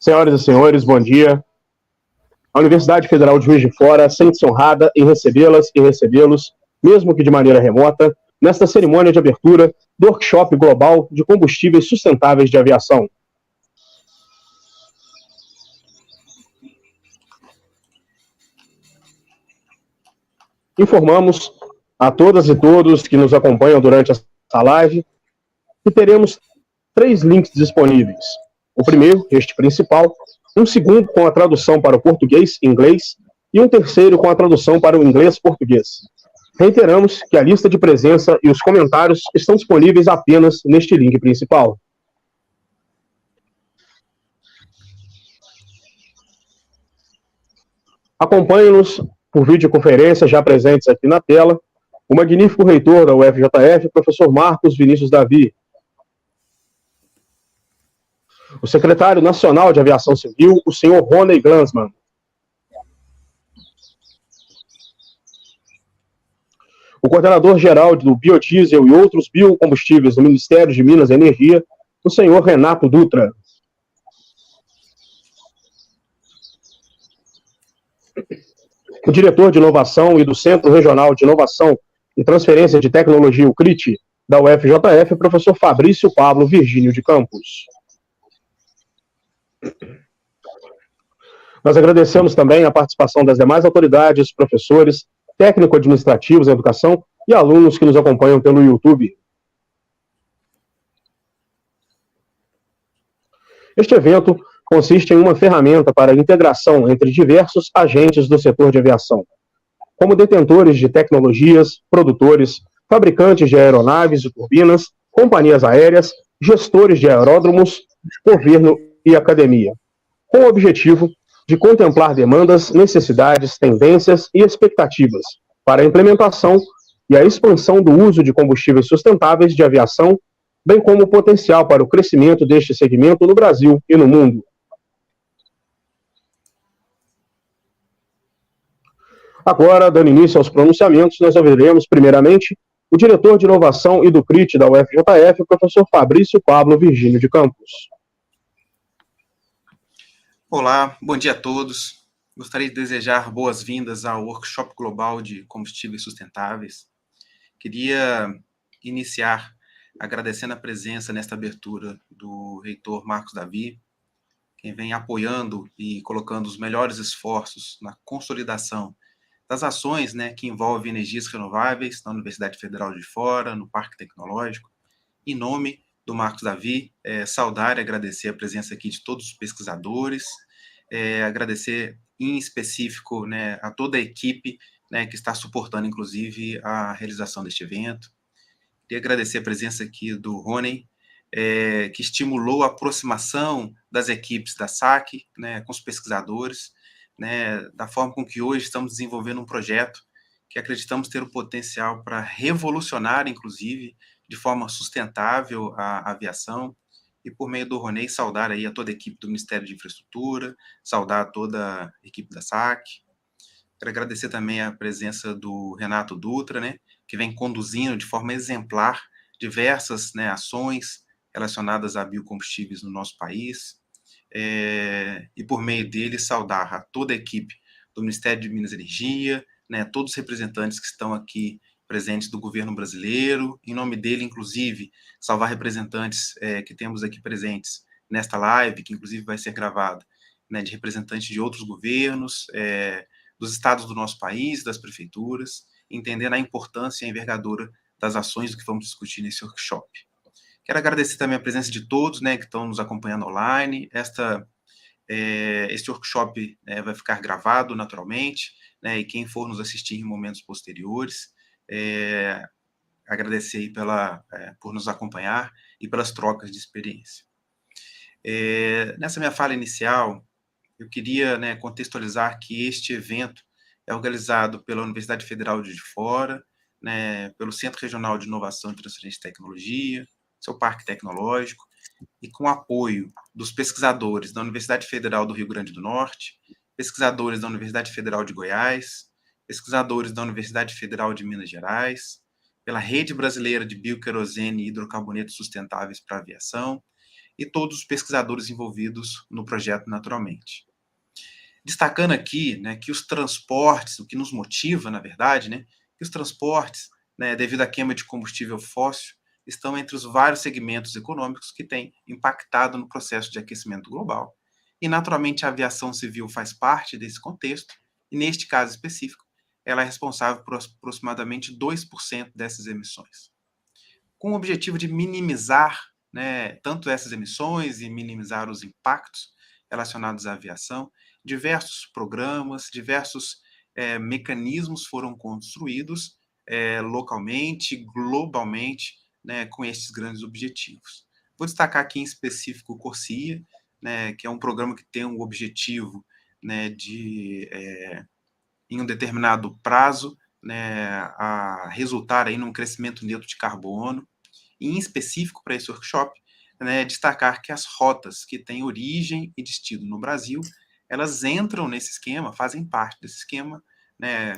Senhoras e senhores, bom dia. A Universidade Federal de Juiz de Fora sente-se honrada em recebê-las e recebê-los, mesmo que de maneira remota, nesta cerimônia de abertura do Workshop Global de Combustíveis Sustentáveis de Aviação. Informamos a todas e todos que nos acompanham durante essa live que teremos 3 links disponíveis. O primeiro, este principal, um segundo com a tradução para o português e inglês e um terceiro com a tradução para o inglês-português. Reiteramos que a lista de presença e os comentários estão disponíveis apenas neste link principal. Acompanhe-nos por videoconferência já presentes aqui na tela, o magnífico reitor da UFJF, professor Marcos Vinícius Davi, o secretário nacional de Aviação Civil, o senhor Rony Glansman, o coordenador-geral do biodiesel e outros biocombustíveis do Ministério de Minas e Energia, o senhor Renato Dutra. O diretor de inovação e do Centro Regional de Inovação e Transferência de Tecnologia, o CRIT, da UFJF, o professor Fabrício Pablo Virgínio de Campos. Nós agradecemos também a participação das demais autoridades, professores, técnico-administrativos em educação e alunos que nos acompanham pelo YouTube. Este evento consiste em uma ferramenta para a integração entre diversos agentes do setor de aviação, como detentores de tecnologias, produtores, fabricantes de aeronaves e turbinas, companhias aéreas, gestores de aeródromos, governo e academia, com o objetivo de contemplar demandas, necessidades, tendências e expectativas para a implementação e a expansão do uso de combustíveis sustentáveis de aviação, bem como o potencial para o crescimento deste segmento no Brasil e no mundo. Agora, dando início aos pronunciamentos, nós ouviremos, primeiramente, o diretor de inovação e do CRIT da UFJF, o professor Fabrício Pablo Virgínio de Campos. Olá, bom dia a todos. Gostaria de desejar boas-vindas ao Workshop Global de Combustíveis Sustentáveis. Queria iniciar agradecendo a presença nesta abertura do reitor Marcos Davi, quem vem apoiando e colocando os melhores esforços na consolidação das ações, que envolvem energias renováveis na Universidade Federal de Fora, no Parque Tecnológico. Em nome do Marcos Davi, saudar e agradecer a presença aqui de todos os pesquisadores, agradecer em específico a toda a equipe que está suportando, inclusive, a realização deste evento. Queria agradecer a presença aqui do Rony, que estimulou a aproximação das equipes da SAC com os pesquisadores, da forma com que hoje estamos desenvolvendo um projeto que acreditamos ter o potencial para revolucionar, inclusive, de forma sustentável a aviação, e por meio do Rony, saudar aí a toda a equipe do Ministério de Infraestrutura, saudar a toda a equipe da SAC. Quero agradecer também a presença do Renato Dutra, que vem conduzindo de forma exemplar diversas ações relacionadas a biocombustíveis no nosso país, e por meio dele saudar a toda a equipe do Ministério de Minas e Energia, todos os representantes que estão aqui presentes do governo brasileiro, em nome dele, inclusive, salvar representantes que temos aqui presentes nesta live, que inclusive vai ser gravada, de representantes de outros governos, dos estados do nosso país, das prefeituras, entendendo a importância e a envergadura das ações do que vamos discutir nesse workshop. Quero agradecer também a presença de todos que estão nos acompanhando online. Este workshop vai ficar gravado naturalmente, e quem for nos assistir em momentos posteriores, agradecer aí por nos acompanhar e pelas trocas de experiência. Nessa minha fala inicial, eu queria contextualizar que este evento é organizado pela Universidade Federal de Fora, pelo Centro Regional de Inovação e Transferência de Tecnologia, seu Parque Tecnológico, e com apoio dos pesquisadores da Universidade Federal do Rio Grande do Norte, pesquisadores da Universidade Federal de Goiás, pesquisadores da Universidade Federal de Minas Gerais, pela Rede Brasileira de Bioquerosene e Hidrocarbonetos Sustentáveis para a Aviação, e todos os pesquisadores envolvidos no projeto, naturalmente. Destacando aqui, né, que os transportes, o que nos motiva, na verdade, né, que os transportes, né, devido à queima de combustível fóssil, estão entre os vários segmentos econômicos que têm impactado no processo de aquecimento global. E, naturalmente, a aviação civil faz parte desse contexto, e, neste caso específico, ela é responsável por aproximadamente 2% dessas emissões. Com o objetivo de minimizar, né, tanto essas emissões e minimizar os impactos relacionados à aviação, diversos programas, diversos mecanismos foram construídos localmente, globalmente, né, com estes grandes objetivos. Vou destacar aqui em específico o CORSIA, né, que é um programa que tem um objetivo, né, de, em um determinado prazo, né, a resultar aí num crescimento neutro de carbono. E, em específico para esse workshop, né, destacar que as rotas que têm origem e destino no Brasil, elas entram nesse esquema, fazem parte desse esquema, né,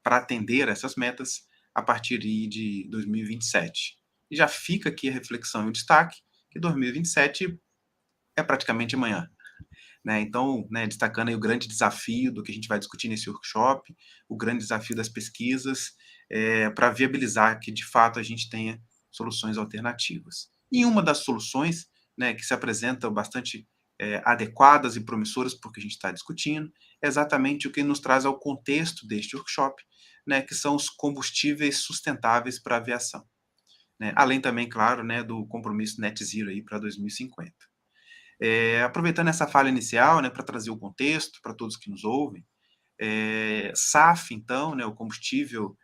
para atender essas metas a partir de 2027. E já fica aqui a reflexão e o destaque que 2027 é praticamente amanhã. Né? Então, né, destacando aí o grande desafio do que a gente vai discutir nesse workshop, o grande desafio das pesquisas, para viabilizar que, de fato, a gente tenha soluções alternativas. E uma das soluções, né, que se apresentam bastante adequadas e promissoras porque a gente está discutindo, é exatamente o que nos traz ao contexto deste workshop, né, que são os combustíveis sustentáveis para a aviação. Né? Além também, claro, né, do compromisso net zero aí para 2050. Aproveitando essa fala inicial, né, para trazer o contexto para todos que nos ouvem, SAF, então, né, o combustível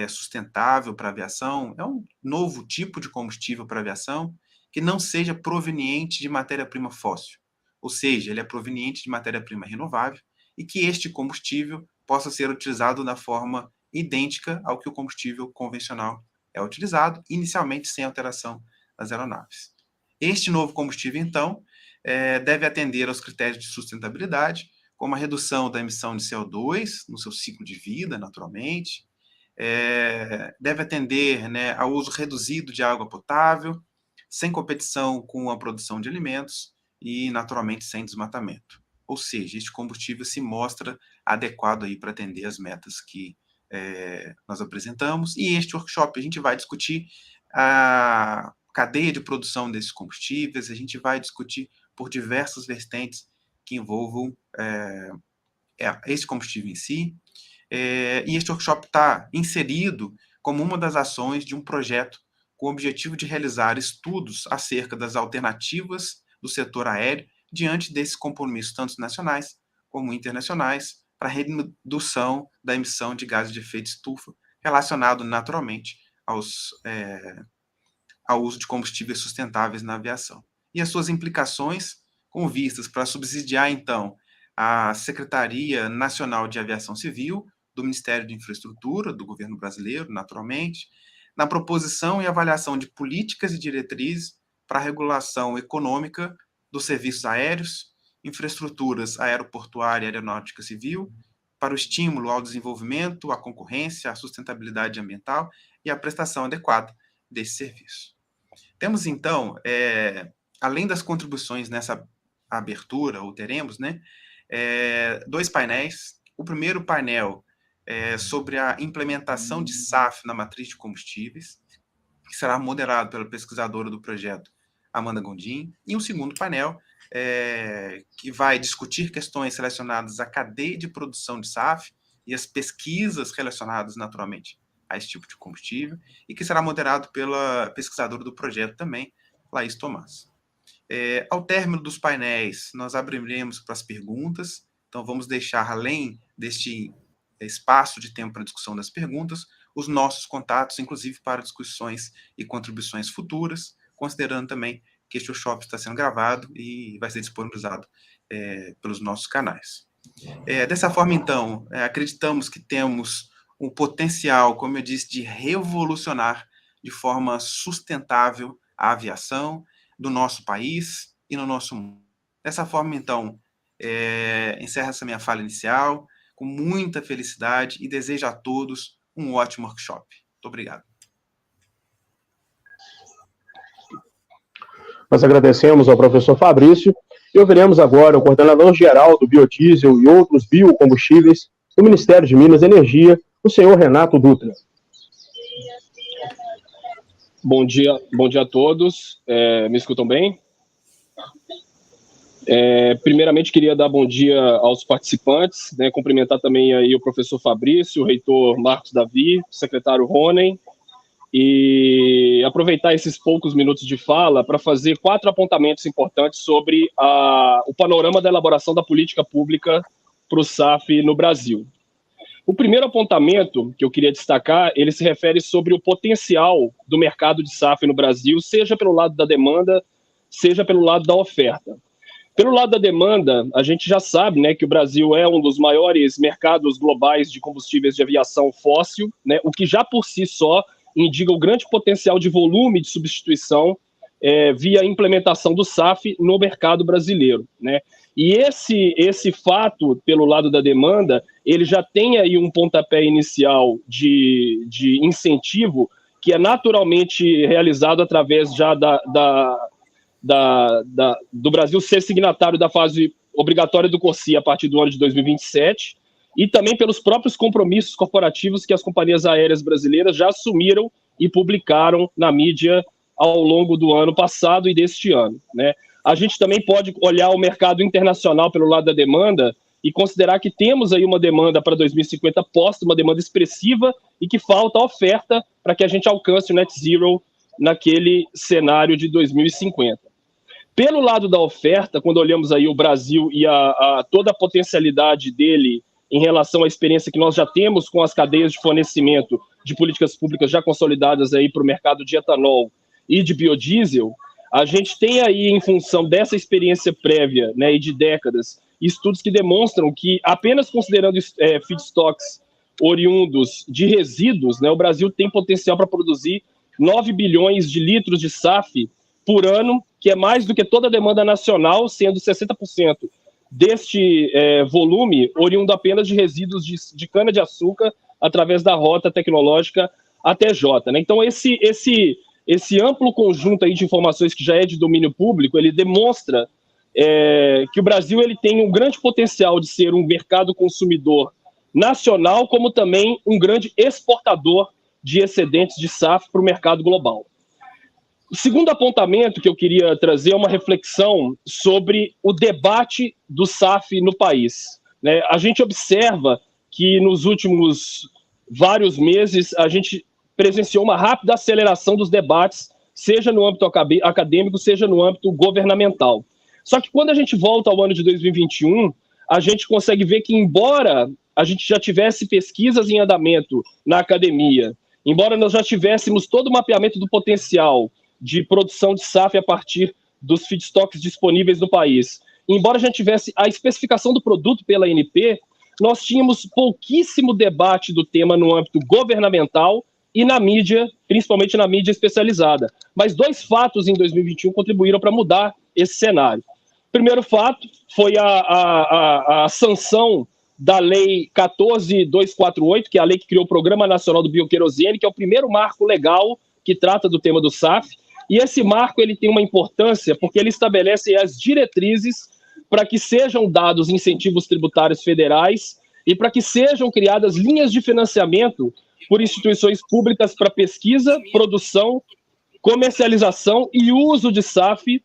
sustentável para a aviação, é um novo tipo de combustível para a aviação que não seja proveniente de matéria-prima fóssil, ou seja, ele é proveniente de matéria-prima renovável e que este combustível possa ser utilizado da forma idêntica ao que o combustível convencional é utilizado, inicialmente sem alteração das aeronaves. Este novo combustível, então, deve atender aos critérios de sustentabilidade, como a redução da emissão de CO2 no seu ciclo de vida, naturalmente, deve atender, né, ao uso reduzido de água potável, sem competição com a produção de alimentos e, naturalmente, sem desmatamento. Ou seja, este combustível se mostra adequado aí para atender as metas que nós apresentamos. E este workshop a gente vai discutir a cadeia de produção desses combustíveis, a gente vai discutir por diversas vertentes que envolvam esse combustível em si. E este workshop está inserido como uma das ações de um projeto com o objetivo de realizar estudos acerca das alternativas do setor aéreo diante desses compromissos, tanto nacionais como internacionais, para a redução da emissão de gases de efeito estufa, relacionado naturalmente ao uso de combustíveis sustentáveis na aviação. E as suas implicações com vistas para subsidiar, então, a Secretaria Nacional de Aviação Civil, do Ministério de Infraestrutura, do governo brasileiro, naturalmente, na proposição e avaliação de políticas e diretrizes para a regulação econômica dos serviços aéreos, infraestruturas aeroportuária e aeronáutica civil, para o estímulo ao desenvolvimento, à concorrência, à sustentabilidade ambiental e à prestação adequada desse serviço. Temos, então, além das contribuições nessa abertura, ou teremos, né, dois painéis. O primeiro painel é sobre a implementação de SAF na matriz de combustíveis, que será moderado pela pesquisadora do projeto, Amanda Gondim, e um segundo painel que vai discutir questões relacionadas à cadeia de produção de SAF e as pesquisas relacionadas, naturalmente, a esse tipo de combustível, e que será moderado pela pesquisadora do projeto também, Laís Tomás. Ao término dos painéis, nós abriremos para as perguntas, então vamos deixar, além deste espaço de tempo para discussão das perguntas, os nossos contatos, inclusive para discussões e contribuições futuras, considerando também que este workshop está sendo gravado e vai ser disponibilizado pelos nossos canais. Dessa forma, então, acreditamos que temos um potencial, como eu disse, de revolucionar de forma sustentável a aviação do nosso país e no nosso mundo. Dessa forma, então, encerro essa minha fala inicial com muita felicidade e desejo a todos um ótimo workshop. Muito obrigado. Nós agradecemos ao professor Fabrício e ouviremos agora o coordenador-geral do biodiesel e outros biocombustíveis do Ministério de Minas e Energia, o senhor Renato Dutra. Bom dia a todos. Me escutam bem? Primeiramente, queria dar bom dia aos participantes, né, cumprimentar também aí o professor Fabrício, o reitor Marcos Davi, o secretário Ronen, e aproveitar esses poucos minutos de fala para fazer 4 apontamentos importantes sobre o panorama da elaboração da política pública para o SAF no Brasil. O primeiro apontamento que eu queria destacar, ele se refere sobre o potencial do mercado de SAF no Brasil, seja pelo lado da demanda, seja pelo lado da oferta. Pelo lado da demanda, a gente já sabe, né, que o Brasil é um dos maiores mercados globais de combustíveis de aviação fóssil, né, o que já por si só indica o grande potencial de volume de substituição via a implementação do SAF no mercado brasileiro, né? E esse fato, pelo lado da demanda, ele já tem aí um pontapé inicial de incentivo que é naturalmente realizado através já do Brasil ser signatário da fase obrigatória do CORSIA a partir do ano de 2027 e também pelos próprios compromissos corporativos que as companhias aéreas brasileiras já assumiram e publicaram na mídia ao longo do ano passado e deste ano, né? A gente também pode olhar o mercado internacional pelo lado da demanda e considerar que temos aí uma demanda para 2050 posta, uma demanda expressiva e que falta oferta para que a gente alcance o net zero naquele cenário de 2050. Pelo lado da oferta, quando olhamos aí o Brasil e toda a potencialidade dele em relação à experiência que nós já temos com as cadeias de fornecimento de políticas públicas já consolidadas aí para o mercado de etanol e de biodiesel, a gente tem aí, em função dessa experiência prévia, né, e de décadas, estudos que demonstram que, apenas considerando feedstocks oriundos de resíduos, né, o Brasil tem potencial para produzir 9 bilhões de litros de SAF por ano, que é mais do que toda a demanda nacional, sendo 60% deste volume oriundo apenas de resíduos de cana-de-açúcar através da rota tecnológica ATJ, né? Então, esse amplo conjunto aí de informações que já é de domínio público, ele demonstra que o Brasil ele tem um grande potencial de ser um mercado consumidor nacional, como também um grande exportador de excedentes de SAF para o mercado global. O segundo apontamento que eu queria trazer é uma reflexão sobre o debate do SAF no país, né? A gente observa que nos últimos vários meses a gente presenciou uma rápida aceleração dos debates, seja no âmbito acadêmico, seja no âmbito governamental. Só que quando a gente volta ao ano de 2021, a gente consegue ver que, embora a gente já tivesse pesquisas em andamento na academia, embora nós já tivéssemos todo o mapeamento do potencial de produção de SAF a partir dos feedstocks disponíveis no país, embora a gente tivesse a especificação do produto pela ANP, nós tínhamos pouquíssimo debate do tema no âmbito governamental e na mídia, principalmente na mídia especializada. Mas 2 fatos em 2021 contribuíram para mudar esse cenário. O primeiro fato foi a sanção da Lei 14.248, que é a lei que criou o Programa Nacional do Bioquerosene, que é o primeiro marco legal que trata do tema do SAF. E esse marco ele tem uma importância porque ele estabelece as diretrizes para que sejam dados incentivos tributários federais e para que sejam criadas linhas de financiamento por instituições públicas para pesquisa, produção, comercialização e uso de SAF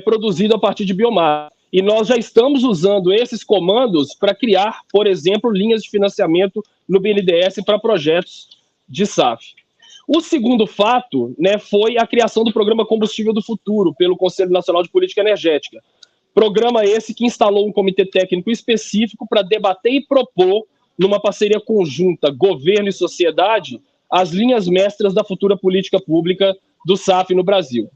produzido a partir de biomassa. E nós já estamos usando esses comandos para criar, por exemplo, linhas de financiamento no BNDES para projetos de SAF. O segundo fato, né, foi a criação do Programa Combustível do Futuro pelo Conselho Nacional de Política Energética. Programa esse que instalou um comitê técnico específico para debater e propor, numa parceria conjunta, governo e sociedade, as linhas mestras da futura política pública do SAF no Brasil.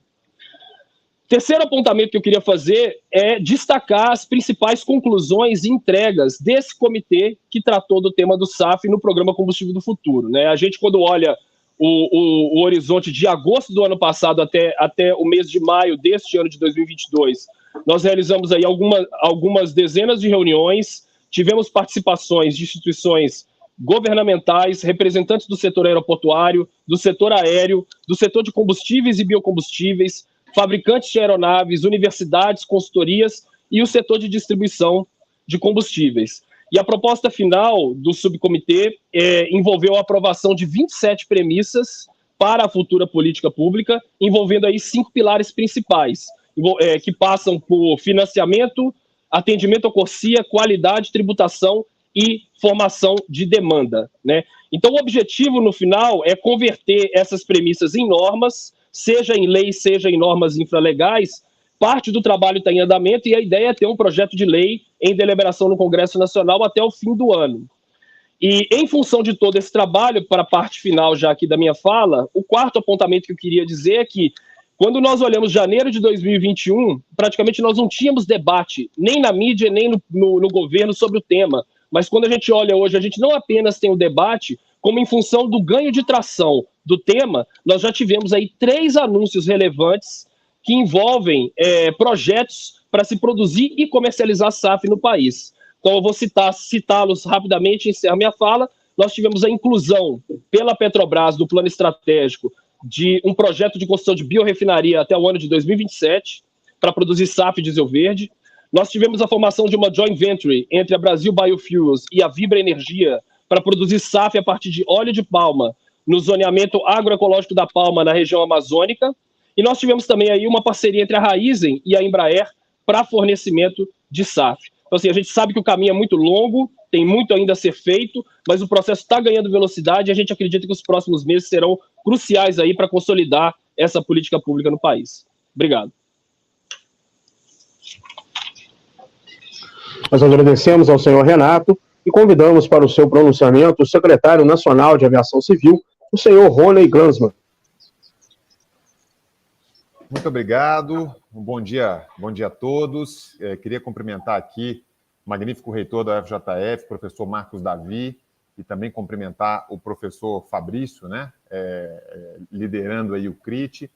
Terceiro apontamento que eu queria fazer é destacar as principais conclusões e entregas desse comitê que tratou do tema do SAF no Programa Combustível do Futuro, né? A gente, quando olha o horizonte de agosto do ano passado até o mês de maio deste ano de 2022, nós realizamos aí algumas dezenas de reuniões, tivemos participações de instituições governamentais, representantes do setor aeroportuário, do setor aéreo, do setor de combustíveis e biocombustíveis, fabricantes de aeronaves, universidades, consultorias e o setor de distribuição de combustíveis. E a proposta final do subcomitê envolveu a aprovação de 27 premissas para a futura política pública, envolvendo aí 5 pilares principais, que passam por financiamento, atendimento à Corsia, qualidade, tributação e formação de demanda, né? Então, o objetivo, no final, é converter essas premissas em normas, seja em leis, seja em normas infralegais. Parte do trabalho está em andamento e a ideia é ter um projeto de lei em deliberação no Congresso Nacional até o fim do ano. E, em função de todo esse trabalho, para a parte final já aqui da minha fala, o quarto apontamento que eu queria dizer é que, quando nós olhamos janeiro de 2021, praticamente nós não tínhamos debate, nem na mídia, nem no governo, sobre o tema. Mas quando a gente olha hoje, a gente não apenas tem o debate, como em função do ganho de tração do tema, nós já tivemos aí 3 anúncios relevantes que envolvem projetos para se produzir e comercializar SAF no país. Então, eu vou citá-los rapidamente e encerrar minha fala. Nós tivemos a inclusão pela Petrobras do plano estratégico de um projeto de construção de biorrefinaria até o ano de 2027 para produzir SAF e diesel verde. Nós tivemos a formação de uma joint venture entre a Brasil Biofuels e a Vibra Energia para produzir SAF a partir de óleo de palma no zoneamento agroecológico da palma na região amazônica. E nós tivemos também aí uma parceria entre a Raízen e a Embraer para fornecimento de SAF. Então, assim, a gente sabe que o caminho é muito longo, tem muito ainda a ser feito, mas o processo está ganhando velocidade e a gente acredita que os próximos meses serão cruciais aí para consolidar essa política pública no país. Obrigado. Nós agradecemos ao senhor Renato e convidamos para o seu pronunciamento o secretário nacional de Aviação Civil, o senhor Rony Glanzmann. Muito obrigado, bom dia a todos. Queria cumprimentar aqui o magnífico reitor da UFJF, professor Marcos Davi, e também cumprimentar o professor Fabrício, né, liderando aí o CRIT.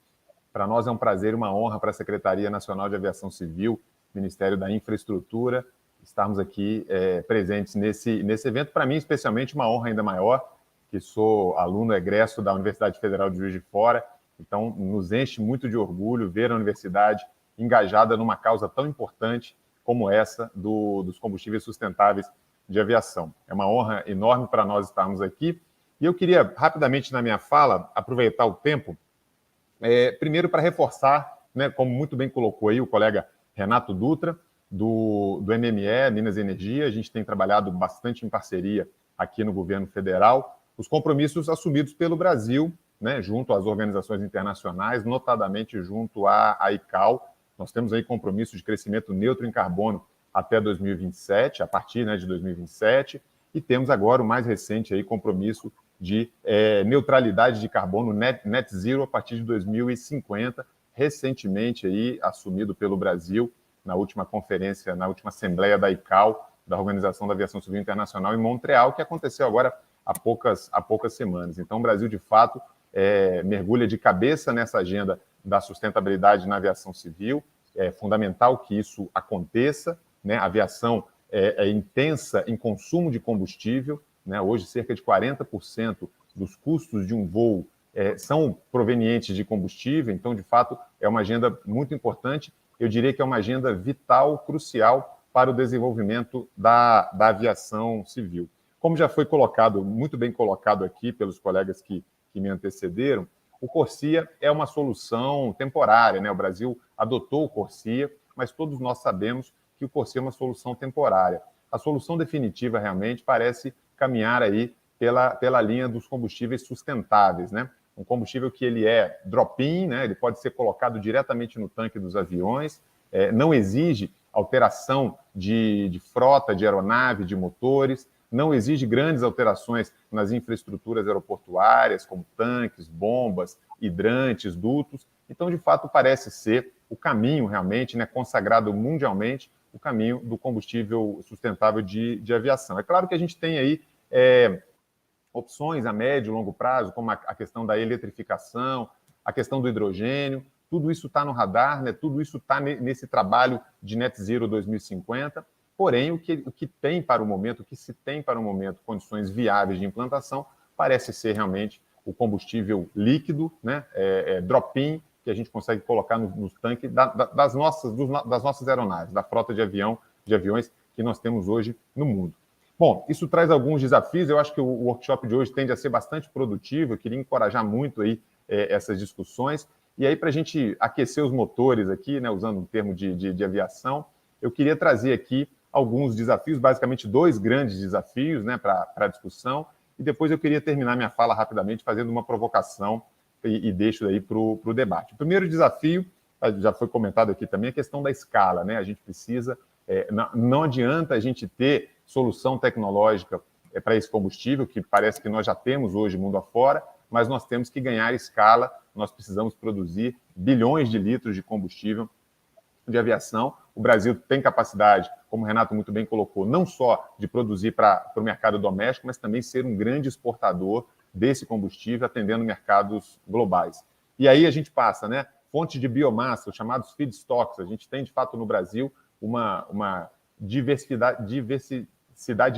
Para nós é um prazer e uma honra para a Secretaria Nacional de Aviação Civil, Ministério da Infraestrutura, estarmos aqui presentes nesse evento. Para mim, especialmente, uma honra ainda maior, que sou aluno egresso da Universidade Federal de Juiz de Fora. Então, nos enche muito de orgulho ver a universidade engajada numa causa tão importante como essa dos combustíveis sustentáveis de aviação. É uma honra enorme para nós estarmos aqui. E eu queria, rapidamente na minha fala, aproveitar o tempo, primeiro para reforçar, né, como muito bem colocou aí o colega Renato Dutra, do MME, Minas e Energia. A gente tem trabalhado bastante em parceria aqui no governo federal, os compromissos assumidos pelo Brasil, né, junto às organizações internacionais, notadamente junto à ICAO. Nós temos aí compromisso de crescimento neutro em carbono até 2027, a partir, né, de 2027, e temos agora o mais recente aí compromisso de neutralidade de carbono net zero a partir de 2050, recentemente aí assumido pelo Brasil na última conferência, na última assembleia da ICAO, da Organização da Aviação Civil Internacional, em Montreal, que aconteceu agora há poucas semanas. Então, o Brasil, de fato, mergulha de cabeça nessa agenda da sustentabilidade na aviação civil. É fundamental que isso aconteça, né? A aviação é intensa em consumo de combustível, né? Hoje, cerca de 40% dos custos de um voo são provenientes de combustível. Então, de fato, é uma agenda muito importante. Eu diria que é uma agenda vital, crucial para o desenvolvimento da aviação civil. Como já foi colocado, muito bem colocado aqui pelos colegas que me antecederam, o Corsia é uma solução temporária, né? O Brasil adotou o Corsia, mas todos nós sabemos que o Corsia é uma solução temporária. A solução definitiva realmente parece caminhar aí pela linha dos combustíveis sustentáveis, né? Um combustível que ele é drop-in, né? Ele pode ser colocado diretamente no tanque dos aviões, não exige alteração de frota, de aeronave, de motores, não exige grandes alterações nas infraestruturas aeroportuárias, como tanques, bombas, hidrantes, dutos. Então, de fato, parece ser o caminho realmente, né, consagrado mundialmente, o caminho do combustível sustentável de aviação. É claro que a gente tem aí opções a médio e longo prazo, como a questão da eletrificação, a questão do hidrogênio. Tudo isso está no radar, né? Tudo isso está nesse trabalho de Net Zero 2050. Porém, o que se tem para o momento condições viáveis de implantação, parece ser realmente o combustível líquido, né? Drop-in, que a gente consegue colocar nos tanques das nossas aeronaves, da frota de aviões que nós temos hoje no mundo. Bom, isso traz alguns desafios. Eu acho que o workshop de hoje tende a ser bastante produtivo. Eu queria encorajar muito aí essas discussões. E aí, para a gente aquecer os motores aqui, né, usando um termo de aviação, eu queria trazer aqui alguns desafios, basicamente 2 grandes desafios, né, para a discussão. E depois eu queria terminar minha fala rapidamente fazendo uma provocação e deixo aí para o debate. O primeiro desafio, já foi comentado aqui também, a questão da escala, né? A gente precisa, não adianta a gente ter solução tecnológica para esse combustível, que parece que nós já temos hoje mundo afora, mas nós temos que ganhar escala, nós precisamos produzir bilhões de litros de combustível de aviação. O Brasil tem capacidade, como o Renato muito bem colocou, não só de produzir para o mercado doméstico, mas também ser um grande exportador desse combustível, atendendo mercados globais. E aí a gente passa, né? Fontes de biomassa, os chamados feedstocks. A gente tem, de fato, no Brasil, uma diversidade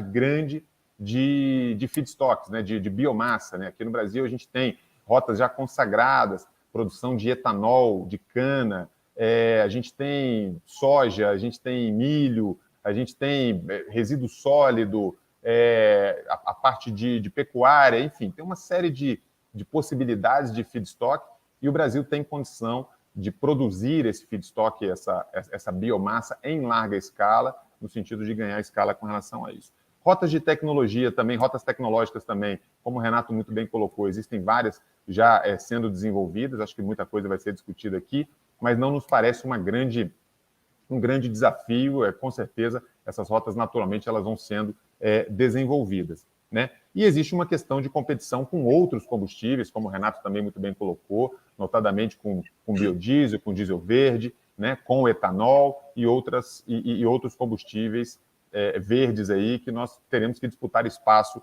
grande de feedstocks, né? de biomassa. Né? Aqui no Brasil, a gente tem rotas já consagradas, produção de etanol, de cana, a gente tem soja, a gente tem milho, a gente tem resíduo sólido, a parte de pecuária, enfim, tem uma série de possibilidades de feedstock e o Brasil tem condição de produzir esse feedstock, essa biomassa em larga escala, no sentido de ganhar escala com relação a isso. Rotas de tecnologia também, rotas tecnológicas também, como o Renato muito bem colocou, existem várias já sendo desenvolvidas, acho que muita coisa vai ser discutida aqui, mas não nos parece um grande desafio, com certeza essas rotas naturalmente elas vão sendo desenvolvidas. Né? E existe uma questão de competição com outros combustíveis, como o Renato também muito bem colocou, notadamente com biodiesel, com diesel verde, né? Com etanol e outros combustíveis verdes aí que nós teremos que disputar espaço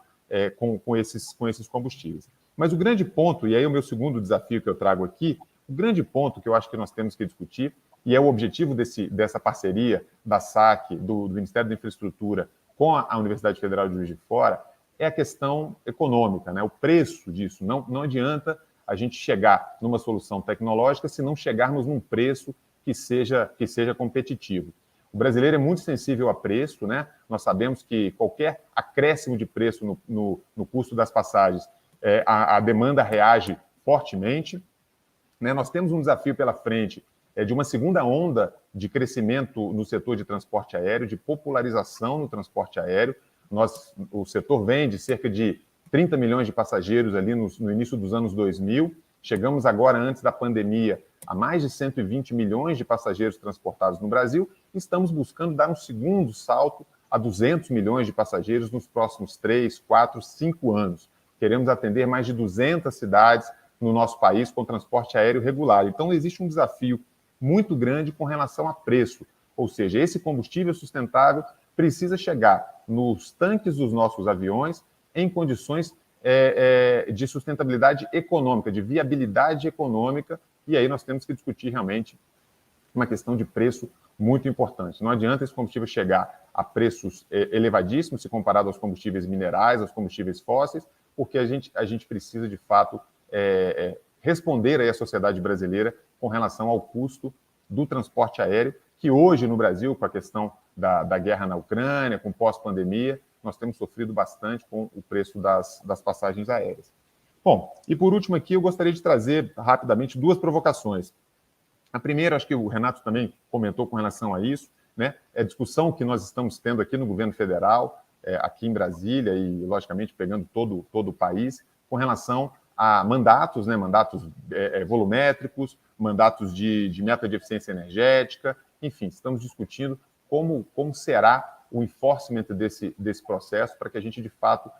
com esses combustíveis. Mas o grande ponto, e aí o meu segundo desafio que eu trago aqui, o grande ponto que eu acho que nós temos que discutir, e é o objetivo dessa parceria da SAC, do Ministério da Infraestrutura, com a Universidade Federal de Juiz de Fora, é a questão econômica, né? O preço disso. Não adianta a gente chegar numa solução tecnológica se não chegarmos num preço que seja competitivo. O brasileiro é muito sensível a preço, né? Nós sabemos que qualquer acréscimo de preço no custo das passagens, a demanda reage fortemente. Né? Nós temos um desafio pela frente de uma segunda onda de crescimento no setor de transporte aéreo, de popularização no transporte aéreo. O setor vem de cerca de 30 milhões de passageiros ali no início dos anos 2000. Chegamos agora, antes da pandemia, a mais de 120 milhões de passageiros transportados no Brasil. E estamos buscando dar um segundo salto a 200 milhões de passageiros nos próximos 3, 4, 5 anos. Queremos atender mais de 200 cidades no nosso país com transporte aéreo regular. Então, existe um desafio muito grande com relação a preço. Ou seja, esse combustível sustentável precisa chegar nos tanques dos nossos aviões em condições de sustentabilidade econômica, de viabilidade econômica, e aí nós temos que discutir realmente uma questão de preço muito importante. Não adianta esse combustível chegar a preços elevadíssimos se comparado aos combustíveis minerais, aos combustíveis fósseis, porque a gente precisa, de fato, responder aí à sociedade brasileira com relação ao custo do transporte aéreo, que hoje no Brasil, com a questão da guerra na Ucrânia, com pós-pandemia, nós temos sofrido bastante com o preço das passagens aéreas. Bom, e por último aqui, eu gostaria de trazer rapidamente 2 provocações. A primeira, acho que o Renato também comentou com relação a isso, né? É a discussão que nós estamos tendo aqui no governo federal, aqui em Brasília e, logicamente, pegando todo o país, com relação a mandatos, né? Mandatos volumétricos, mandatos de meta de eficiência energética, enfim, estamos discutindo como será o enforcement desse processo para que a gente, de fato,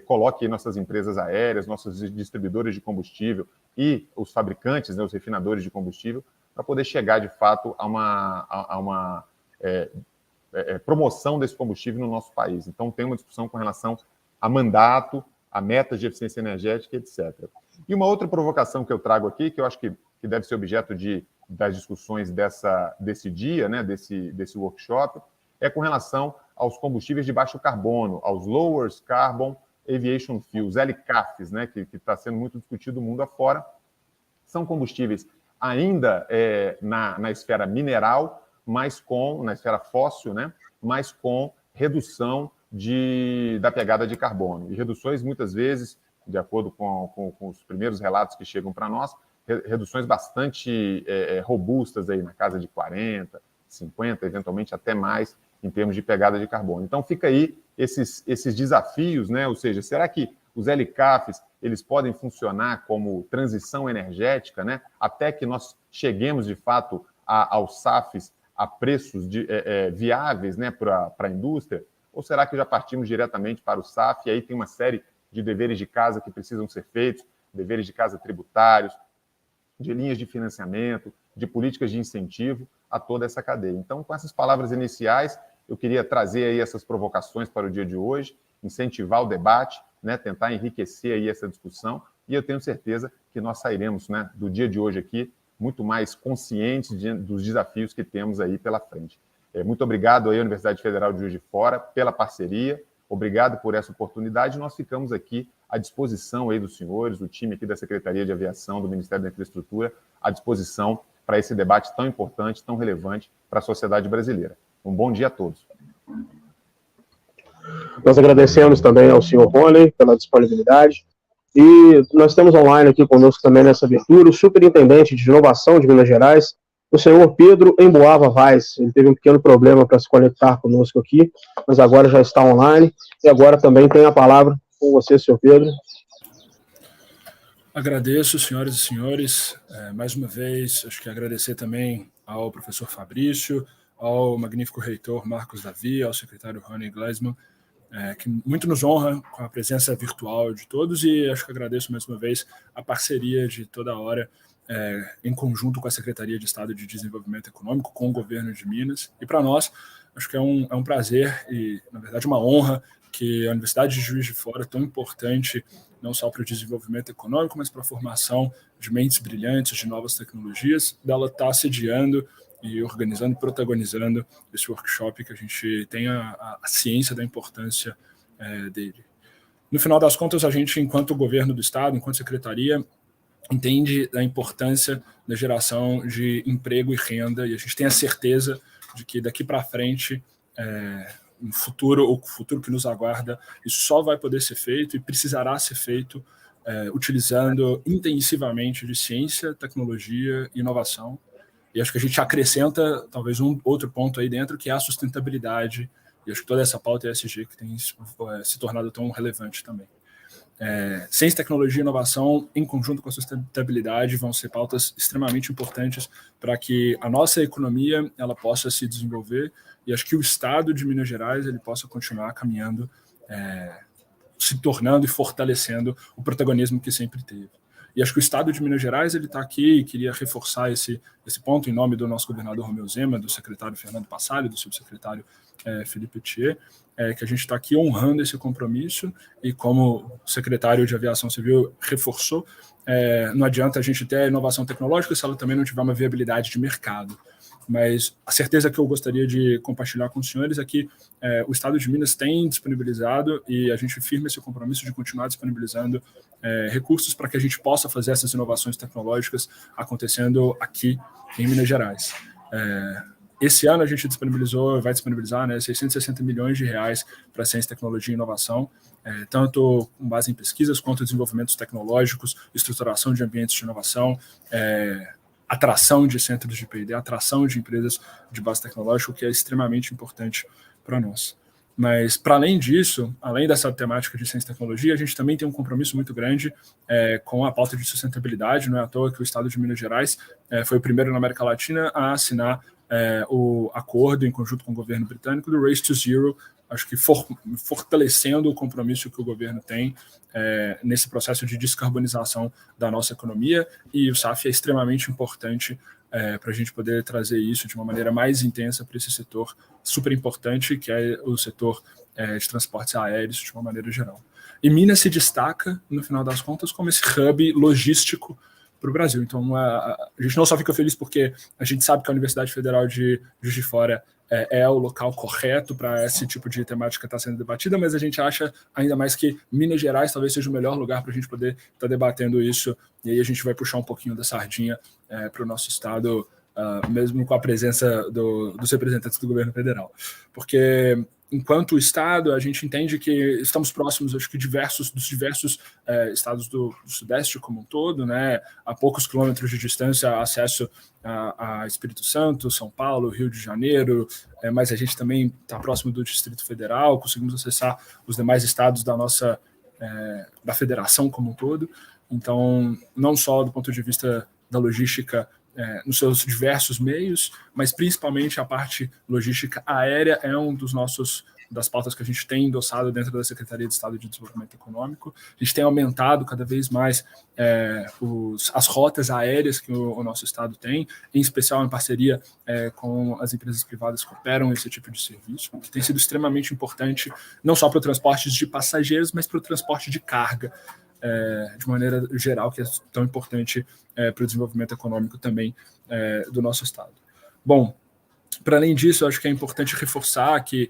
coloque nossas empresas aéreas, nossos distribuidores de combustível e os fabricantes, né, os refinadores de combustível, para poder chegar, de fato, a uma promoção desse combustível no nosso país. Então, tem uma discussão com relação a mandato, a metas de eficiência energética, etc. E uma outra provocação que eu trago aqui, que eu acho que deve ser objeto das discussões desse dia, né, desse workshop, é com relação aos combustíveis de baixo carbono, aos Lower Carbon Aviation Fuels, LCAFs, né, que está sendo muito discutido no mundo afora. São combustíveis ainda na esfera mineral, mas na esfera fóssil, né? Mas com redução da pegada de carbono. E reduções, muitas vezes, de acordo com os primeiros relatos que chegam para nós, reduções bastante robustas, aí, na casa de 40%, 50%, eventualmente até mais, em termos de pegada de carbono. Então, fica aí esses desafios, né? Ou seja, será que os LCAFs eles podem funcionar como transição energética, né? Até que nós cheguemos, de fato, aos SAFs a preços viáveis, né, para a indústria? Ou será que já partimos diretamente para o SAF e aí tem uma série de deveres de casa que precisam ser feitos, deveres de casa tributários, de linhas de financiamento, de políticas de incentivo a toda essa cadeia? Então, com essas palavras iniciais, eu queria trazer aí essas provocações para o dia de hoje, incentivar o debate, né, tentar enriquecer aí essa discussão, e eu tenho certeza que nós sairemos, né, do dia de hoje aqui muito mais conscientes dos desafios que temos aí pela frente. Muito obrigado aí à Universidade Federal de Juiz de Fora pela parceria, obrigado por essa oportunidade. Nós ficamos aqui à disposição aí dos senhores, o time aqui da Secretaria de Aviação, do Ministério da Infraestrutura, à disposição para esse debate tão importante, tão relevante para a sociedade brasileira. Um bom dia a todos. Nós agradecemos também ao senhor Rony pela disponibilidade. E nós temos online aqui conosco também nessa abertura o superintendente de inovação de Minas Gerais, o senhor Pedro Emboava Vaz. Ele teve um pequeno problema para se conectar conosco aqui, mas agora já está online. E agora também tem a palavra com você, senhor Pedro. Agradeço, senhoras e senhores. Mais uma vez, acho que agradecer também ao professor Fabrício, ao magnífico reitor Marcos Davi, ao secretário Rony Gleisman, que muito nos honra com a presença virtual de todos, e acho que agradeço mais uma vez a parceria de toda hora em conjunto com a Secretaria de Estado de Desenvolvimento Econômico, com o governo de Minas. E para nós, acho que é um prazer e, na verdade, uma honra que a Universidade de Juiz de Fora, tão importante não só para o desenvolvimento econômico, mas para a formação de mentes brilhantes, de novas tecnologias, dela está sediando e organizando, protagonizando esse workshop, que a gente tem a ciência da importância dele. No final das contas, a gente, enquanto governo do Estado, enquanto secretaria, entende a importância da geração de emprego e renda, e a gente tem a certeza de que daqui para frente, o futuro que nos aguarda, isso só vai poder ser feito e precisará ser feito utilizando intensivamente de ciência, tecnologia e inovação. E acho que a gente acrescenta talvez um outro ponto aí dentro, que é a sustentabilidade, e acho que toda essa pauta ESG que tem se tornado tão relevante também. Ciência, tecnologia e inovação, em conjunto com a sustentabilidade, vão ser pautas extremamente importantes para que a nossa economia ela possa se desenvolver, e acho que o Estado de Minas Gerais ele possa continuar caminhando, se tornando e fortalecendo o protagonismo que sempre teve. E acho que o Estado de Minas Gerais ele está aqui, e queria reforçar esse ponto em nome do nosso governador Romeu Zema, do secretário Fernando Passalio, do subsecretário Felipe Thier, que a gente está aqui honrando esse compromisso, e como o secretário de Aviação Civil reforçou, não adianta a gente ter a inovação tecnológica se ela também não tiver uma viabilidade de mercado. Mas a certeza que eu gostaria de compartilhar com os senhores é que o Estado de Minas tem disponibilizado, e a gente firma esse compromisso de continuar disponibilizando recursos para que a gente possa fazer essas inovações tecnológicas acontecendo aqui em Minas Gerais. Esse ano a gente vai disponibilizar, né, 660 milhões de reais para ciência, tecnologia e inovação, tanto com base em pesquisas quanto em desenvolvimentos tecnológicos, estruturação de ambientes de inovação, atração de centros de P&D, atração de empresas de base tecnológica, o que é extremamente importante para nós. Mas, para além disso, além dessa temática de ciência e tecnologia, a gente também tem um compromisso muito grande com a pauta de sustentabilidade. Não é à toa que o Estado de Minas Gerais foi o primeiro na América Latina a assinar o acordo, em conjunto com o governo britânico, do Race to Zero, acho que fortalecendo o compromisso que o governo tem nesse processo de descarbonização da nossa economia, e o SAF é extremamente importante para a gente poder trazer isso de uma maneira mais intensa para esse setor super importante, que é o setor de transportes aéreos, de uma maneira geral. E Minas se destaca, no final das contas, como esse hub logístico o Brasil. Então, a gente não só fica feliz porque a gente sabe que a Universidade Federal de Juiz de Fora é o local correto para esse tipo de temática estar sendo debatida, mas a gente acha ainda mais que Minas Gerais talvez seja o melhor lugar para a gente poder estar debatendo isso, e aí a gente vai puxar um pouquinho da sardinha para o nosso estado, mesmo com a presença dos representantes do governo federal. Porque, enquanto Estado, a gente entende que estamos próximos, acho que dos diversos estados do Sudeste como um todo, né? A poucos quilômetros de distância, acesso a Espírito Santo, São Paulo, Rio de Janeiro, mas a gente também está próximo do Distrito Federal, conseguimos acessar os demais estados da federação como um todo. Então, não só do ponto de vista da logística nos seus diversos meios, mas principalmente a parte logística aérea é das pautas que a gente tem endossado dentro da Secretaria de Estado de Desenvolvimento Econômico. A gente tem aumentado cada vez mais as rotas aéreas que o nosso estado tem, em especial em parceria com as empresas privadas que operam esse tipo de serviço, que tem sido extremamente importante, não só para o transporte de passageiros, mas para o transporte de carga, de maneira geral, que é tão importante para o desenvolvimento econômico também do nosso estado. Bom, para além disso, eu acho que é importante reforçar que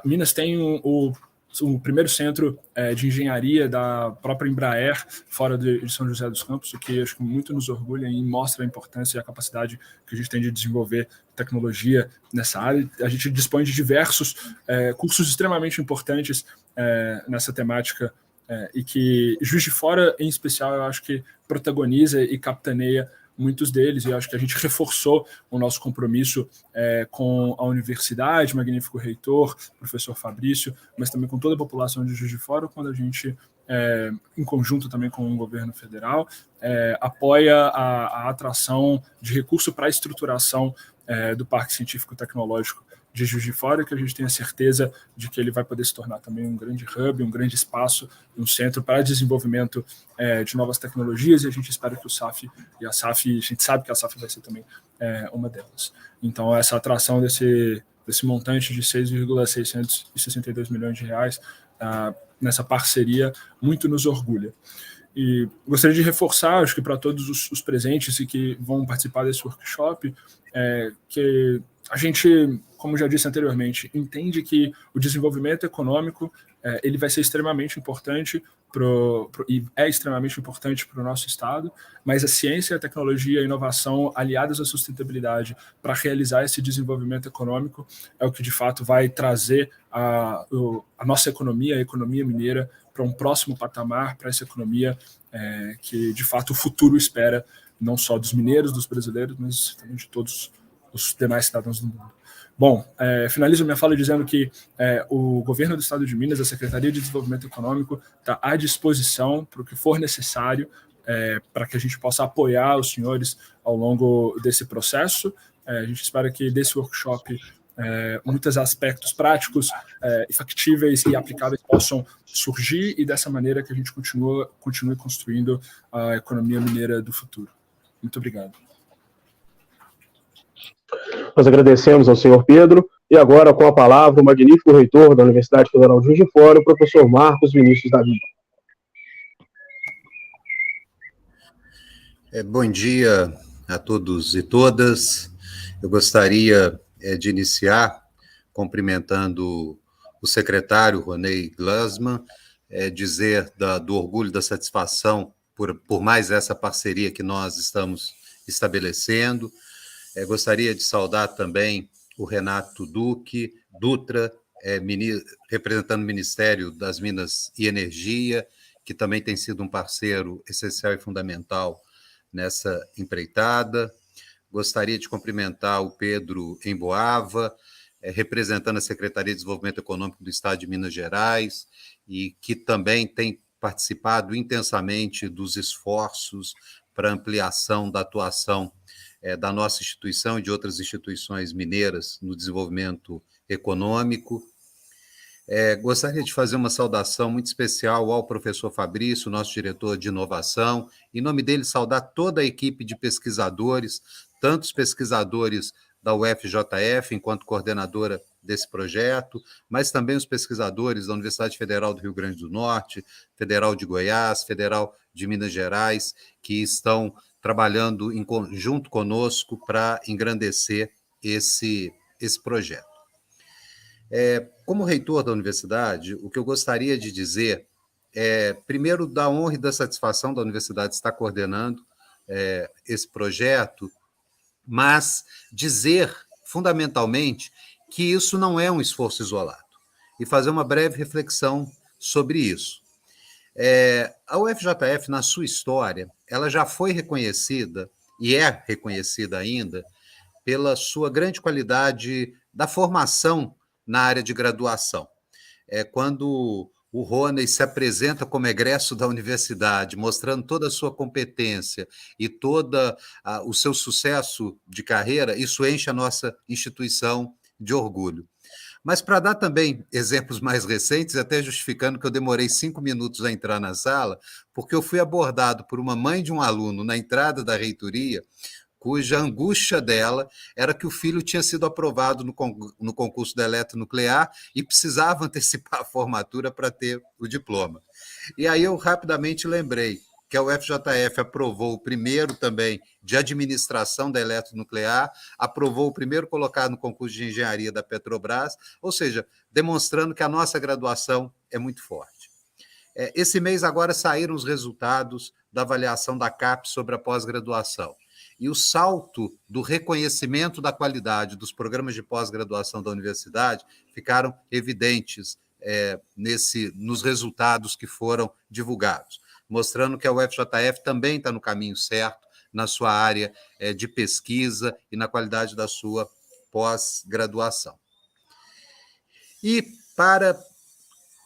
Minas tem o primeiro centro de engenharia da própria Embraer fora de São José dos Campos, o que acho que muito nos orgulha e mostra a importância e a capacidade que a gente tem de desenvolver tecnologia nessa área. A gente dispõe de diversos cursos extremamente importantes nessa temática, e que Juiz de Fora, em especial, eu acho que protagoniza e capitaneia muitos deles, e eu acho que a gente reforçou o nosso compromisso com a universidade, magnífico reitor, professor Fabrício, mas também com toda a população de Juiz de Fora, quando a gente, em conjunto também com o governo federal, apoia a atração de recurso para a estruturação do Parque Científico Tecnológico de Juiz de Fora, que a gente tem a certeza de que ele vai poder se tornar também um grande hub, um grande espaço, um centro para desenvolvimento de novas tecnologias, e a gente espera que o SAF e a SAF, a gente sabe que a SAF vai ser também uma delas. Então, essa atração desse montante de 6,662 milhões de reais nessa parceria muito nos orgulha. E gostaria de reforçar, acho que para todos os presentes e que vão participar desse workshop, que a gente, como já disse anteriormente, entende que o desenvolvimento econômico ele vai ser extremamente importante e é extremamente importante para o nosso estado, mas a ciência, a tecnologia e a inovação aliadas à sustentabilidade para realizar esse desenvolvimento econômico é o que de fato vai trazer a nossa economia, a economia mineira, para um próximo patamar, para essa economia que de fato o futuro espera, não só dos mineiros, dos brasileiros, mas também de todos os demais cidadãos do mundo. Bom, finalizo minha fala dizendo que o governo do estado de Minas, a Secretaria de Desenvolvimento Econômico, está à disposição para o que for necessário para que a gente possa apoiar os senhores ao longo desse processo. A gente espera que desse workshop muitos aspectos práticos, factíveis e aplicáveis possam surgir, e dessa maneira que a gente continue construindo a economia mineira do futuro. Muito obrigado. Nós agradecemos ao senhor Pedro, e agora com a palavra o magnífico reitor da Universidade Federal de Juiz de Fora, o professor Marcos Vinícius Davi. Bom dia a todos e todas. Eu gostaria de iniciar cumprimentando o secretário Roney Glasman, dizer do orgulho, da satisfação por mais essa parceria que nós estamos estabelecendo. Gostaria de saudar também o Renato Dutra, representando o Ministério das Minas e Energia, que também tem sido um parceiro essencial e fundamental nessa empreitada. Gostaria de cumprimentar o Pedro Emboava, representando a Secretaria de Desenvolvimento Econômico do Estado de Minas Gerais, e que também tem participado intensamente dos esforços para ampliação da atuação da nossa instituição e de outras instituições mineiras no desenvolvimento econômico. Gostaria de fazer uma saudação muito especial ao professor Fabrício, nosso diretor de inovação. Em nome dele, saudar toda a equipe de pesquisadores, tanto os pesquisadores da UFJF, enquanto coordenadora desse projeto, mas também os pesquisadores da Universidade Federal do Rio Grande do Norte, Federal de Goiás, Federal de Minas Gerais, que estão trabalhando junto conosco para engrandecer esse projeto. Como reitor da universidade, o que eu gostaria de dizer é, primeiro, da honra e da satisfação da universidade estar coordenando esse projeto, mas dizer, fundamentalmente, que isso não é um esforço isolado, e fazer uma breve reflexão sobre isso. A UFJF, na sua história, ela já foi reconhecida, e é reconhecida ainda, pela sua grande qualidade da formação na área de graduação. Quando o Rony se apresenta como egresso da universidade, mostrando toda a sua competência e todo o seu sucesso de carreira, isso enche a nossa instituição de orgulho. Mas para dar também exemplos mais recentes, até justificando que eu demorei 5 minutos a entrar na sala, porque eu fui abordado por uma mãe de um aluno na entrada da reitoria, cuja angústia dela era que o filho tinha sido aprovado no concurso da eletronuclear e precisava antecipar a formatura para ter o diploma. E aí eu rapidamente lembrei que a UFJF aprovou o primeiro também de administração da eletronuclear, aprovou o primeiro colocado no concurso de engenharia da Petrobras, ou seja, demonstrando que a nossa graduação é muito forte. Esse mês agora saíram os resultados da avaliação da CAPES sobre a pós-graduação. E o salto do reconhecimento da qualidade dos programas de pós-graduação da universidade ficaram evidentes nos resultados que foram divulgados, mostrando que a UFJF também está no caminho certo na sua área de pesquisa e na qualidade da sua pós-graduação. E para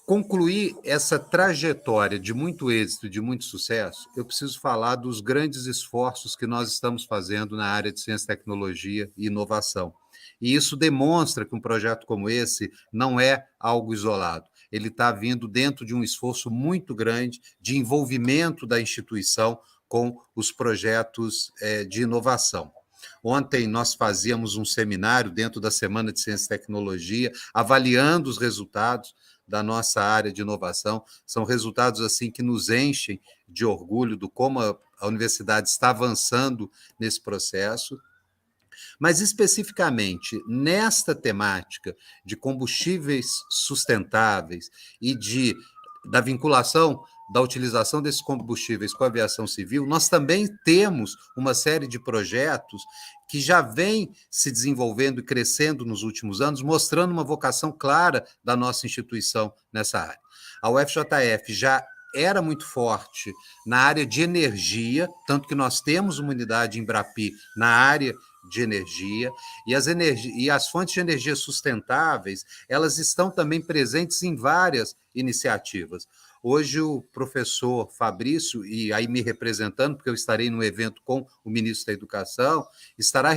concluir essa trajetória de muito êxito e de muito sucesso, eu preciso falar dos grandes esforços que nós estamos fazendo na área de ciência, tecnologia e inovação. E isso demonstra que um projeto como esse não é algo isolado. Ele está vindo dentro de um esforço muito grande de envolvimento da instituição com os projetos de inovação. Ontem nós fazíamos um seminário dentro da Semana de Ciência e Tecnologia, avaliando os resultados da nossa área de inovação. São resultados assim que nos enchem de orgulho do como a universidade está avançando nesse processo. Mas, especificamente, nesta temática de combustíveis sustentáveis e da vinculação da utilização desses combustíveis com a aviação civil, nós também temos uma série de projetos que já vem se desenvolvendo e crescendo nos últimos anos, mostrando uma vocação clara da nossa instituição nessa área. A UFJF já era muito forte na área de energia, tanto que nós temos uma unidade em Embrapi na área de energia, e as fontes de energia sustentáveis, elas estão também presentes em várias iniciativas. Hoje o professor Fabrício, e aí me representando, porque eu estarei no evento com o ministro da Educação, estará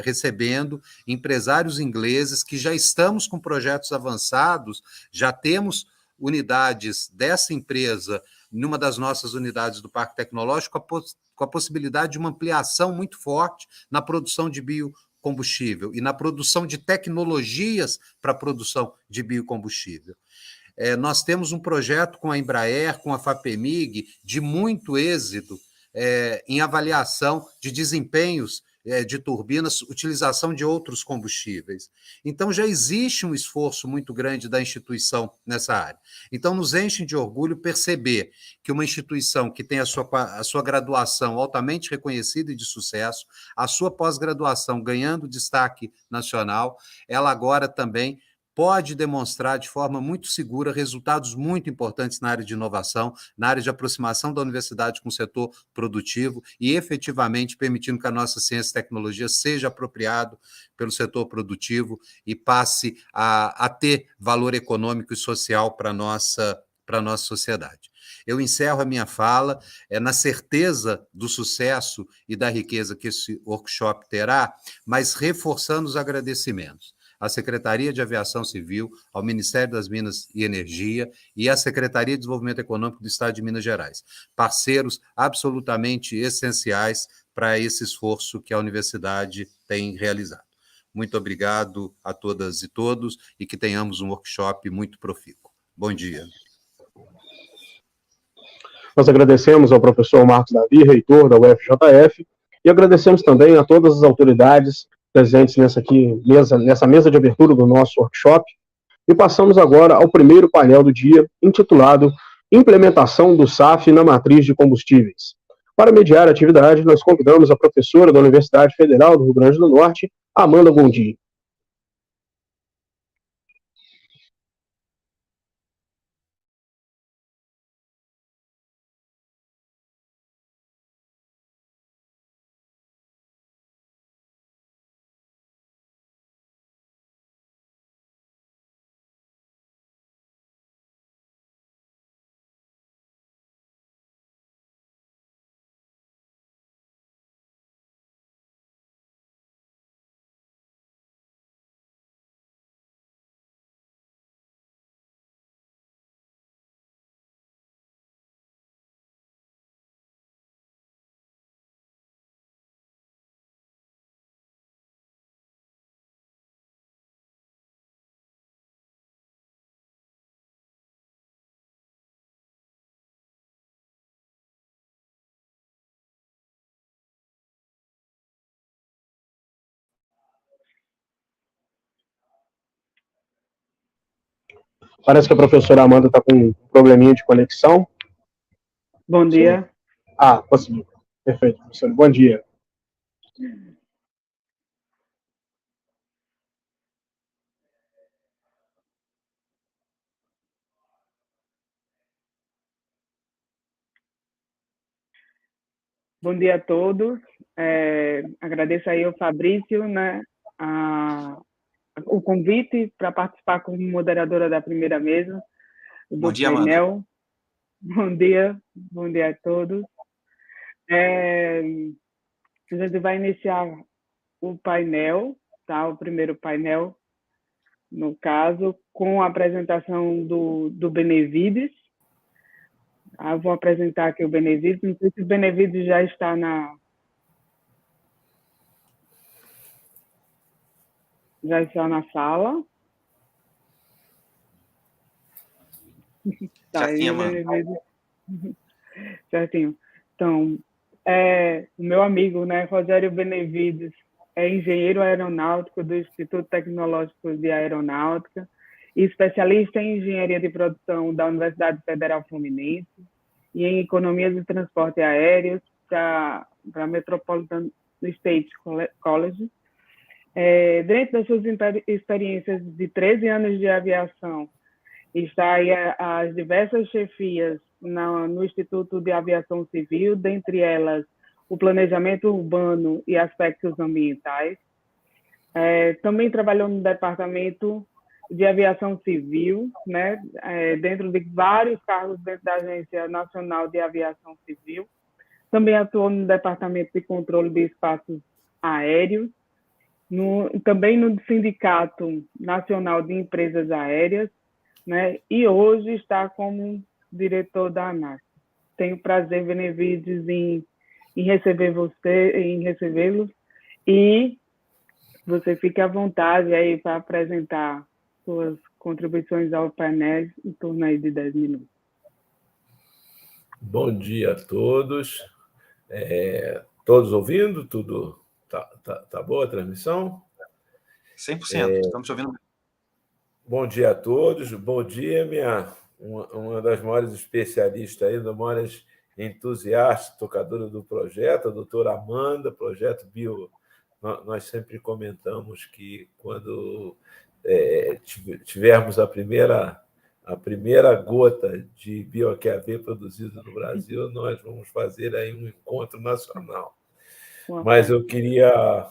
recebendo empresários ingleses que já estamos com projetos avançados, já temos unidades dessa empresa numa das nossas unidades do Parque Tecnológico, com a possibilidade de uma ampliação muito forte na produção de biocombustível e na produção de tecnologias para a produção de biocombustível. Nós temos um projeto com a Embraer, com a FAPEMIG, de muito êxito em avaliação de desempenhos de turbinas, utilização de outros combustíveis. Então, já existe um esforço muito grande da instituição nessa área. Então, nos enche de orgulho perceber que uma instituição que tem a sua graduação altamente reconhecida e de sucesso, a sua pós-graduação ganhando destaque nacional, ela agora também pode demonstrar de forma muito segura resultados muito importantes na área de inovação, na área de aproximação da universidade com o setor produtivo e efetivamente permitindo que a nossa ciência e tecnologia seja apropriado pelo setor produtivo e passe a ter valor econômico e social para a nossa sociedade. Eu encerro a minha fala na certeza do sucesso e da riqueza que esse workshop terá, mas reforçando os agradecimentos à Secretaria de Aviação Civil, ao Ministério das Minas e Energia e à Secretaria de Desenvolvimento Econômico do Estado de Minas Gerais, parceiros absolutamente essenciais para esse esforço que a universidade tem realizado. Muito obrigado a todas e todos e que tenhamos um workshop muito profícuo. Bom dia. Nós agradecemos ao professor Marcos Davi, reitor da UFJF, e agradecemos também a todas as autoridades presentes nessa mesa de abertura do nosso workshop. E passamos agora ao primeiro painel do dia, intitulado Implementação do SAF na Matriz de Combustíveis. Para mediar a atividade, nós convidamos a professora da Universidade Federal do Rio Grande do Norte, Amanda Gondi. Parece que a professora Amanda está com um probleminha de conexão. Bom dia. Consegui. Perfeito, professora. Bom dia. Bom dia a todos. Agradeço aí ao Fabrício, né, o convite para participar como moderadora da primeira mesa do Bom dia, painel. Amanda. Bom dia a todos. A gente vai iniciar o painel, tá? O primeiro painel, no caso, com a apresentação do Benevides. Vou apresentar aqui o Benevides. Não sei se o Benevides já está na sala. Tá, certinho, Amanda. Certinho. Então, o meu amigo, né, Rogério Benevides, é engenheiro aeronáutico do Instituto Tecnológico de Aeronáutica e especialista em engenharia de produção da Universidade Federal Fluminense e em economia de transporte aéreos para a Metropolitan State College. Dentro das suas experiências de 13 anos de aviação, está aí as diversas chefias no Instituto de Aviação Civil, dentre elas o planejamento urbano e aspectos ambientais. Também trabalhou no Departamento de Aviação Civil, né, dentro de vários cargos dentro da Agência Nacional de Aviação Civil. Também atuou no Departamento de Controle de Espaços Aéreos, também no Sindicato Nacional de Empresas Aéreas, né, e hoje está como diretor da ANAC. Tenho prazer, Benevides, em recebê-los, e você fique à vontade aí para apresentar suas contribuições ao painel em torno aí de 10 minutos. Bom dia a todos. Todos ouvindo? Tudo tá boa a transmissão? 100%, estamos te ouvindo. Bom dia a todos. Bom dia, uma das maiores especialistas aí, uma das maiores entusiastas, tocadora do projeto, a doutora Amanda, projeto Bio. Nós sempre comentamos que quando tivermos a primeira gota de bioQAV produzida no Brasil, nós vamos fazer aí um encontro nacional. Mas eu queria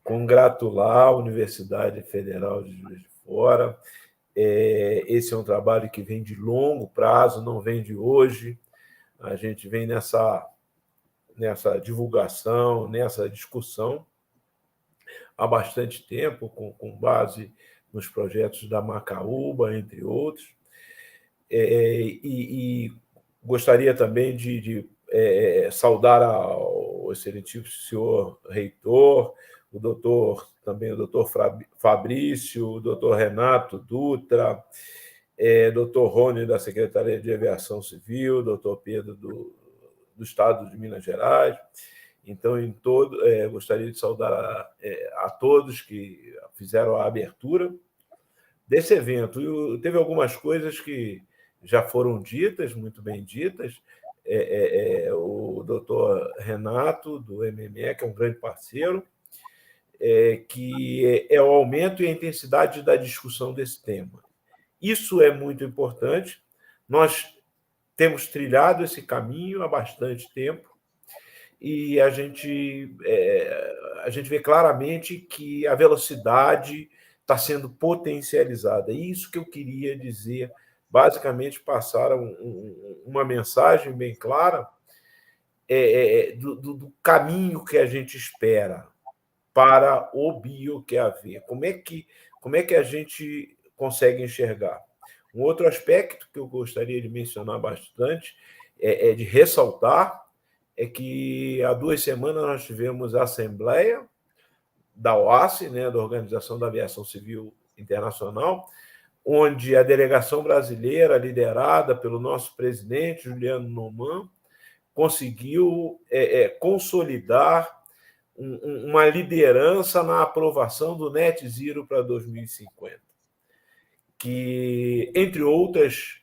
congratular a Universidade Federal de Juiz de Fora. Esse é um trabalho que vem de longo prazo, não vem de hoje. A gente vem nessa divulgação, nessa discussão há bastante tempo, com base nos projetos da Macaúba, entre outros. E gostaria também de saudar ao excelentíssimo senhor reitor, também o doutor Fabrício, o doutor Renato Dutra, doutor Rony, da Secretaria de Aviação Civil, doutor Pedro, do Estado de Minas Gerais. Então, gostaria de saudar a todos que fizeram a abertura desse evento. Teve algumas coisas que já foram ditas, muito bem ditas. O doutor Renato, do MME, que é um grande parceiro, que é o aumento e a intensidade da discussão desse tema. Isso é muito importante. Nós temos trilhado esse caminho há bastante tempo e a gente vê claramente que a velocidade está sendo potencializada. E isso que eu queria dizer, basicamente passar uma mensagem bem clara do caminho que a gente espera para o bio-QAV. Como é que a gente consegue enxergar? Um outro aspecto que eu gostaria de mencionar bastante, de ressaltar, é que há 2 semanas nós tivemos a Assembleia da OACI, né, da Organização da Aviação Civil Internacional, onde a delegação brasileira, liderada pelo nosso presidente, Juliano Noman, conseguiu consolidar uma liderança na aprovação do Net Zero para 2050, que, entre outras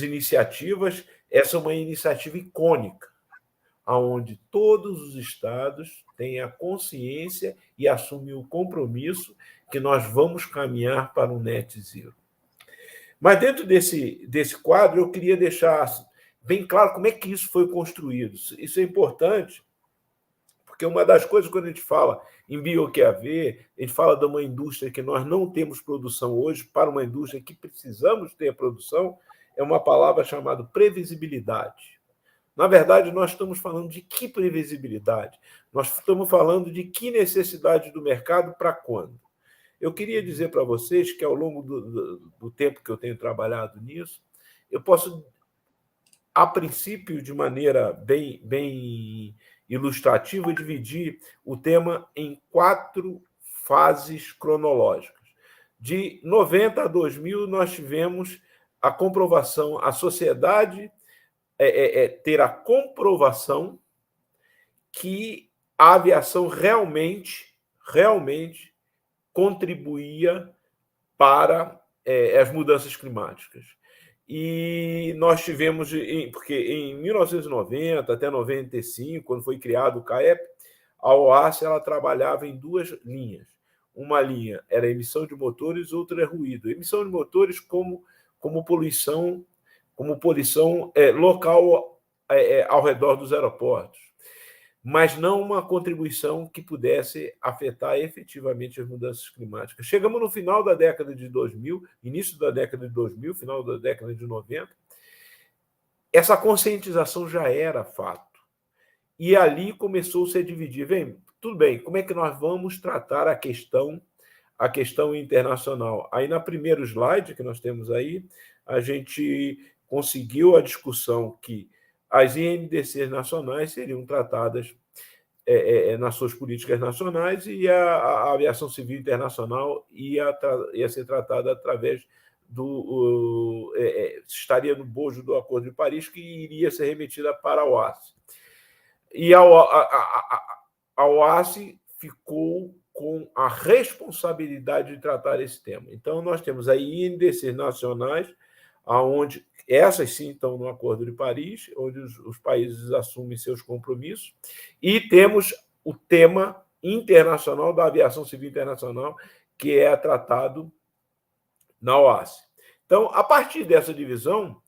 iniciativas, essa é uma iniciativa icônica, onde todos os estados têm a consciência e assumem o compromisso que nós vamos caminhar para o Net Zero. Mas, dentro desse quadro, eu queria deixar bem claro como é que isso foi construído. Isso é importante, porque uma das coisas, quando a gente fala em bio-QAV, a gente fala de uma indústria que nós não temos produção hoje, para uma indústria que precisamos ter produção, é uma palavra chamada previsibilidade. Na verdade, nós estamos falando de que previsibilidade? Nós estamos falando de que necessidade do mercado para quando? Eu queria dizer para vocês que, ao longo do tempo que eu tenho trabalhado nisso, eu posso, a princípio, de maneira bem ilustrativa, dividir o tema em 4 fases cronológicas. De 90 a 2000, nós tivemos a comprovação, a sociedade ter a comprovação que a aviação realmente contribuía para as mudanças climáticas. E nós tivemos, porque em 1990 até 95, quando foi criado o CAEP, a OACI ela trabalhava em 2 linhas. Uma linha era emissão de motores, outra é ruído. Emissão de motores como poluição local ao redor dos aeroportos, mas não uma contribuição que pudesse afetar efetivamente as mudanças climáticas. Chegamos no final da década de 2000, início da década de 2000, final da década de 90, essa conscientização já era fato. E ali começou-se a dividir. Tudo bem, como é que nós vamos tratar a questão internacional? Aí, no primeiro slide que nós temos aí, a gente conseguiu a discussão que as INDCs nacionais seriam tratadas nas suas políticas nacionais e a aviação civil internacional ia ser tratada através estaria no bojo do Acordo de Paris, que iria ser remetida para a OACI. E a OACI ficou com a responsabilidade de tratar esse tema. Então, nós temos aí INDCs nacionais, onde essas sim estão no Acordo de Paris, onde os países assumem seus compromissos, e temos o tema internacional da aviação civil internacional, que é tratado na OACI. Então, a partir dessa divisão,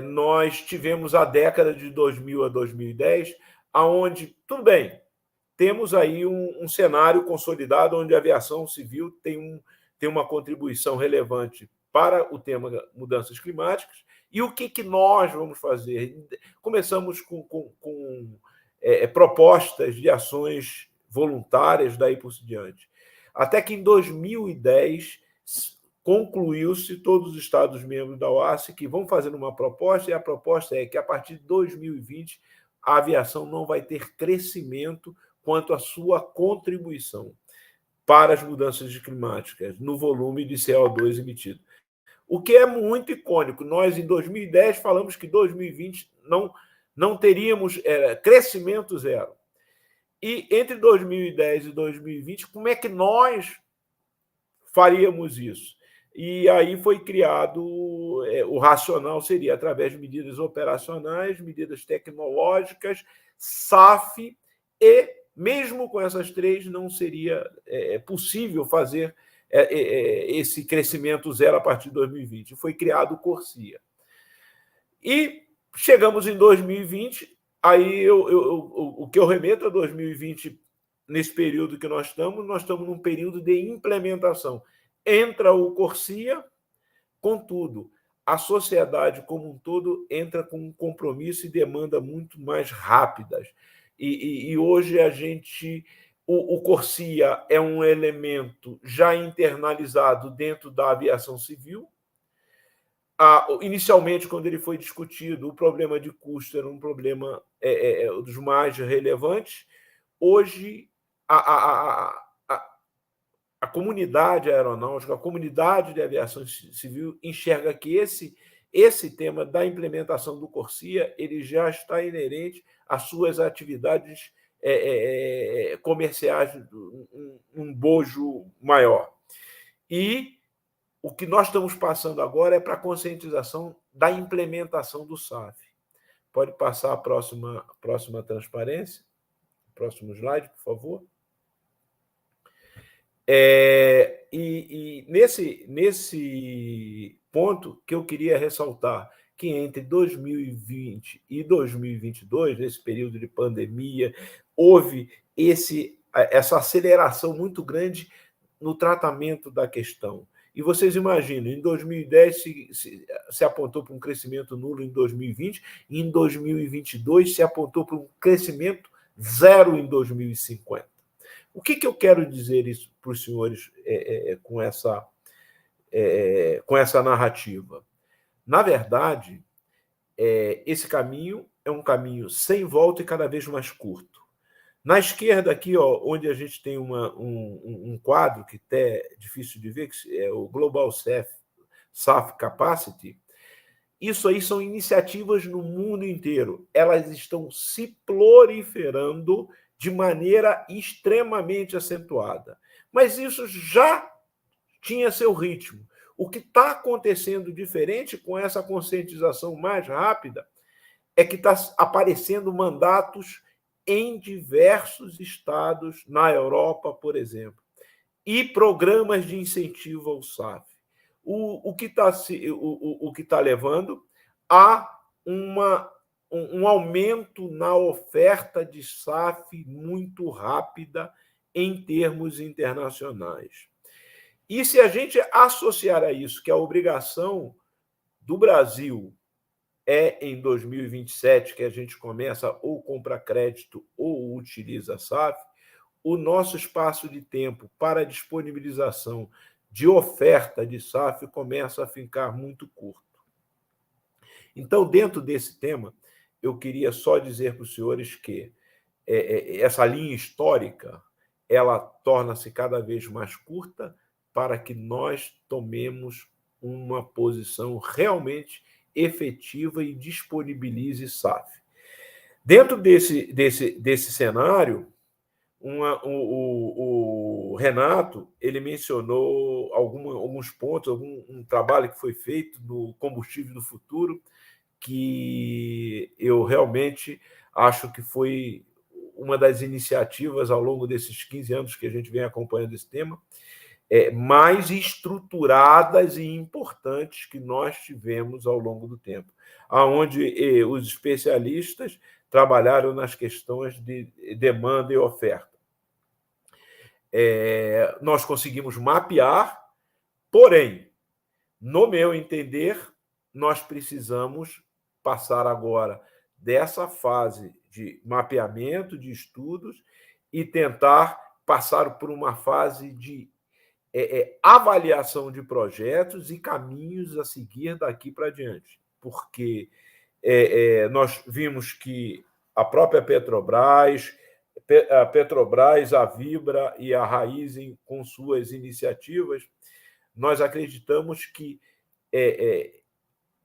nós tivemos a década de 2000 a 2010, onde, tudo bem, temos aí um cenário consolidado onde a aviação civil tem uma contribuição relevante para o tema mudanças climáticas. E o que nós vamos fazer? Começamos com propostas de ações voluntárias daí por diante. Até que em 2010 concluiu-se todos os Estados membros da OACI que vão fazer uma proposta, e a proposta é que, a partir de 2020, a aviação não vai ter crescimento quanto à sua contribuição para as mudanças climáticas no volume de CO2 emitido. O que é muito icônico. Nós, em 2010, falamos que 2020 não teríamos crescimento zero. E entre 2010 e 2020, como é que nós faríamos isso? E aí foi criado, o racional seria através de medidas operacionais, medidas tecnológicas, SAF, e mesmo com essas três não seria possível fazer esse crescimento zero a partir de 2020. Foi criado o CORSIA. E chegamos em 2020, aí o que eu remeto a 2020, nesse período que nós estamos num período de implementação. Entra o CORSIA, contudo, a sociedade como um todo entra com um compromisso e demanda muito mais rápidas. E hoje o CORSIA é um elemento já internalizado dentro da aviação civil. Inicialmente, quando ele foi discutido, o problema de custo era um problema dos mais relevantes. Hoje, a comunidade aeronáutica, a comunidade de aviação civil enxerga que esse tema da implementação do CORSIA ele já está inerente às suas atividades comerciais, um bojo maior. E o que nós estamos passando agora é para a conscientização da implementação do SAF. Pode passar a próxima transparência? Próximo slide, por favor. E nesse ponto que eu queria ressaltar, que entre 2020 e 2022, nesse período de pandemia, houve essa aceleração muito grande no tratamento da questão. E vocês imaginam, em 2010 se apontou para um crescimento nulo em 2020, e em 2022 se apontou para um crescimento zero em 2050. O que eu quero dizer isso para os senhores com essa narrativa? Na verdade, esse caminho é um caminho sem volta e cada vez mais curto. Na esquerda, aqui, onde a gente tem um quadro que é difícil de ver, que é o Global SAF Capacity, isso aí são iniciativas no mundo inteiro. Elas estão se proliferando de maneira extremamente acentuada. Mas isso já tinha seu ritmo. O que está acontecendo diferente com essa conscientização mais rápida é que está aparecendo mandatos em diversos estados, na Europa, por exemplo, e programas de incentivo ao SAF. O que está levando a um aumento na oferta de SAF muito rápida em termos internacionais. E se a gente associar a isso que a obrigação do Brasil em 2027 que a gente começa ou compra crédito ou utiliza SAF, o nosso espaço de tempo para a disponibilização de oferta de SAF começa a ficar muito curto. Então, dentro desse tema, eu queria só dizer para os senhores que essa linha histórica ela torna-se cada vez mais curta para que nós tomemos uma posição realmente efetiva e disponibilize SAF. Dentro desse cenário, o Renato ele mencionou alguns pontos, um trabalho que foi feito no Combustível do Futuro, que eu realmente acho que foi uma das iniciativas ao longo desses 15 anos que a gente vem acompanhando esse tema, mais estruturadas e importantes que nós tivemos ao longo do tempo, onde os especialistas trabalharam nas questões de demanda e oferta. Nós conseguimos mapear, porém, no meu entender, nós precisamos passar agora dessa fase de mapeamento, de estudos, e tentar passar por uma fase de avaliação de projetos e caminhos a seguir daqui para diante. Porque nós vimos que a própria Petrobras, a Vibra e a Raízen com suas iniciativas, nós acreditamos que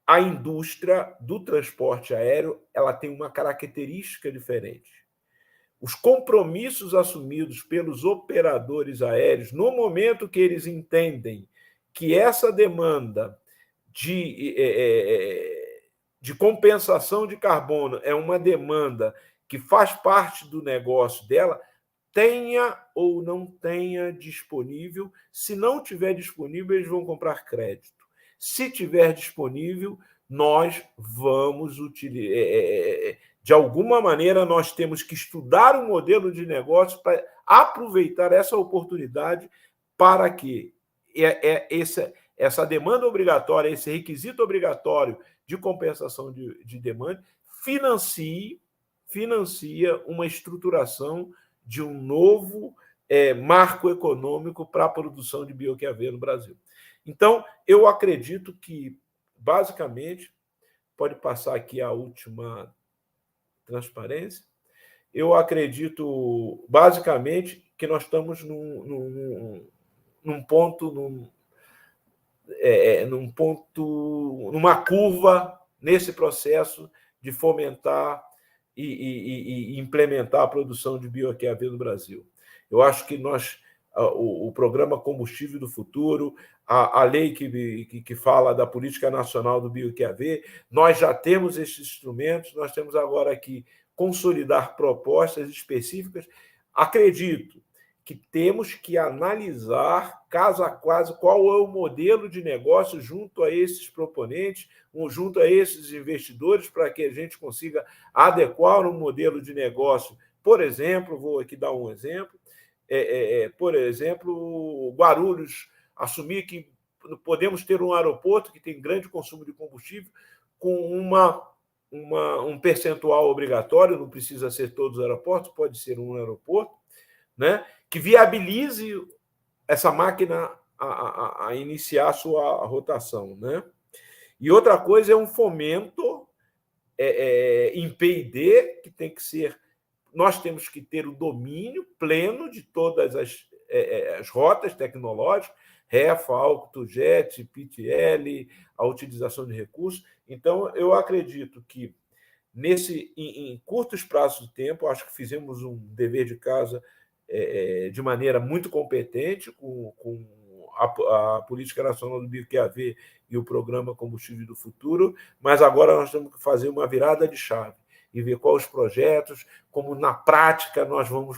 a indústria do transporte aéreo ela tem uma característica diferente. Os compromissos assumidos pelos operadores aéreos, no momento que eles entendem que essa demanda de compensação de carbono é uma demanda que faz parte do negócio dela, tenha ou não tenha disponível. Se não tiver disponível, eles vão comprar crédito. Se tiver disponível, nós vamos utilizar. De alguma maneira, nós temos que estudar um modelo de negócio para aproveitar essa oportunidade para que essa demanda obrigatória, esse requisito obrigatório de compensação de demanda, financia uma estruturação de um novo marco econômico para a produção de bioQAV no Brasil. Então, eu acredito que, basicamente, pode passar aqui a última transparência, eu acredito, basicamente, que nós estamos numa curva nesse processo de fomentar e implementar a produção de bioQAV no Brasil. Eu acho que o programa Combustível do Futuro, a lei que fala da Política Nacional do bioQAV, nós já temos esses instrumentos, nós temos agora que consolidar propostas específicas. Acredito que temos que analisar caso a caso qual é o modelo de negócio junto a esses proponentes, junto a esses investidores, para que a gente consiga adequar um modelo de negócio. Por exemplo, vou aqui dar um exemplo, por exemplo, Guarulhos assumir que podemos ter um aeroporto que tem grande consumo de combustível com um percentual obrigatório, não precisa ser todos os aeroportos, pode ser um aeroporto, né, que viabilize essa máquina a iniciar a sua rotação. Né? E outra coisa é um fomento em P&D, que tem que ser... Nós temos que ter o domínio pleno de todas as rotas tecnológicas, REFA, AutoJet, PTL, a utilização de recursos. Então, eu acredito que, em curtos prazos de tempo, acho que fizemos um dever de casa de maneira muito competente com a Política Nacional do bioQAV e o Programa Combustível do Futuro, mas agora nós temos que fazer uma virada de chave e ver quais os projetos, como na prática nós vamos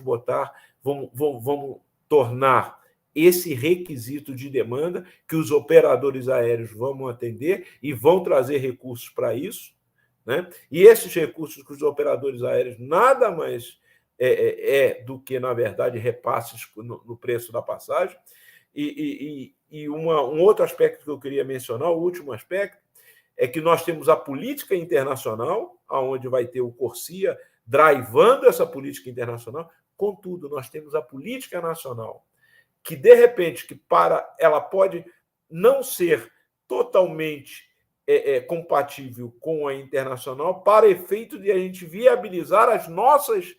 tornar esse requisito de demanda que os operadores aéreos vão atender e vão trazer recursos para isso, né? E esses recursos que os operadores aéreos nada mais do que, na verdade, repasses no preço da passagem. E um outro aspecto que eu queria mencionar, o último aspecto, é que nós temos a política internacional, onde vai ter o CORSIA drivando essa política internacional. Contudo, nós temos a política nacional, que, de repente, ela pode não ser totalmente compatível com a internacional, para efeito de a gente viabilizar as nossas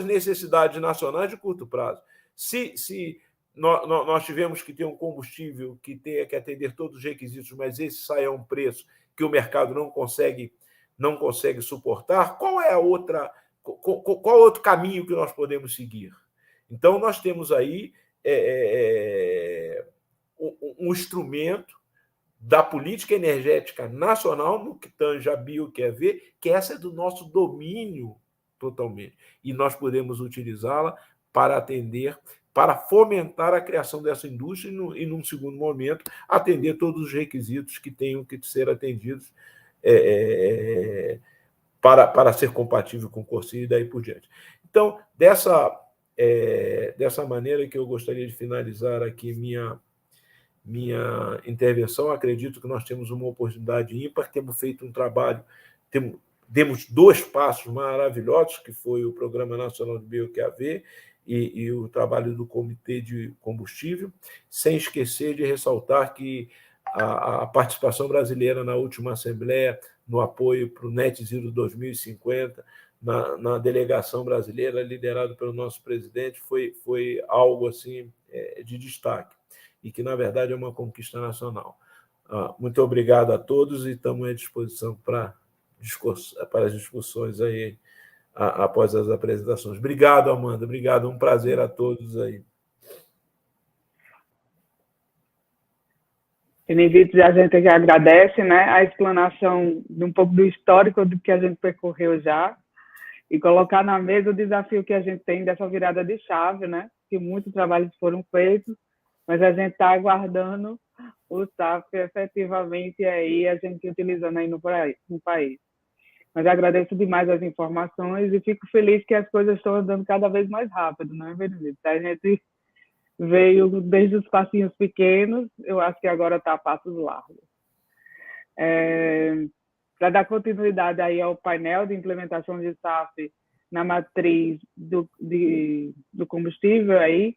necessidades nacionais de curto prazo. Se nós tivemos que ter um combustível que tenha que atender todos os requisitos, mas esse sai a um preço que o mercado não consegue suportar, qual outro caminho que nós podemos seguir? Então, nós temos aí um instrumento da política energética nacional no que tange a bioQAV, que essa é do nosso domínio totalmente. E nós podemos utilizá-la para atender, para fomentar a criação dessa indústria e, num segundo momento, atender todos os requisitos que tenham que ser atendidos para ser compatível com o CORSIA e daí por diante. Então, dessa maneira que eu gostaria de finalizar aqui minha intervenção, acredito que nós temos uma oportunidade ímpar, temos feito um trabalho, demos 2 passos maravilhosos, que foi o Programa Nacional de bioQAV e o trabalho do Comitê de Combustível, sem esquecer de ressaltar que a participação brasileira na última Assembleia, no apoio para o Net Zero 2050, na delegação brasileira, liderado pelo nosso presidente, foi algo assim de destaque, e que, na verdade, é uma conquista nacional. Muito obrigado a todos e estamos à disposição para as discussões aí após as apresentações. Obrigado, Amanda, obrigado, um prazer a todos aí. Benevides, a gente que agradece, né, a explanação de um pouco do histórico do que a gente percorreu já, e colocar na mesa o desafio que a gente tem dessa virada de chave, né, que muitos trabalhos foram feitos, mas a gente está aguardando o SAF efetivamente aí a gente utilizando aí no país. Mas agradeço demais as informações e fico feliz que as coisas estão andando cada vez mais rápido, né, Benevides? A gente veio desde os passinhos pequenos, eu acho que agora está a passos largos. Para dar continuidade aí ao painel de implementação de SAF na matriz do combustível aí,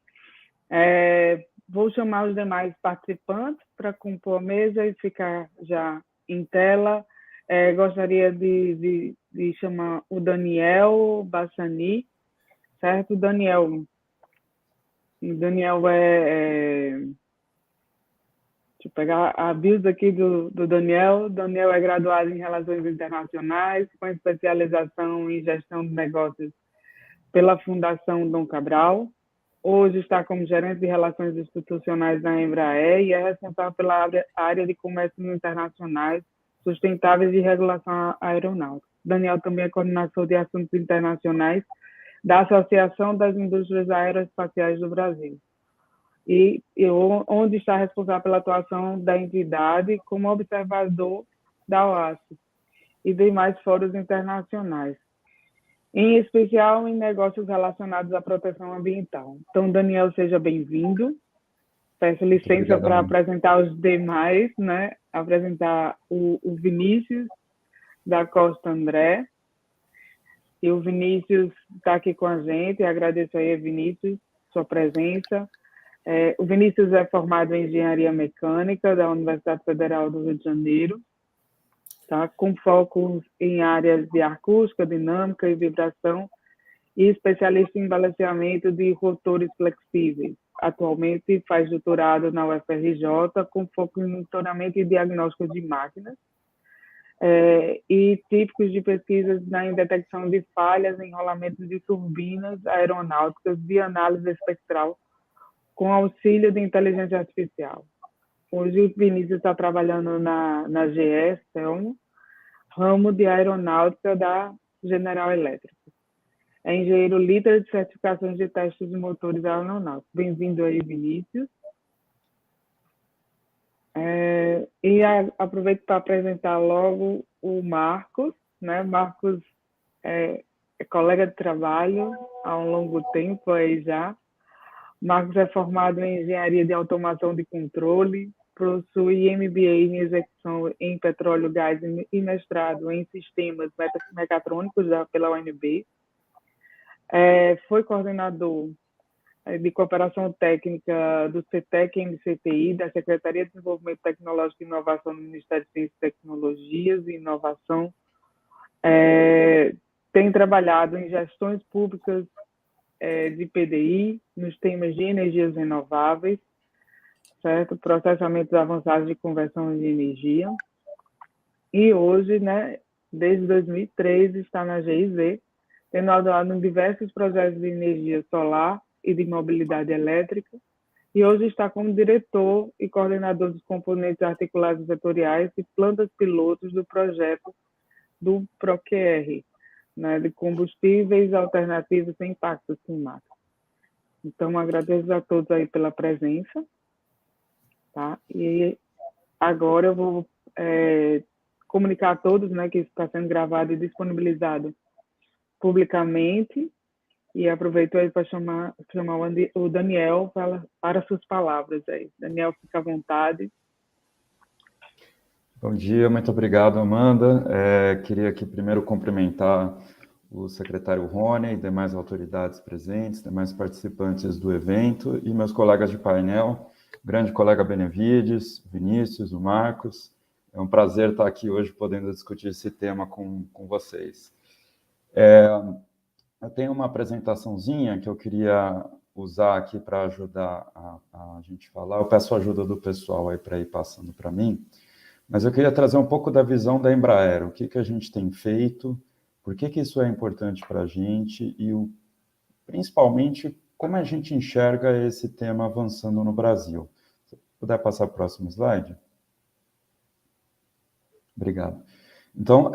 vou chamar os demais participantes para compor a mesa e ficar já em tela. Gostaria de chamar o Daniel Bassani, certo? Daniel deixa eu pegar a build aqui do Daniel. Daniel é graduado em Relações Internacionais, com especialização em Gestão de Negócios pela Fundação Dom Cabral. Hoje está como gerente de Relações Institucionais na Embraer e é responsável pela área de Comércio Internacionais, Sustentáveis e Regulação Aeronáutica. Daniel também é coordenador de Assuntos Internacionais da Associação das Indústrias Aeroespaciais do Brasil, e onde está responsável pela atuação da entidade como observador da OASI e demais fóruns internacionais, em especial em negócios relacionados à proteção ambiental. Então, Daniel, seja bem-vindo. Peço licença para apresentar os demais, né? Apresentar o Vinícius da Costa André. E o Vinícius está aqui com a gente, agradeço aí, Vinícius, sua presença. O Vinícius é formado em Engenharia Mecânica da Universidade Federal do Rio de Janeiro, tá? Com focos em áreas de acústica, dinâmica e vibração, e especialista em balanceamento de rotores flexíveis. Atualmente faz doutorado na UFRJ, com foco em monitoramento e diagnóstico de máquinas, e típicos de pesquisas em detecção de falhas em enrolamento de turbinas aeronáuticas via análise espectral com auxílio de inteligência artificial. Hoje o Vinícius está trabalhando na GE, ramo de aeronáutica da General Electric. É engenheiro líder de certificações de testes de motores aeronáuticos. Bem-vindo aí, Vinícius. Aproveito para apresentar logo o Marcos, né? Marcos é colega de trabalho há um longo tempo aí já. Marcos é formado em Engenharia de Automação de Controle, possui MBA em Execução em Petróleo, Gás e mestrado em Sistemas Mecatrônicos pela UNB. Foi coordenador de Cooperação Técnica do CETEC-MCTI, da Secretaria de Desenvolvimento Tecnológico e Inovação do Ministério de Ciências, Tecnologias e Inovação. Tem trabalhado em gestões públicas de PDI, nos temas de energias renováveis, certo? Processamentos avançados de conversão de energia. E hoje, né, desde 2013, está na GIZ, tendo atuado em diversos projetos de energia solar e de mobilidade elétrica, e hoje está como diretor e coordenador dos componentes articulados setoriais e plantas pilotos do projeto do PROQR, né, de combustíveis alternativos sem impactos climáticos. Então, agradeço a todos aí pela presença, tá? E agora eu vou comunicar a todos, né, que isso está sendo gravado e disponibilizado publicamente, e aproveito aí para chamar o Daniel para suas palavras aí. Daniel, fica à vontade. Bom dia, muito obrigado, Amanda. Queria aqui primeiro cumprimentar o secretário Rony, demais autoridades presentes, demais participantes do evento e meus colegas de painel, grande colega Benevides, Vinícius, o Marcos. É um prazer estar aqui hoje podendo discutir esse tema com vocês. Eu tenho uma apresentaçãozinha que eu queria usar aqui para ajudar a gente falar. Eu peço a ajuda do pessoal aí para ir passando para mim, mas eu queria trazer um pouco da visão da Embraer, o que a gente tem feito, por que isso é importante para a gente e, principalmente, como a gente enxerga esse tema avançando no Brasil. Se puder passar para o próximo slide. Obrigado. Então,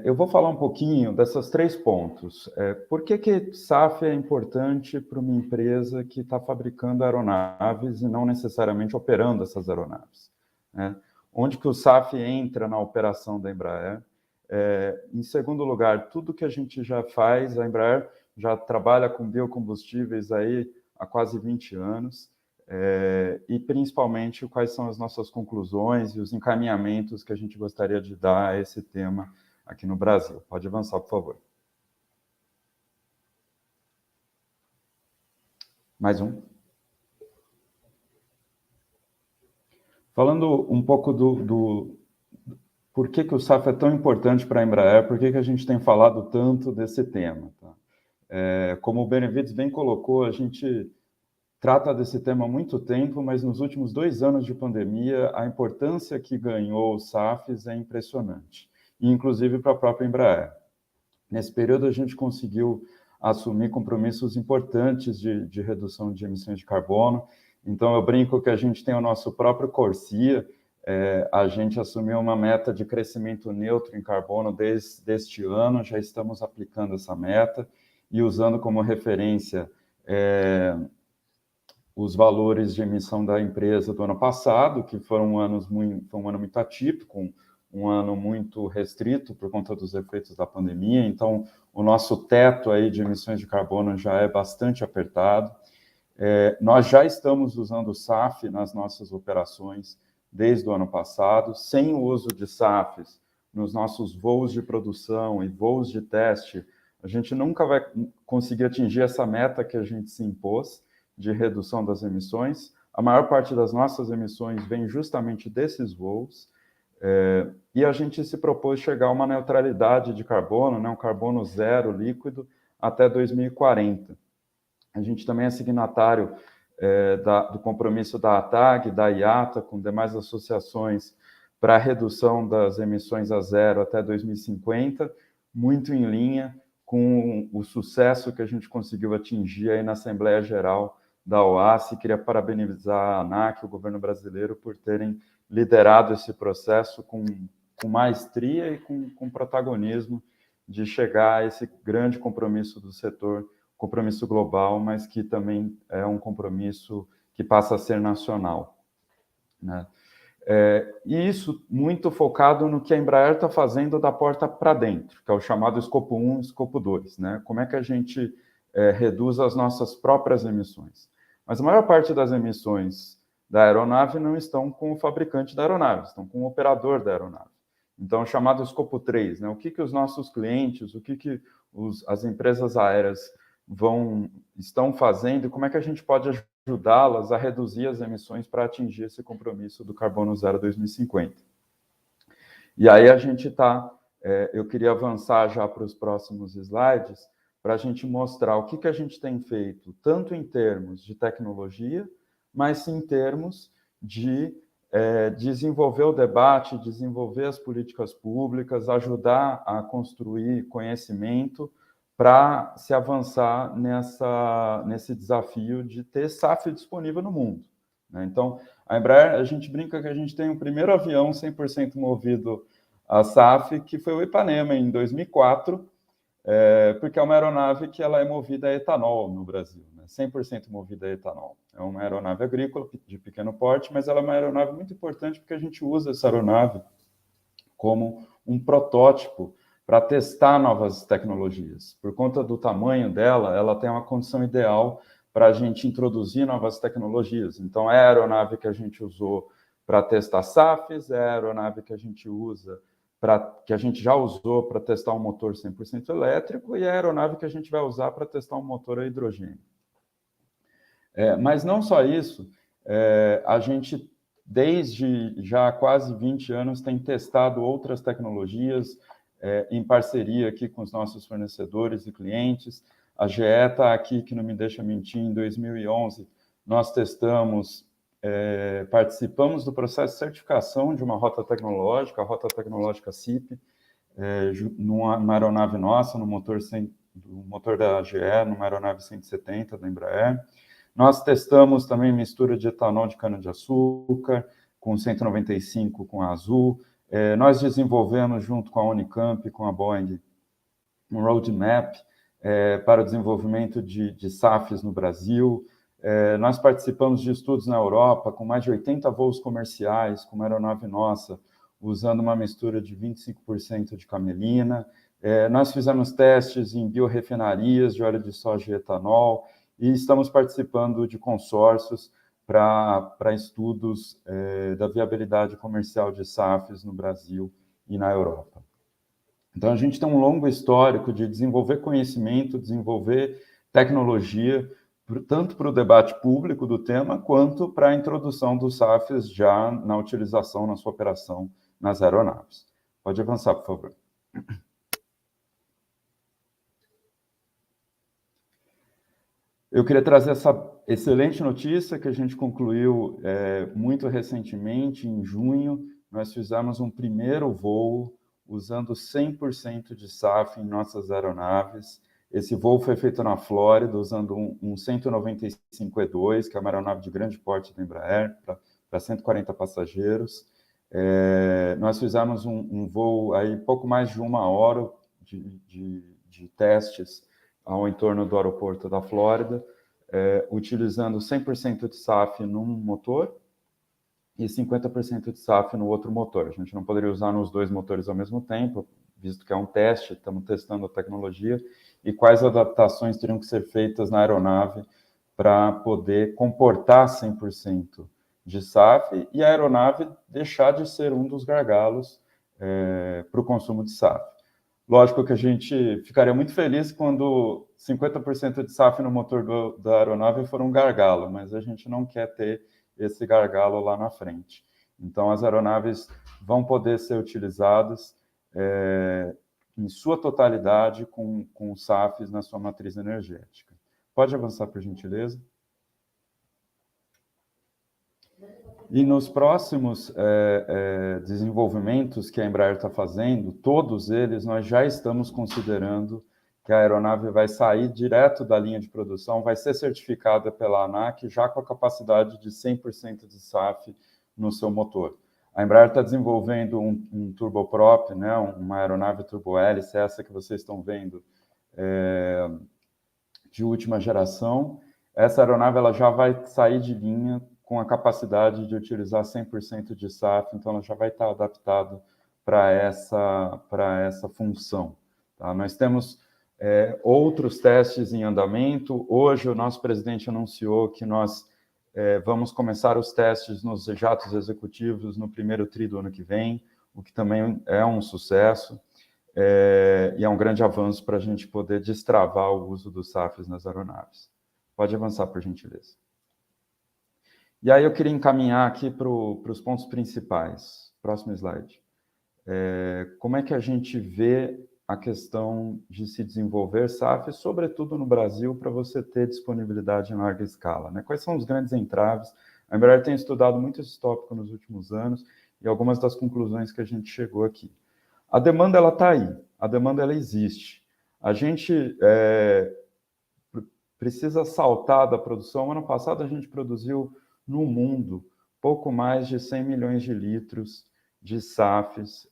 eu vou falar um pouquinho desses 3 pontos. Por que SAF é importante para uma empresa que está fabricando aeronaves e não necessariamente operando essas aeronaves? Onde que o SAF entra na operação da Embraer? Em segundo lugar, tudo que a gente já faz, a Embraer já trabalha com biocombustíveis aí há quase 20 anos, e principalmente quais são as nossas conclusões e os encaminhamentos que a gente gostaria de dar a esse tema aqui no Brasil. Pode avançar, por favor. Mais um. Falando um pouco do por que o SAF é tão importante para a Embraer, por que a gente tem falado tanto desse tema. Tá? Como o Benevides bem colocou, a gente trata desse tema há muito tempo, mas nos últimos 2 anos de pandemia, a importância que ganhou o SAFs é impressionante, e inclusive para a própria Embraer. Nesse período, a gente conseguiu assumir compromissos importantes de redução de emissões de carbono. Então, eu brinco que a gente tem o nosso próprio CORSIA, a gente assumiu uma meta de crescimento neutro em carbono desde este ano, já estamos aplicando essa meta e usando como referência os valores de emissão da empresa do ano passado, que foi um ano muito atípico, um ano muito restrito por conta dos efeitos da pandemia. Então, o nosso teto aí de emissões de carbono já é bastante apertado. Nós já estamos usando o SAF nas nossas operações desde o ano passado, sem o uso de SAFs nos nossos voos de produção e voos de teste, a gente nunca vai conseguir atingir essa meta que a gente se impôs de redução das emissões. A maior parte das nossas emissões vem justamente desses voos, e a gente se propôs chegar a uma neutralidade de carbono, um carbono zero líquido, até 2040. A gente também é signatário do compromisso da ATAG, da IATA, com demais associações para a redução das emissões a zero até 2050, muito em linha com o sucesso que a gente conseguiu atingir aí na Assembleia Geral da OASI. Queria parabenizar a ANAC, o governo brasileiro, por terem liderado esse processo com maestria e com protagonismo de chegar a esse grande compromisso do setor, compromisso global, mas que também é um compromisso que passa a ser nacional, né? E isso muito focado no que a Embraer está fazendo da porta para dentro, que é o chamado escopo 1 e escopo 2, né? Como é que a gente reduz as nossas próprias emissões. Mas a maior parte das emissões da aeronave não estão com o fabricante da aeronave, estão com o operador da aeronave. Então, é o chamado escopo 3, né? O que os nossos clientes, o que as empresas aéreas estão fazendo e como é que a gente pode ajudá-las a reduzir as emissões para atingir esse compromisso do carbono zero 2050. E aí a gente eu queria avançar já para os próximos slides, para a gente mostrar o que a gente tem feito, tanto em termos de tecnologia, mas sim em termos de desenvolver o debate, desenvolver as políticas públicas, ajudar a construir conhecimento para se avançar nesse desafio de ter SAF disponível no mundo, né? Então, a Embraer, a gente brinca que a gente tem o primeiro avião 100% movido a SAF, que foi o Ipanema, em 2004, porque é uma aeronave que ela é movida a etanol no Brasil, né? 100% movida a etanol. É uma aeronave agrícola de pequeno porte, mas ela é uma aeronave muito importante porque a gente usa essa aeronave como um protótipo para testar novas tecnologias. Por conta do tamanho dela, ela tem uma condição ideal para a gente introduzir novas tecnologias. Então, é a aeronave que a gente usou para testar SAFs, é a aeronave que a gente já usou para testar um motor 100% elétrico, e é a aeronave que a gente vai usar para testar um motor a hidrogênio. Mas não só isso, a gente, desde já quase 20 anos, tem testado outras tecnologias, em parceria aqui com os nossos fornecedores e clientes. A GE está aqui, que não me deixa mentir, em 2011, nós testamos, participamos do processo de certificação de uma rota tecnológica, a rota tecnológica CIP, numa aeronave nossa, no motor da GE, numa aeronave 170 da Embraer. Nós testamos também mistura de etanol de cana-de-açúcar, com 195 com a Azul. Nós desenvolvemos, junto com a Unicamp, com a Boeing, um roadmap para o desenvolvimento de SAFs no Brasil. Nós participamos de estudos na Europa, com mais de 80 voos comerciais, com uma aeronave nossa, usando uma mistura de 25% de camelina. Nós fizemos testes em biorrefinarias de óleo de soja e etanol, e estamos participando de consórcios para estudos da viabilidade comercial de SAFs no Brasil e na Europa. Então, a gente tem um longo histórico de desenvolver conhecimento, desenvolver tecnologia, tanto para o debate público do tema, quanto para a introdução dos SAFs já na utilização, na sua operação nas aeronaves. Pode avançar, por favor. Eu queria trazer essa excelente notícia que a gente concluiu muito recentemente, em junho. Nós fizemos um primeiro voo usando 100% de SAF em nossas aeronaves. Esse voo foi feito na Flórida, usando um 195E2, que é uma aeronave de grande porte da Embraer, para 140 passageiros. Nós fizemos um voo aí pouco mais de 1 hora de testes ao entorno do aeroporto da Flórida, utilizando 100% de SAF num motor e 50% de SAF no outro motor. A gente não poderia usar nos dois motores ao mesmo tempo, visto que é um teste, estamos testando a tecnologia, e quais adaptações teriam que ser feitas na aeronave para poder comportar 100% de SAF e a aeronave deixar de ser um dos gargalos para o consumo de SAF. Lógico que a gente ficaria muito feliz quando 50% de SAF no motor da aeronave for um gargalo, mas a gente não quer ter esse gargalo lá na frente. Então, as aeronaves vão poder ser utilizadas em sua totalidade com SAFs na sua matriz energética. Pode avançar, por gentileza. E nos próximos desenvolvimentos que a Embraer está fazendo, todos eles nós já estamos considerando que a aeronave vai sair direto da linha de produção, vai ser certificada pela ANAC já com a capacidade de 100% de SAF no seu motor. A Embraer está desenvolvendo um turboprop, né, uma aeronave turbohélice, essa que vocês estão vendo, de última geração. Essa aeronave ela já vai sair de linha com a capacidade de utilizar 100% de SAF, então ela já vai estar adaptada para essa função. Tá? Nós temos outros testes em andamento. Hoje o nosso presidente anunciou que nós vamos começar os testes nos jatos executivos no primeiro tri do ano que vem, o que também é um sucesso e é um grande avanço para a gente poder destravar o uso dos SAFs nas aeronaves. Pode avançar, por gentileza. E aí eu queria encaminhar aqui para os pontos principais. Próximo slide. Como é que a gente vê a questão de se desenvolver SAF, sobretudo no Brasil, para você ter disponibilidade em larga escala, né? Quais são os grandes entraves? A Embraer tem estudado muito esse tópico nos últimos anos e algumas das conclusões que a gente chegou aqui. A demanda ela está aí, a demanda ela existe. A gente precisa saltar da produção. Ano passado a gente produziu no mundo pouco mais de 100 milhões de litros de SAFs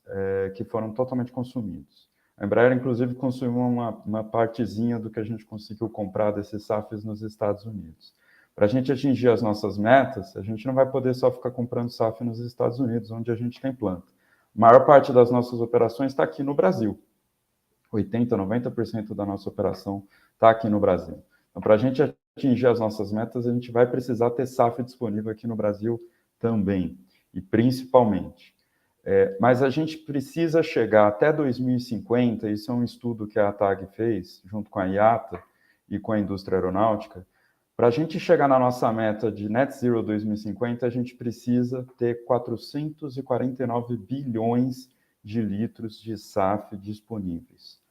que foram totalmente consumidos. A Embraer, inclusive, consumiu uma partezinha do que a gente conseguiu comprar desses SAFs nos Estados Unidos. Para a gente atingir as nossas metas, a gente não vai poder só ficar comprando SAF nos Estados Unidos, onde a gente tem planta. A maior parte das nossas operações está aqui no Brasil. 80%, 90% da nossa operação está aqui no Brasil. Então, para a gente atingir as nossas metas, a gente vai precisar ter SAF disponível aqui no Brasil também, e principalmente. Mas a gente precisa chegar até 2050, isso é um estudo que a TAG fez, junto com a IATA e com a indústria aeronáutica. Para a gente chegar na nossa meta de Net Zero 2050, a gente precisa ter 449 bilhões de litros de SAF disponíveis.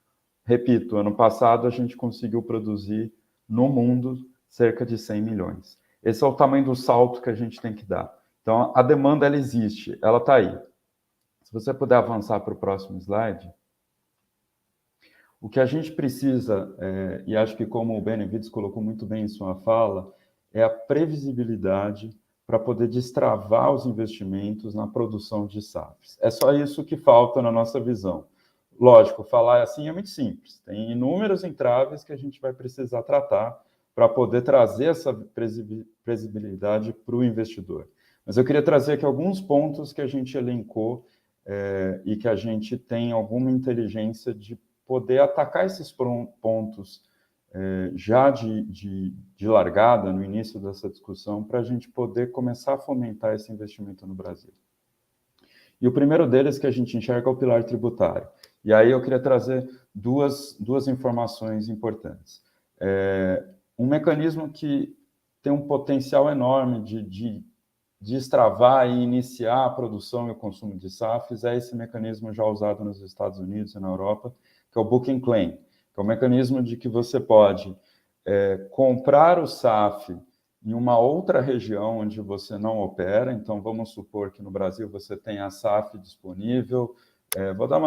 Repito, ano passado a gente conseguiu produzir no mundo cerca de 100 milhões. Esse é o tamanho do salto que a gente tem que dar. Então, a demanda, ela existe, ela está aí. Se você puder avançar para o próximo slide. O que a gente precisa, e acho que como o Benevides colocou muito bem em sua fala, é a previsibilidade para poder destravar os investimentos na produção de SAFs. É só isso que falta na nossa visão. Lógico, falar assim é muito simples. Tem inúmeros entraves que a gente vai precisar tratar para poder trazer essa previsibilidade para o investidor. Mas eu queria trazer aqui alguns pontos que a gente elencou e que a gente tem alguma inteligência de poder atacar esses pontos já de largada, no início dessa discussão, para a gente poder começar a fomentar esse investimento no Brasil. E o primeiro deles que a gente enxerga é o pilar tributário. E aí eu queria trazer duas informações importantes. Um mecanismo que tem um potencial enorme de destravar e iniciar a produção e o consumo de SAFs é esse mecanismo já usado nos Estados Unidos e na Europa, que é o Book and Claim, que é um mecanismo de que você pode comprar o SAF em uma outra região onde você não opera. Então, vamos supor que no Brasil você tem a SAF disponível, vou dar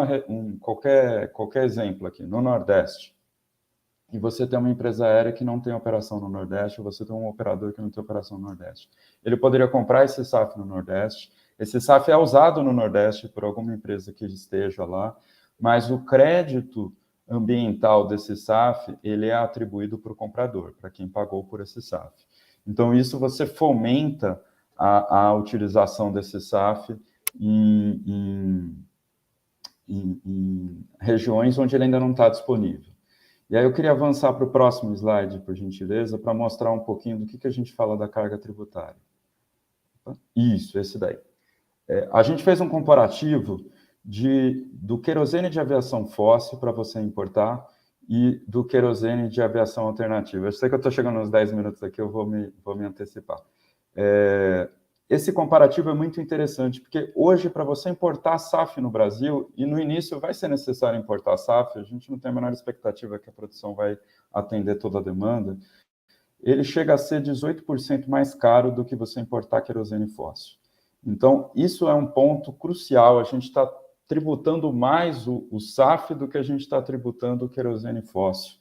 qualquer exemplo aqui, no Nordeste. E você tem uma empresa aérea que não tem operação no Nordeste, ou você tem um operador que não tem operação no Nordeste. Ele poderia comprar esse SAF no Nordeste, esse SAF é usado no Nordeste por alguma empresa que esteja lá, mas o crédito ambiental desse SAF, ele é atribuído para o comprador, para quem pagou por esse SAF. Então, isso você fomenta a utilização desse SAF em regiões onde ele ainda não está disponível. E aí eu queria avançar para o próximo slide, por gentileza, para mostrar um pouquinho do que a gente fala da carga tributária. Isso, esse daí. A gente fez um comparativo do querosene de aviação fóssil para você importar e do querosene de aviação alternativa. Eu sei que eu estou chegando nos 10 minutos aqui, eu vou me antecipar. Esse comparativo é muito interessante, porque hoje, para você importar SAF no Brasil, e no início vai ser necessário importar SAF, a gente não tem a menor expectativa que a produção vai atender toda a demanda, ele chega a ser 18% mais caro do que você importar querosene fóssil. Então, isso é um ponto crucial, a gente está tributando mais o SAF do que a gente está tributando o querosene fóssil.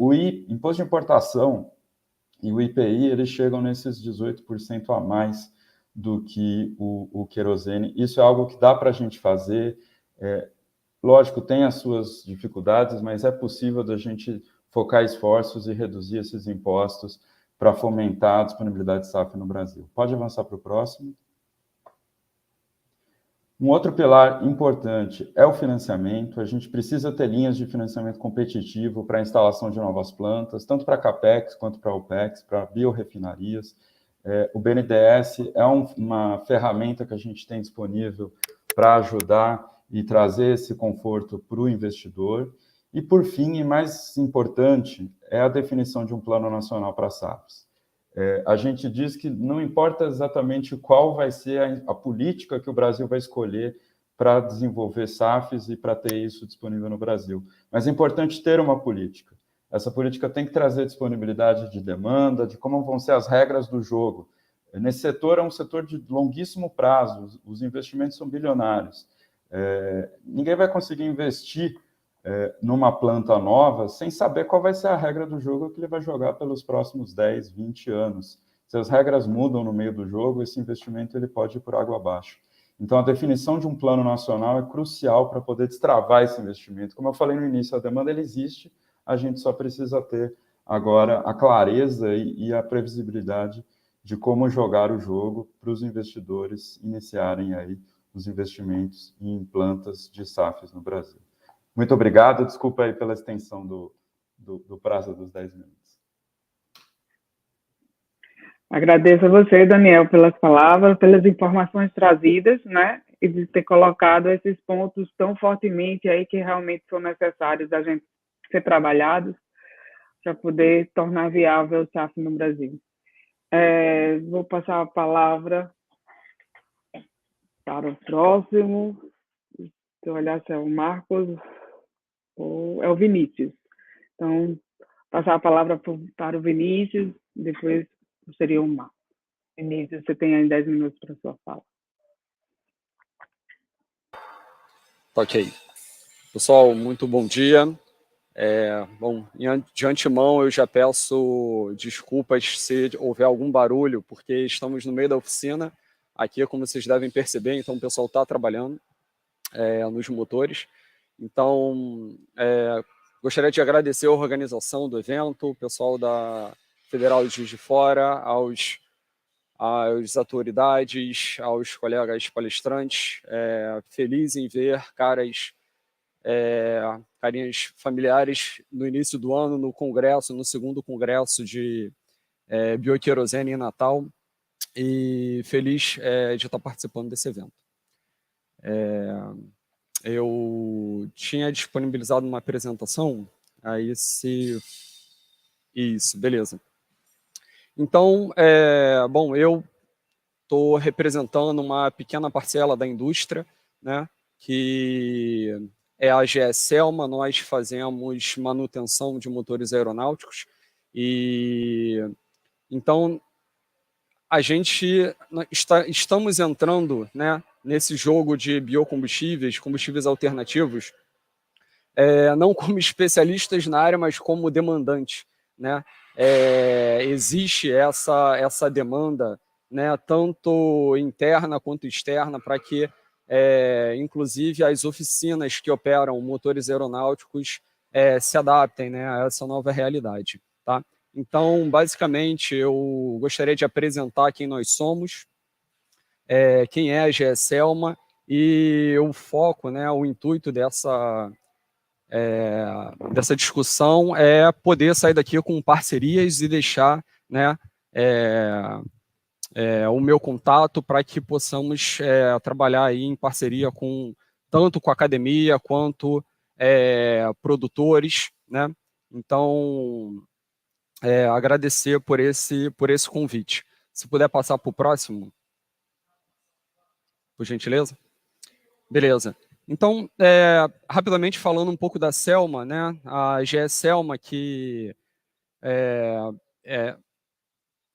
O imposto de importação e o IPI, eles chegam nesses 18% a mais do que o querosene. Isso é algo que dá para a gente fazer. Lógico, tem as suas dificuldades, mas é possível da gente focar esforços e reduzir esses impostos para fomentar a disponibilidade de SAF no Brasil. Pode avançar para o próximo. Um outro pilar importante é o financiamento. A gente precisa ter linhas de financiamento competitivo para a instalação de novas plantas, tanto para CAPEX quanto para OPEX, para biorefinarias. O BNDES é uma ferramenta que a gente tem disponível para ajudar e trazer esse conforto para o investidor. E, por fim, e mais importante, é a definição de um plano nacional para SAFs. A gente diz que não importa exatamente qual vai ser a política que o Brasil vai escolher para desenvolver SAFs e para ter isso disponível no Brasil. Mas é importante ter uma política. Essa política tem que trazer disponibilidade de demanda, de como vão ser as regras do jogo. Nesse setor é um setor de longuíssimo prazo, os investimentos são bilionários. Ninguém vai conseguir investir numa planta nova sem saber qual vai ser a regra do jogo que ele vai jogar pelos próximos 10, 20 anos. Se as regras mudam no meio do jogo, esse investimento ele pode ir por água abaixo. Então, a definição de um plano nacional é crucial para poder destravar esse investimento. Como eu falei no início, a demanda ela existe, a gente só precisa ter agora a clareza e a previsibilidade de como jogar o jogo para os investidores iniciarem aí os investimentos em plantas de SAFs no Brasil. Muito obrigado, desculpa aí pela extensão do prazo dos 10 minutos. Agradeço a você, Daniel, pelas palavras, pelas informações trazidas, né, e de ter colocado esses pontos tão fortemente aí que realmente são necessários da gente ser trabalhados para poder tornar viável o SAF no Brasil. Vou passar a palavra para o próximo. se eu olhar se é o Marcos ou é o Vinícius. Então, passar a palavra para o Vinícius, depois seria o Marcos. Vinícius, você tem aí 10 minutos para sua fala. Ok. Pessoal, muito bom dia. Bom, de antemão eu já peço desculpas se houver algum barulho, porque estamos no meio da oficina. Aqui, como vocês devem perceber, então o pessoal está trabalhando nos motores. Então, gostaria de agradecer a organização do evento, o pessoal da Federal de Juiz de Fora, às autoridades, aos colegas palestrantes. Feliz em ver carinhas familiares no início do ano, no congresso, no segundo congresso de bioquerosene em Natal, e feliz de estar participando desse evento. Eu tinha disponibilizado uma apresentação, aí Isso, beleza. Então, bom, eu estou representando uma pequena parcela da indústria, né, que é a GE Selma. Nós fazemos manutenção de motores aeronáuticos e, então, a gente estamos entrando, né, nesse jogo de biocombustíveis, combustíveis alternativos, não como especialistas na área, mas como demandantes, né? Existe essa demanda, né, tanto interna quanto externa, para que, inclusive, as oficinas que operam motores aeronáuticos se adaptem, né, a essa nova realidade, tá? Então, basicamente, eu gostaria de apresentar quem nós somos, quem é a GE Selma, e o foco, né, o intuito dessa discussão é poder sair daqui com parcerias e deixar, né, o meu contato para que possamos trabalhar aí em parceria tanto com a academia quanto produtores, né? Então, agradecer por esse convite. Se puder passar para o próximo, por gentileza. Beleza. Então, rapidamente falando um pouco da Selma, né? A GE Selma, que é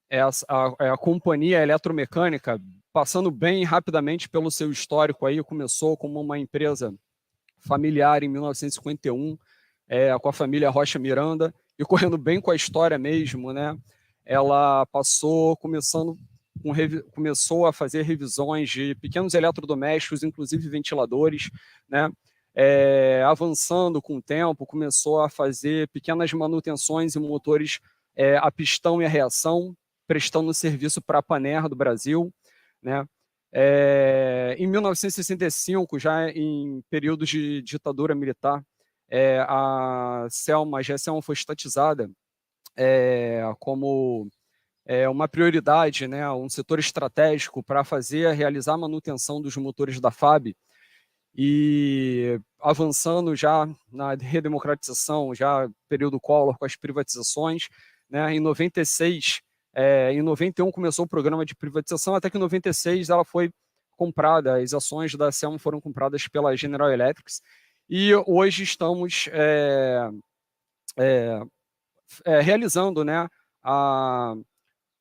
a companhia eletromecânica, passando bem rapidamente pelo seu histórico aí, começou como uma empresa familiar em 1951, com a família Rocha Miranda, e correndo bem com a história mesmo, né? Ela começou a fazer revisões de pequenos eletrodomésticos, inclusive ventiladores, né? Avançando com o tempo, começou a fazer pequenas manutenções em motores a pistão e a reação, prestando serviço para a Panair do Brasil, né? Em 1965, já em períodos de ditadura militar, a GE Selma foi estatizada como uma prioridade, né, um setor estratégico para realizar a manutenção dos motores da FAB, e avançando já na redemocratização, já período Collor com as privatizações, né, em 96, em 91 começou o programa de privatização, até que em 96 ela foi comprada, as ações da Selma foram compradas pela General Electric, e hoje estamos realizando, né,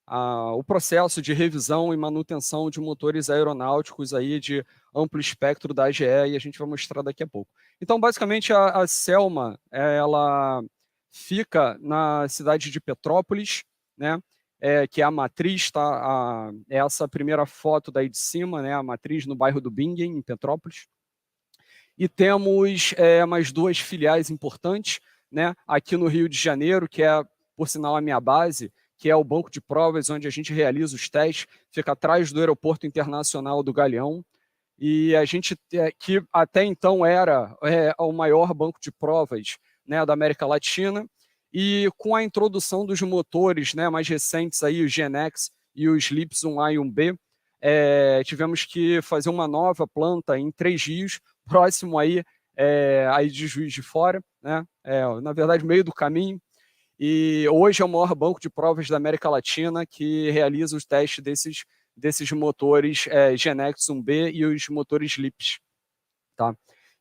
o processo de revisão e manutenção de motores aeronáuticos aí de amplo espectro da GE, e a gente vai mostrar daqui a pouco. Então, basicamente, a Selma, ela fica na cidade de Petrópolis, né, que é a matriz, tá? Essa primeira foto daí de cima, né, a matriz no bairro do Bingen, em Petrópolis. E temos mais duas filiais importantes, né, aqui no Rio de Janeiro, que é, por sinal, a minha base, que é o banco de provas onde a gente realiza os testes, fica atrás do Aeroporto Internacional do Galeão, e a gente, que até então era o maior banco de provas, né, da América Latina, e com a introdução dos motores, né, mais recentes, aí, os GEnx e os LIPS 1A e 1B, tivemos que fazer uma nova planta em Três Rios, próximo aí de Juiz de Fora, né, na verdade, meio do caminho, e hoje é o maior banco de provas da América Latina que realiza os testes desses motores GEnx 1B e os motores LIPS. Tá?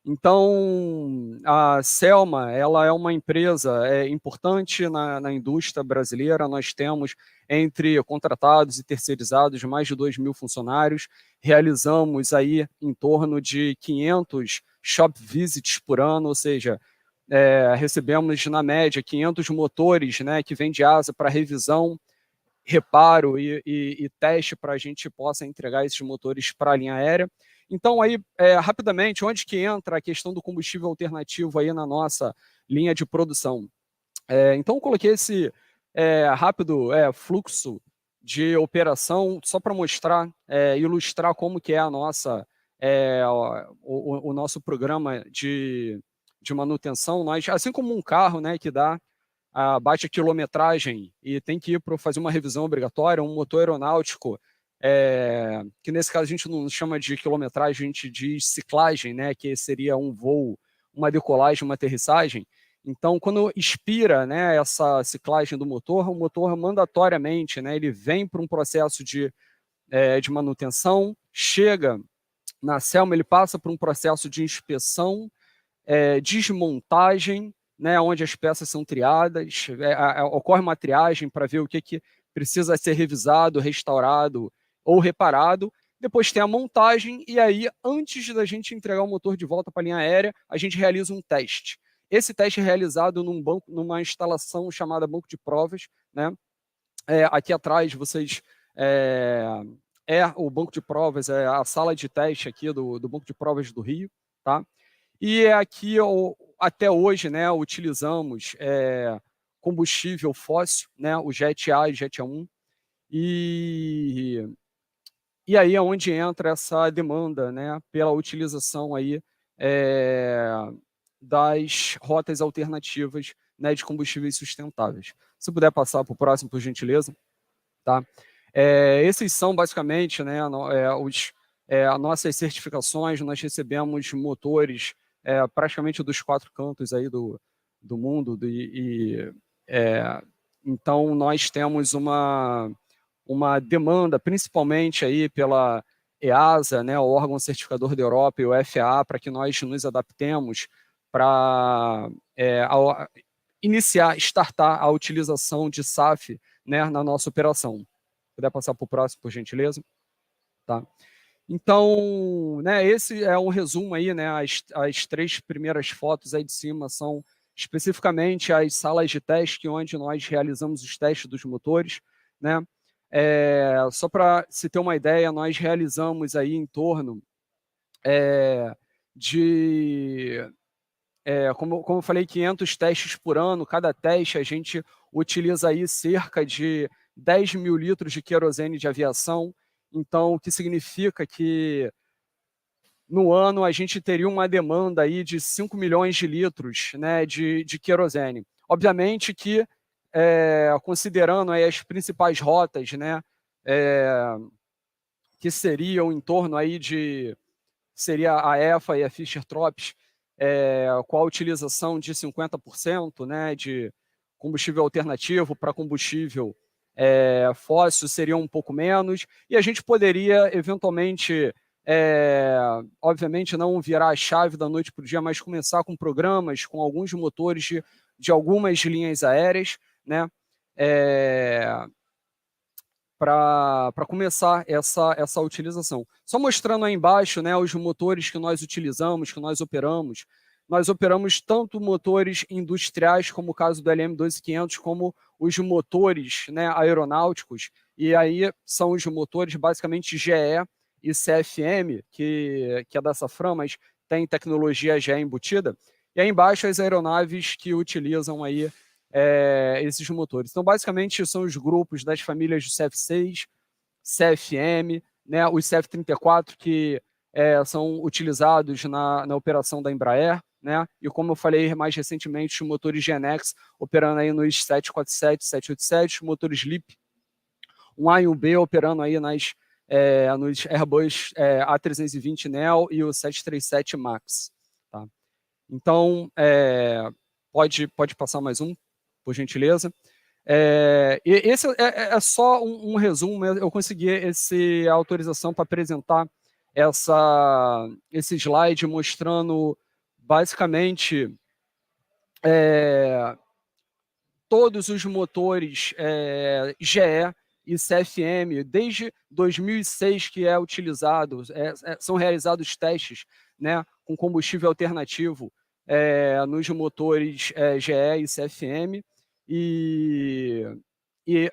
Então, a Selma, ela é uma empresa importante na indústria brasileira. Nós temos, entre contratados e terceirizados, mais de 2.000 funcionários. Realizamos aí em torno de 500 shop visits por ano, ou seja, recebemos, na média, 500 motores, né, que vêm de asa para revisão, reparo e teste para a gente possa entregar esses motores para a linha aérea. Então, aí, rapidamente, onde que entra a questão do combustível alternativo aí na nossa linha de produção? Então, eu coloquei esse rápido fluxo de operação só para mostrar, ilustrar como que é a nossa, o nosso programa de manutenção. Nós, assim como um carro, né, que dá a baixa quilometragem e tem que ir para fazer uma revisão obrigatória, um motor aeronáutico, que nesse caso a gente não chama de quilometragem, a gente diz ciclagem, né, que seria um voo, uma decolagem, uma aterrissagem. Então, quando expira, né, essa ciclagem do motor, o motor mandatoriamente, né, ele vem para um processo de manutenção, chega na Selma, ele passa por um processo de inspeção, desmontagem, né, onde as peças são triadas, ocorre uma triagem para ver o que precisa ser revisado, restaurado ou reparado. Depois tem a montagem e aí, antes da gente entregar o motor de volta para a linha aérea, a gente realiza um teste. Esse teste é realizado numa instalação chamada banco de provas, né? Aqui atrás vocês o banco de provas, é a sala de teste aqui do banco de provas do Rio, tá? E aqui até hoje, né, utilizamos combustível fóssil, né, o Jet A e Jet A1, e aí é onde entra essa demanda, né, pela utilização aí, das rotas alternativas, né, de combustíveis sustentáveis. Se puder passar para o próximo, por gentileza. Tá? Esses são basicamente, né, as nossas certificações. Nós recebemos motores praticamente dos 4 cantos aí do mundo, então nós temos uma demanda, principalmente aí pela EASA, né, o órgão certificador da Europa, e o FAA, para que nós nos adaptemos para startar a utilização de SAF, né, na nossa operação. Se puder passar para o próximo, por gentileza. Tá? Então, né, esse é um resumo aí, né, as 3 primeiras fotos aí de cima são especificamente as salas de teste onde nós realizamos os testes dos motores, né? Só para se ter uma ideia, nós realizamos aí em torno como eu falei, 500 testes por ano. Cada teste a gente utiliza aí cerca de 10.000 litros de querosene de aviação. Então, o que significa que no ano a gente teria uma demanda aí de 5 milhões de litros, né, de querosene. Obviamente que, considerando aí as principais rotas, né, que seriam em torno aí seria a EFA e a Fischer-Tropsch, com a utilização de 50%, né, de combustível alternativo para combustível fóssil, seria um pouco menos, e a gente poderia eventualmente, obviamente não virar a chave da noite para o dia, mas começar com programas com alguns motores de algumas linhas aéreas, né, para começar essa utilização. Só mostrando aí embaixo, né, os motores que nós utilizamos, que nós operamos. Nós operamos tanto motores industriais, como o caso do LM12500, como os motores, né, aeronáuticos, e aí são os motores basicamente GE e CFM, que é da Safran, mas tem tecnologia GE embutida, e aí embaixo as aeronaves que utilizam aí esses motores. Então, basicamente, são os grupos das famílias de CF6, CFM, né, os CF34, que são utilizados na operação da Embraer, né, e como eu falei mais recentemente, os motores GEnx operando aí nos 747, 787, motores LEAP, um A e um B operando aí nos Airbus A320neo e o 737 MAX. Tá? Então, pode passar mais um, por gentileza. Esse é só um resumo. Eu consegui a autorização para apresentar esse slide mostrando basicamente, todos os motores GE e CFM, desde 2006 que é utilizado, são realizados testes, né, com combustível alternativo nos motores GE e CFM, e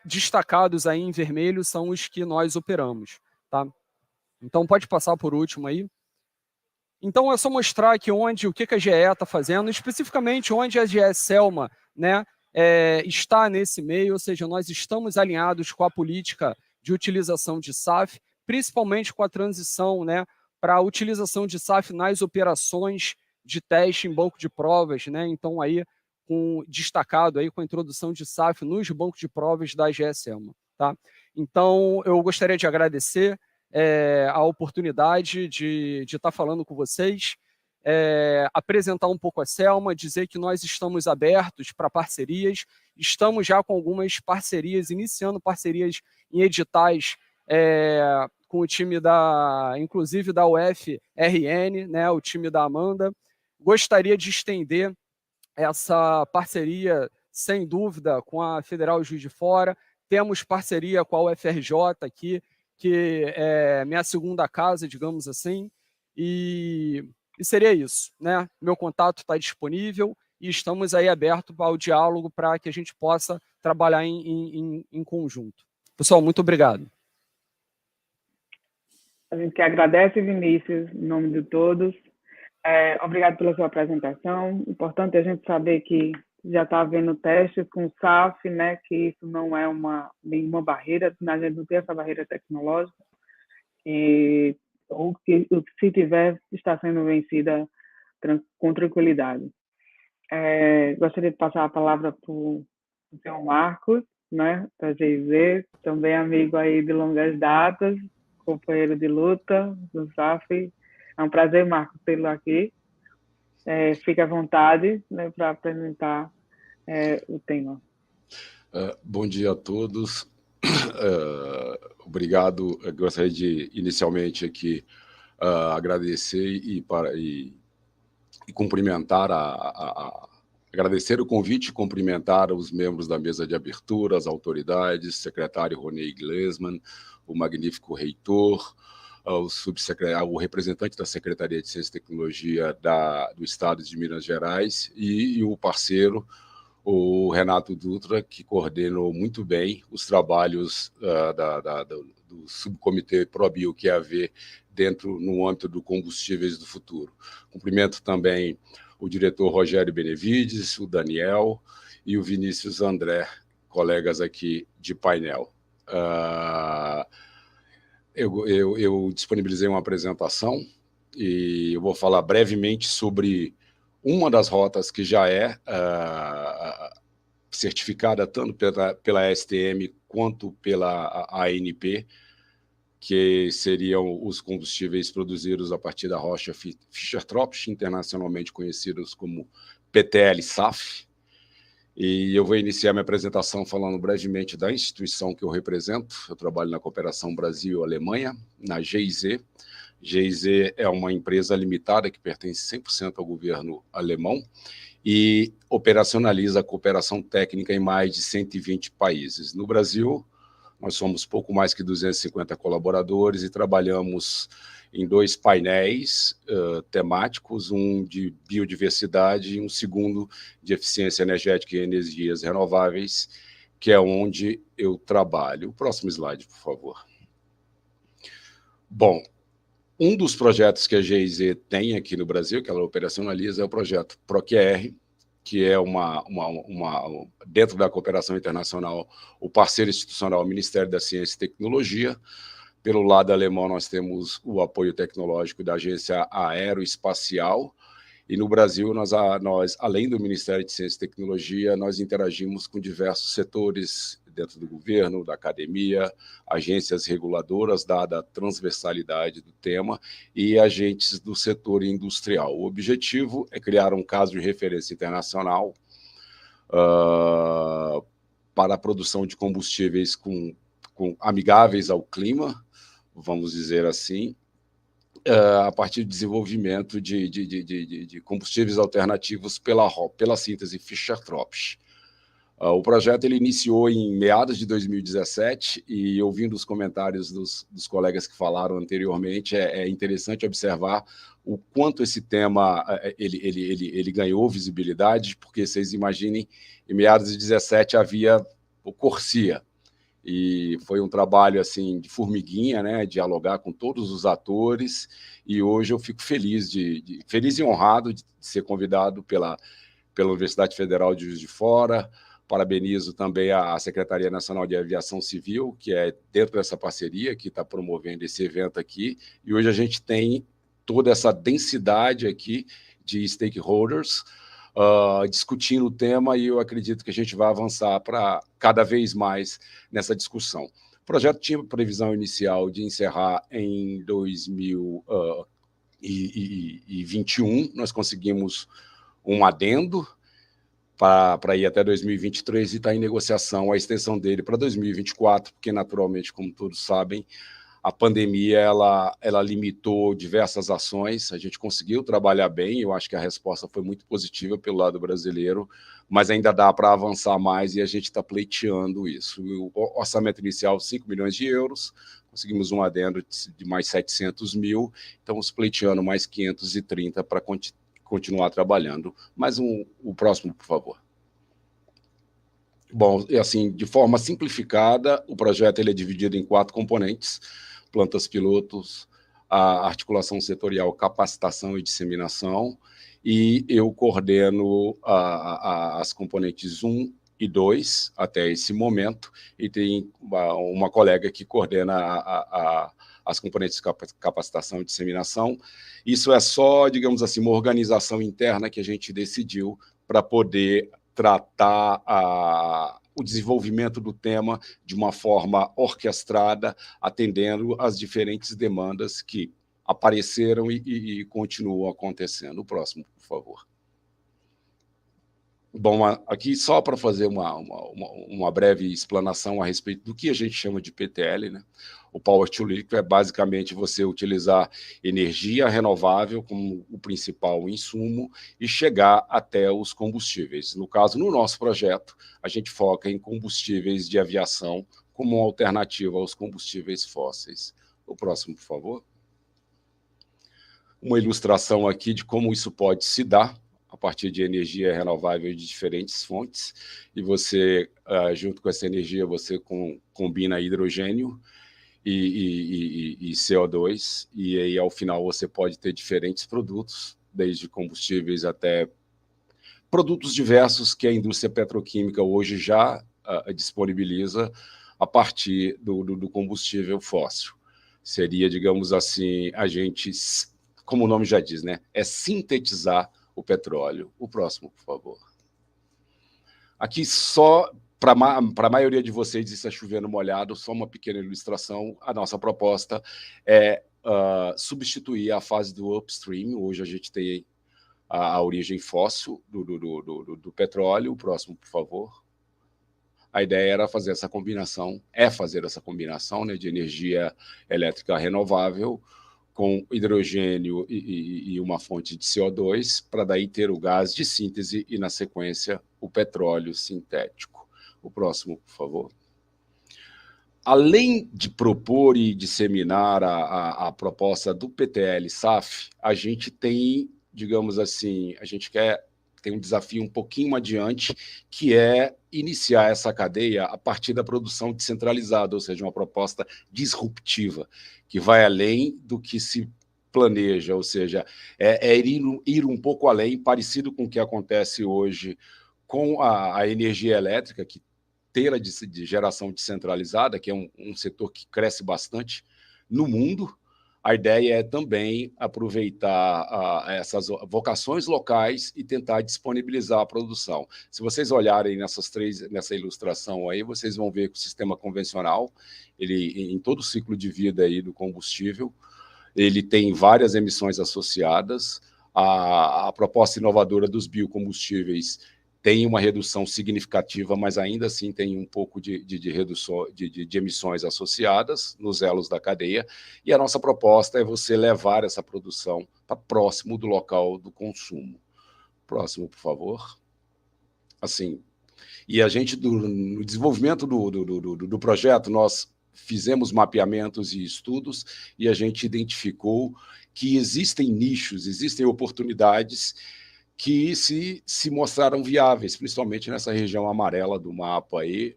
destacados aí em vermelho são os que nós operamos, tá? Então pode passar por último aí. Então é só mostrar aqui o que a GE está fazendo, especificamente onde a GE Selma, né, está nesse meio, ou seja, nós estamos alinhados com a política de utilização de SAF, principalmente com a transição, né, para a utilização de SAF nas operações de teste em banco de provas, né? Então aí destacado aí com a introdução de SAF nos bancos de provas da GE Selma, tá? Então eu gostaria de agradecer a oportunidade de estar falando com vocês, apresentar um pouco a Selma, dizer que nós estamos abertos para parcerias, estamos já com algumas parcerias, iniciando parcerias em editais com o time inclusive da UFRN, né, o time da Amanda. Gostaria de estender essa parceria, sem dúvida, com a Federal Juiz de Fora. Temos parceria com a UFRJ aqui, que é minha segunda casa, digamos assim, e seria isso, né? Meu contato está disponível e estamos aí abertos ao diálogo para que a gente possa trabalhar em conjunto. Pessoal, muito obrigado. A gente que agradece, Vinícius, em nome de todos. Obrigado pela sua apresentação. Importante a gente saber que já está havendo testes com o SAF, né, que isso não é nenhuma barreira, a gente não tem essa barreira tecnológica, ou que se tiver, está sendo vencida com tranquilidade. Gostaria de passar a palavra para o senhor Marcos, né, da GIZ, também amigo aí de longas datas, companheiro de luta do SAF. É um prazer, Marcos, tê-lo aqui. Fique à vontade, né, para apresentar o tema. Bom dia a todos. Obrigado. Eu gostaria de, inicialmente, aqui agradecer e cumprimentar, agradecer o convite e cumprimentar os membros da mesa de abertura, as autoridades, secretário Ronei Glesman, o magnífico reitor, o representante da Secretaria de Ciência e Tecnologia do Estado de Minas Gerais e o parceiro, o Renato Dutra, que coordenou muito bem os trabalhos do subcomitê ProBio QAV no âmbito do Combustíveis do Futuro. Cumprimento também o diretor Rogério Benevides, o Daniel e o Vinícius André, colegas aqui de painel. Eu disponibilizei uma apresentação e eu vou falar brevemente sobre uma das rotas que já é certificada tanto pela STM quanto pela ANP, que seriam os combustíveis produzidos a partir da rocha Fischer-Tropsch, internacionalmente conhecidos como PTL-SAF. E eu vou iniciar minha apresentação falando brevemente da instituição que eu represento. Eu trabalho na Cooperação Brasil-Alemanha, na GIZ. GIZ é uma empresa limitada que pertence 100% ao governo alemão e operacionaliza a cooperação técnica em mais de 120 países. No Brasil, nós somos pouco mais que 250 colaboradores e trabalhamos em 2 painéis temáticos, um de biodiversidade e um segundo de eficiência energética e energias renováveis, que é onde eu trabalho. O próximo slide, por favor. Bom, um dos projetos que a GIZ tem aqui no Brasil, que ela operacionaliza, é o projeto ProQR, que é dentro da cooperação internacional, o parceiro institucional, o Ministério da Ciência e Tecnologia. Pelo lado alemão, nós temos o apoio tecnológico da Agência Aeroespacial, e no Brasil, nós, além do Ministério de Ciência e Tecnologia, nós interagimos com diversos setores dentro do governo, da academia, agências reguladoras, dada a transversalidade do tema, e agentes do setor industrial. O objetivo é criar um caso de referência internacional para a produção de combustíveis amigáveis ao clima, vamos dizer assim, a partir do desenvolvimento de combustíveis alternativos pela síntese Fischer-Tropsch. O projeto ele iniciou em meados de 2017 e, ouvindo os comentários dos colegas que falaram anteriormente, é interessante observar o quanto esse tema ele ganhou visibilidade, porque vocês imaginem, em meados de 2017 havia o Corsia, e foi um trabalho assim de formiguinha, né, dialogar com todos os atores, e hoje eu fico feliz feliz e honrado de ser convidado pela Universidade Federal de Juiz de Fora. Parabenizo também a Secretaria Nacional de Aviação Civil, que é dentro dessa parceria, que está promovendo esse evento aqui, e hoje a gente tem toda essa densidade aqui de stakeholders discutindo o tema, e eu acredito que a gente vai avançar para cada vez mais nessa discussão. O projeto tinha previsão inicial de encerrar em 2021, nós conseguimos um adendo para ir até 2023 e está em negociação a extensão dele para 2024, porque, naturalmente, como todos sabem, a pandemia ela limitou diversas ações, a gente conseguiu trabalhar bem, eu acho que a resposta foi muito positiva pelo lado brasileiro, mas ainda dá para avançar mais e a gente está pleiteando isso. O orçamento inicial, 5 milhões de euros, conseguimos um adendo de mais 700 mil, estamos pleiteando mais 530 para continuar trabalhando. Mais o próximo, por favor. Bom, e assim, de forma simplificada, o projeto ele é dividido em 4 componentes: plantas pilotos, a articulação setorial, capacitação e disseminação, e eu coordeno as componentes 1 e 2 até esse momento, e tem uma colega que coordena as componentes de capacitação e disseminação. Isso é só, digamos assim, uma organização interna que a gente decidiu para poder tratar o desenvolvimento do tema de uma forma orquestrada, atendendo às diferentes demandas que apareceram e continuam acontecendo. O próximo, por favor. Bom, aqui só para fazer uma breve explanação a respeito do que a gente chama de PTL, né? O Power to Liquid é basicamente você utilizar energia renovável como o principal insumo e chegar até os combustíveis. No caso, no nosso projeto, a gente foca em combustíveis de aviação como uma alternativa aos combustíveis fósseis. O próximo, por favor. Uma ilustração aqui de como isso pode se dar a partir de energia renovável de diferentes fontes, e você, junto com essa energia, você combina hidrogênio e CO2, e aí, ao final, você pode ter diferentes produtos, desde combustíveis até produtos diversos que a indústria petroquímica hoje já disponibiliza a partir do combustível fóssil. Seria, digamos assim, a gente, como o nome já diz, né, é sintetizar o petróleo. O próximo, por favor. Aqui só, para a maioria de vocês, está chovendo molhado, só uma pequena ilustração. A nossa proposta é substituir a fase do upstream. Hoje a gente tem a origem fóssil do petróleo. O próximo, por favor. A ideia era fazer essa combinação, né, de energia elétrica renovável com hidrogênio e uma fonte de CO2, para daí ter o gás de síntese e, na sequência, o petróleo sintético. O próximo, por favor. Além de propor e disseminar a proposta do PTL-SAF, a gente tem, digamos assim, tem um desafio um pouquinho adiante, que é iniciar essa cadeia a partir da produção descentralizada, ou seja, uma proposta disruptiva, que vai além do que se planeja, ou seja, ir um pouco além, parecido com o que acontece hoje com a energia elétrica, que inteira de geração descentralizada, que é um setor que cresce bastante no mundo. A ideia é também aproveitar essas vocações locais e tentar disponibilizar a produção. Se vocês olharem nessa ilustração aí, vocês vão ver que o sistema convencional, ele, em todo o ciclo de vida aí do combustível, ele tem várias emissões associadas. A proposta inovadora dos biocombustíveis tem uma redução significativa, mas ainda assim tem um pouco de redução de emissões associadas nos elos da cadeia, e a nossa proposta é você levar essa produção para próximo do local do consumo. Próximo, por favor. Assim, e a gente, no desenvolvimento do projeto, nós fizemos mapeamentos e estudos, e a gente identificou que existem nichos, existem oportunidades que se mostraram viáveis, principalmente nessa região amarela do mapa aí,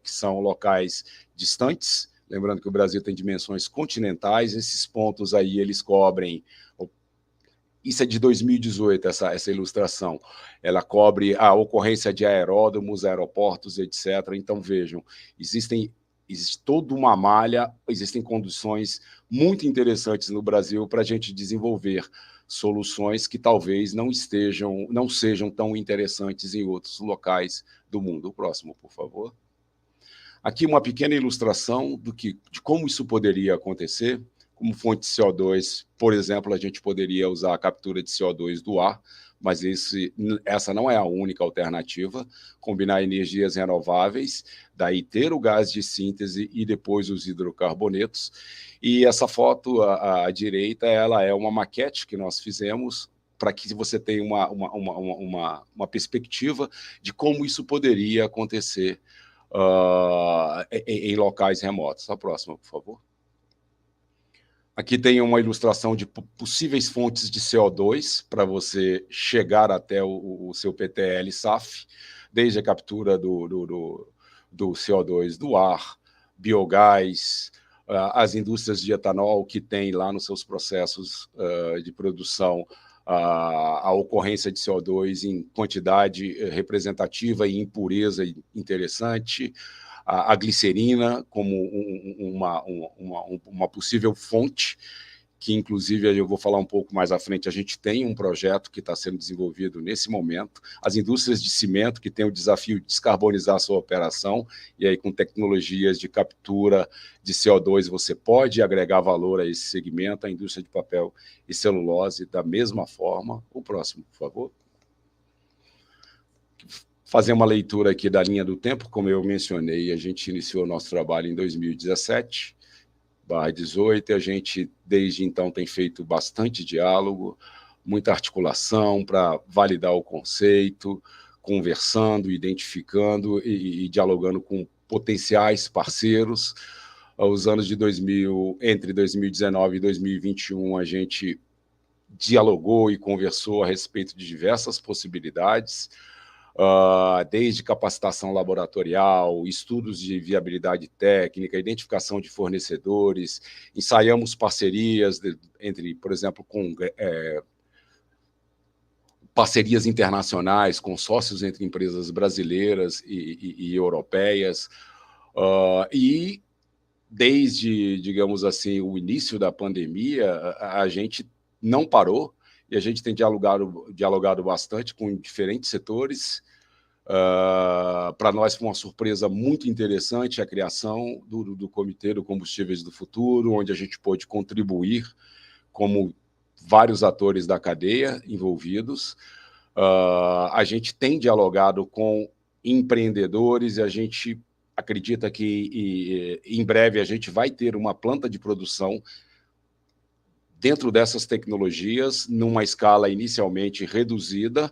que são locais distantes. Lembrando que o Brasil tem dimensões continentais, esses pontos aí eles cobrem. Isso é de 2018, essa ilustração. Ela cobre a ocorrência de aeródromos, aeroportos, etc. Então, vejam, existe toda uma malha, existem condições muito interessantes no Brasil para a gente desenvolver soluções que talvez não sejam tão interessantes em outros locais do mundo. O próximo, por favor. Aqui uma pequena ilustração de como isso poderia acontecer. Como fonte de CO2, por exemplo, a gente poderia usar a captura de CO2 do ar, mas essa não é a única alternativa. Combinar energias renováveis, daí ter o gás de síntese e depois os hidrocarbonetos. E essa foto à direita, ela é uma maquete que nós fizemos para que você tenha uma perspectiva de como isso poderia acontecer em locais remotos. A próxima, por favor. Aqui tem uma ilustração de possíveis fontes de CO2 para você chegar até o seu PTL-SAF, desde a captura do CO2 do ar, biogás, as indústrias de etanol que tem lá nos seus processos de produção a ocorrência de CO2 em quantidade representativa e impureza interessante, a glicerina como uma possível fonte, que inclusive eu vou falar um pouco mais à frente, a gente tem um projeto que está sendo desenvolvido nesse momento, as indústrias de cimento que têm o desafio de descarbonizar a sua operação, e aí com tecnologias de captura de CO2 você pode agregar valor a esse segmento, a indústria de papel e celulose da mesma forma. O próximo, por favor. Fazer uma leitura aqui da linha do tempo, como eu mencionei, a gente iniciou o nosso trabalho em 2017, /18, e a gente, desde então, tem feito bastante diálogo, muita articulação para validar o conceito, conversando, identificando e dialogando com potenciais parceiros. Os anos de entre 2019 e 2021, a gente dialogou e conversou a respeito de diversas possibilidades, desde capacitação laboratorial, estudos de viabilidade técnica, identificação de fornecedores, ensaiamos parcerias entre, por exemplo, com parcerias internacionais, consórcios entre empresas brasileiras e europeias, e desde, digamos assim, o início da pandemia, a gente não parou, e a gente tem dialogado bastante com diferentes setores. Para nós foi uma surpresa muito interessante a criação do Comitê do Combustíveis do Futuro, onde a gente pôde contribuir como vários atores da cadeia envolvidos. A gente tem dialogado com empreendedores e a gente acredita que em breve a gente vai ter uma planta de produção dentro dessas tecnologias, numa escala inicialmente reduzida.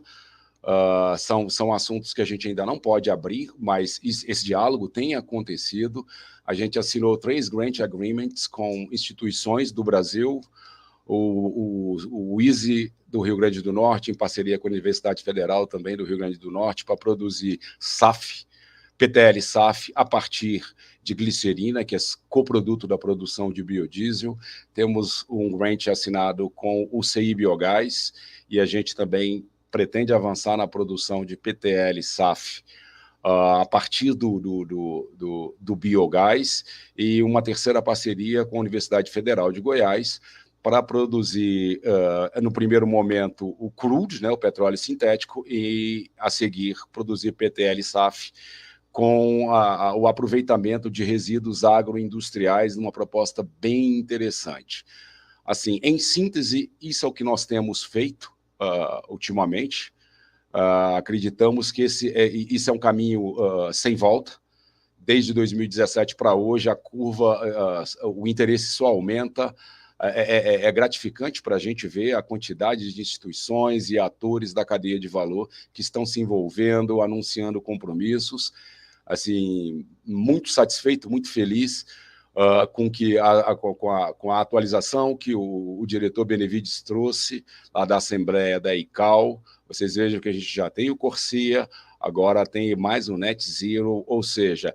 São assuntos que a gente ainda não pode abrir, mas esse diálogo tem acontecido. A gente assinou 3 grant agreements com instituições do Brasil, o ISE do Rio Grande do Norte, em parceria com a Universidade Federal também do Rio Grande do Norte, para produzir SAF, PTL-SAF, a partir de glicerina, que é coproduto da produção de biodiesel. Temos um grant assinado com o CI Biogás, e a gente também pretende avançar na produção de PTL-SAF a partir do biogás, e uma terceira parceria com a Universidade Federal de Goiás para produzir, no primeiro momento, o crude, né, o petróleo sintético, e, a seguir, produzir PTL-SAF com o aproveitamento de resíduos agroindustriais, numa proposta bem interessante. Assim, em síntese, isso é o que nós temos feito ultimamente. Acreditamos que isso é um caminho sem volta. Desde 2017 para hoje, a curva, o interesse só aumenta. É gratificante para a gente ver a quantidade de instituições e atores da cadeia de valor que estão se envolvendo, anunciando compromissos. Assim, muito satisfeito, muito feliz com a atualização que o diretor Benevides trouxe lá da Assembleia da ICAO. Vocês vejam que a gente já tem o Corsia, agora tem mais o Net Zero, ou seja,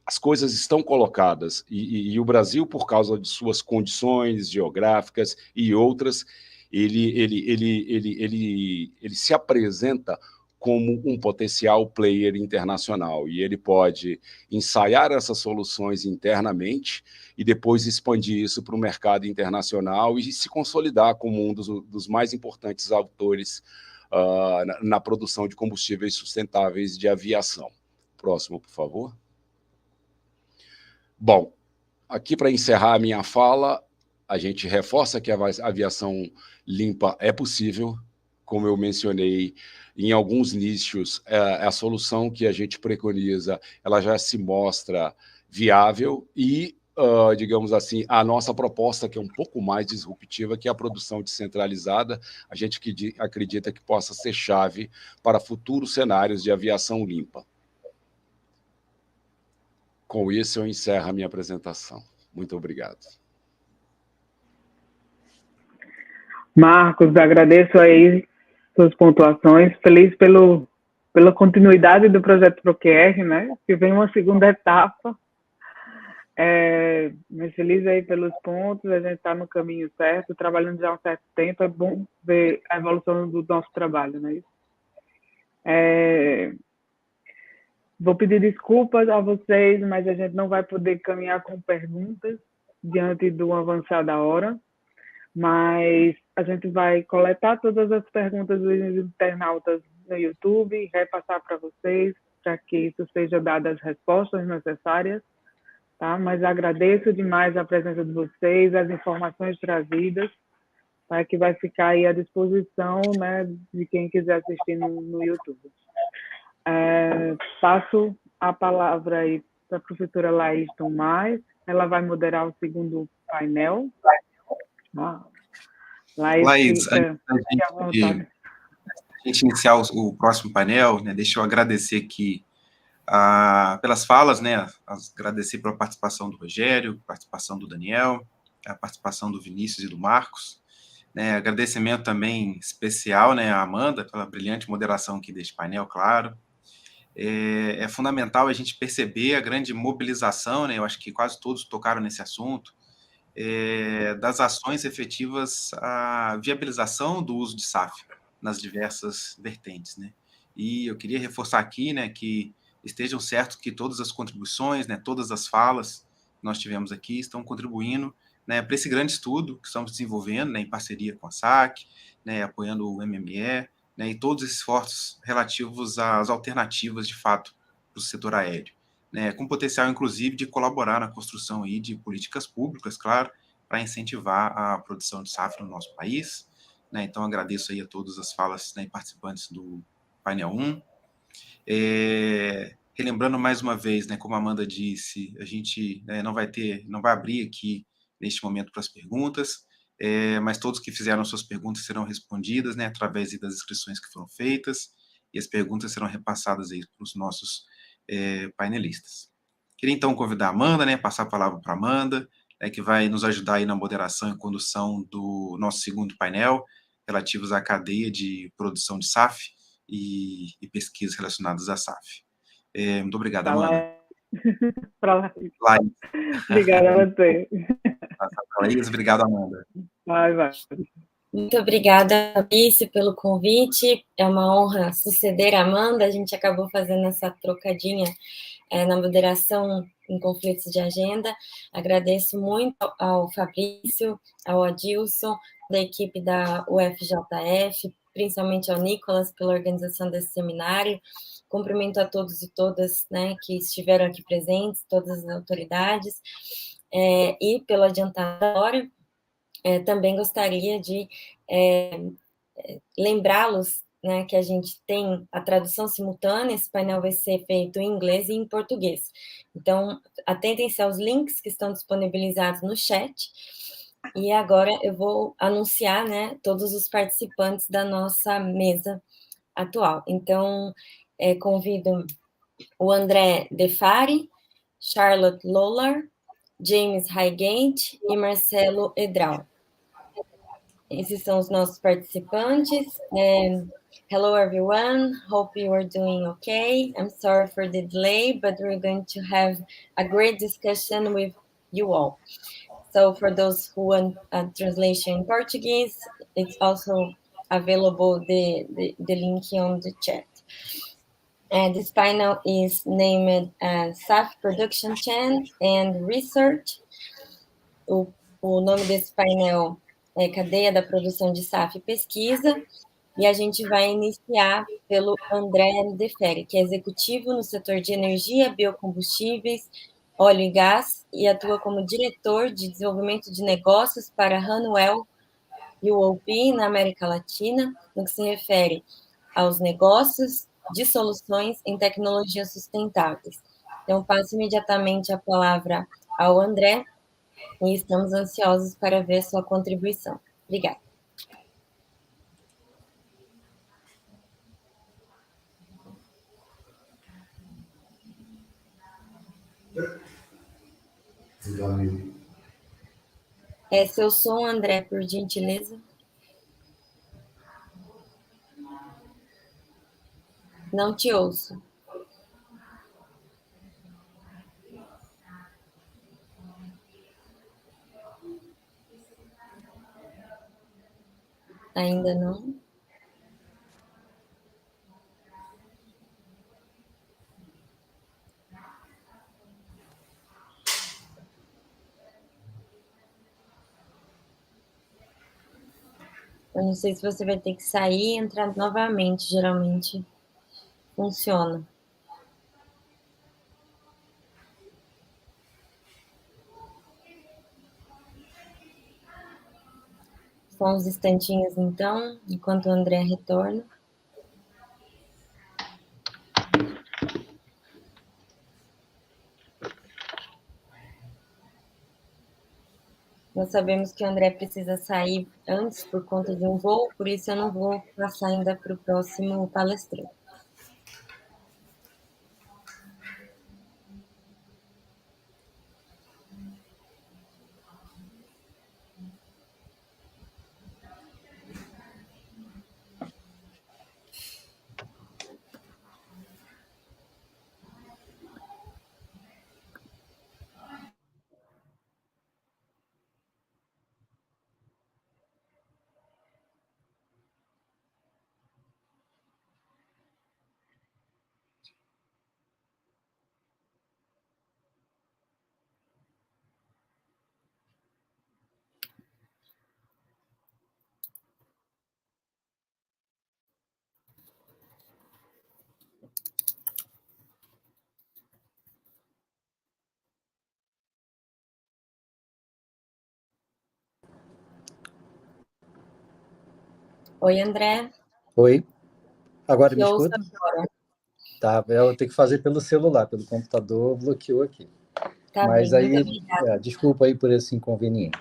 as coisas estão colocadas e o Brasil, por causa de suas condições geográficas e outras, ele se apresenta como um potencial player internacional, e ele pode ensaiar essas soluções internamente e depois expandir isso para o mercado internacional e se consolidar como um dos mais importantes autores na produção de combustíveis sustentáveis de aviação. Próximo, por favor. Bom, aqui para encerrar a minha fala, a gente reforça que a aviação limpa é possível. Como eu mencionei, em alguns nichos, a solução que a gente preconiza, ela já se mostra viável e, digamos assim, a nossa proposta, que é um pouco mais disruptiva, que é a produção descentralizada, a gente acredita que possa ser chave para futuros cenários de aviação limpa. Com isso, eu encerro a minha apresentação. Muito obrigado. Marcos, agradeço aí suas pontuações, feliz pela continuidade do projeto ProQR, né? Que vem uma segunda etapa. Mas feliz aí pelos pontos, a gente está no caminho certo, trabalhando já há um certo tempo, é bom ver a evolução do nosso trabalho, né? Vou pedir desculpas a vocês, mas a gente não vai poder caminhar com perguntas diante do avançar da hora, mas a gente vai coletar todas as perguntas dos internautas no YouTube e repassar para vocês, para que isso seja dadas as respostas necessárias, tá? Mas agradeço demais a presença de vocês, as informações trazidas, tá? Que vai ficar aí à disposição, né, de quem quiser assistir no YouTube. Passo a palavra aí para a professora Laís Tomás, ela vai moderar o segundo painel. Laís, antes da gente iniciar o próximo painel, né, deixa eu agradecer aqui pelas falas, né, agradecer pela participação do Rogério, participação do Daniel, a participação do Vinícius e do Marcos, né, agradecimento também especial, né, à Amanda pela brilhante moderação aqui deste painel, claro. É fundamental a gente perceber a grande mobilização, né, eu acho que quase todos tocaram nesse assunto, das ações efetivas à viabilização do uso de SAF nas diversas vertentes, né? E eu queria reforçar aqui, né, que estejam certos que todas as contribuições, né, todas as falas que nós tivemos aqui estão contribuindo, né, para esse grande estudo que estamos desenvolvendo, né, em parceria com a SAC, né, apoiando o MME, né, e todos esses esforços relativos às alternativas, de fato, para o setor aéreo, né, com potencial, inclusive, de colaborar na construção aí de políticas públicas, claro, para incentivar a produção de SAF no nosso país, né. Então, agradeço aí a todas as falas, né, participantes do painel 1. Relembrando mais uma vez, né, como a Amanda disse, a gente não vai abrir aqui neste momento para as perguntas, mas todos que fizeram suas perguntas serão respondidas, né, através das inscrições que foram feitas, e as perguntas serão repassadas aí para os nossos painelistas. Queria então convidar a Amanda, né, passar a palavra para a Amanda, que vai nos ajudar aí na moderação e condução do nosso segundo painel, relativos à cadeia de produção de SAF e pesquisas relacionadas à SAF. Muito obrigado, Amanda. Laís. Obrigada a você. Laís, obrigado, Amanda. Vai. Muito obrigada, Alice, pelo convite. É uma honra suceder a Amanda. A gente acabou fazendo essa trocadinha na moderação em conflitos de agenda. Agradeço muito ao Fabrício, ao Adilson, da equipe da UFJF, principalmente ao Nicolas, pela organização desse seminário. Cumprimento a todos e todas, né, que estiveram aqui presentes, todas as autoridades, e pelo adiantatório. Também gostaria de lembrá-los né, que a gente tem a tradução simultânea. Esse painel vai ser feito em inglês e em português. Então, atentem-se aos links que estão disponibilizados no chat. E agora eu vou anunciar, né, todos os participantes da nossa mesa atual. Então, convido o André Defari, Charlotte Lollar, James Highgate e Marcelo Edral. Esses são os nossos participantes. Hello, everyone. Hope you are doing okay. I'm sorry for the delay, but we're going to have a great discussion with you all. So for those who want a translation in Portuguese, it's also available, the link on the chat. And this panel is named SAF Production Chain and Research. O nome desse painel é Cadeia da Produção de SAF e Pesquisa, e a gente vai iniciar pelo André Deferi, que é executivo no setor de energia, biocombustíveis, óleo e gás, e atua como diretor de desenvolvimento de negócios para Honeywell UOP na América Latina, no que se refere aos negócios de soluções em tecnologias sustentáveis. Então, passo imediatamente a palavra ao André, e estamos ansiosos para ver sua contribuição. Obrigada. Seu som, André, por gentileza. Não te ouço. Ainda não. Eu não sei se você vai ter que sair e entrar novamente, geralmente funciona. Só uns instantinhos, então, enquanto o André retorna. Nós sabemos que o André precisa sair antes por conta de um voo, por isso eu não vou passar ainda para o próximo palestrante. Oi, André. Oi. Agora me ouço escuta? Agora. Tá, eu tenho que fazer pelo celular, pelo computador, bloqueou aqui. Tá Mas bem, aí, muito obrigada. desculpa aí por esse inconveniente.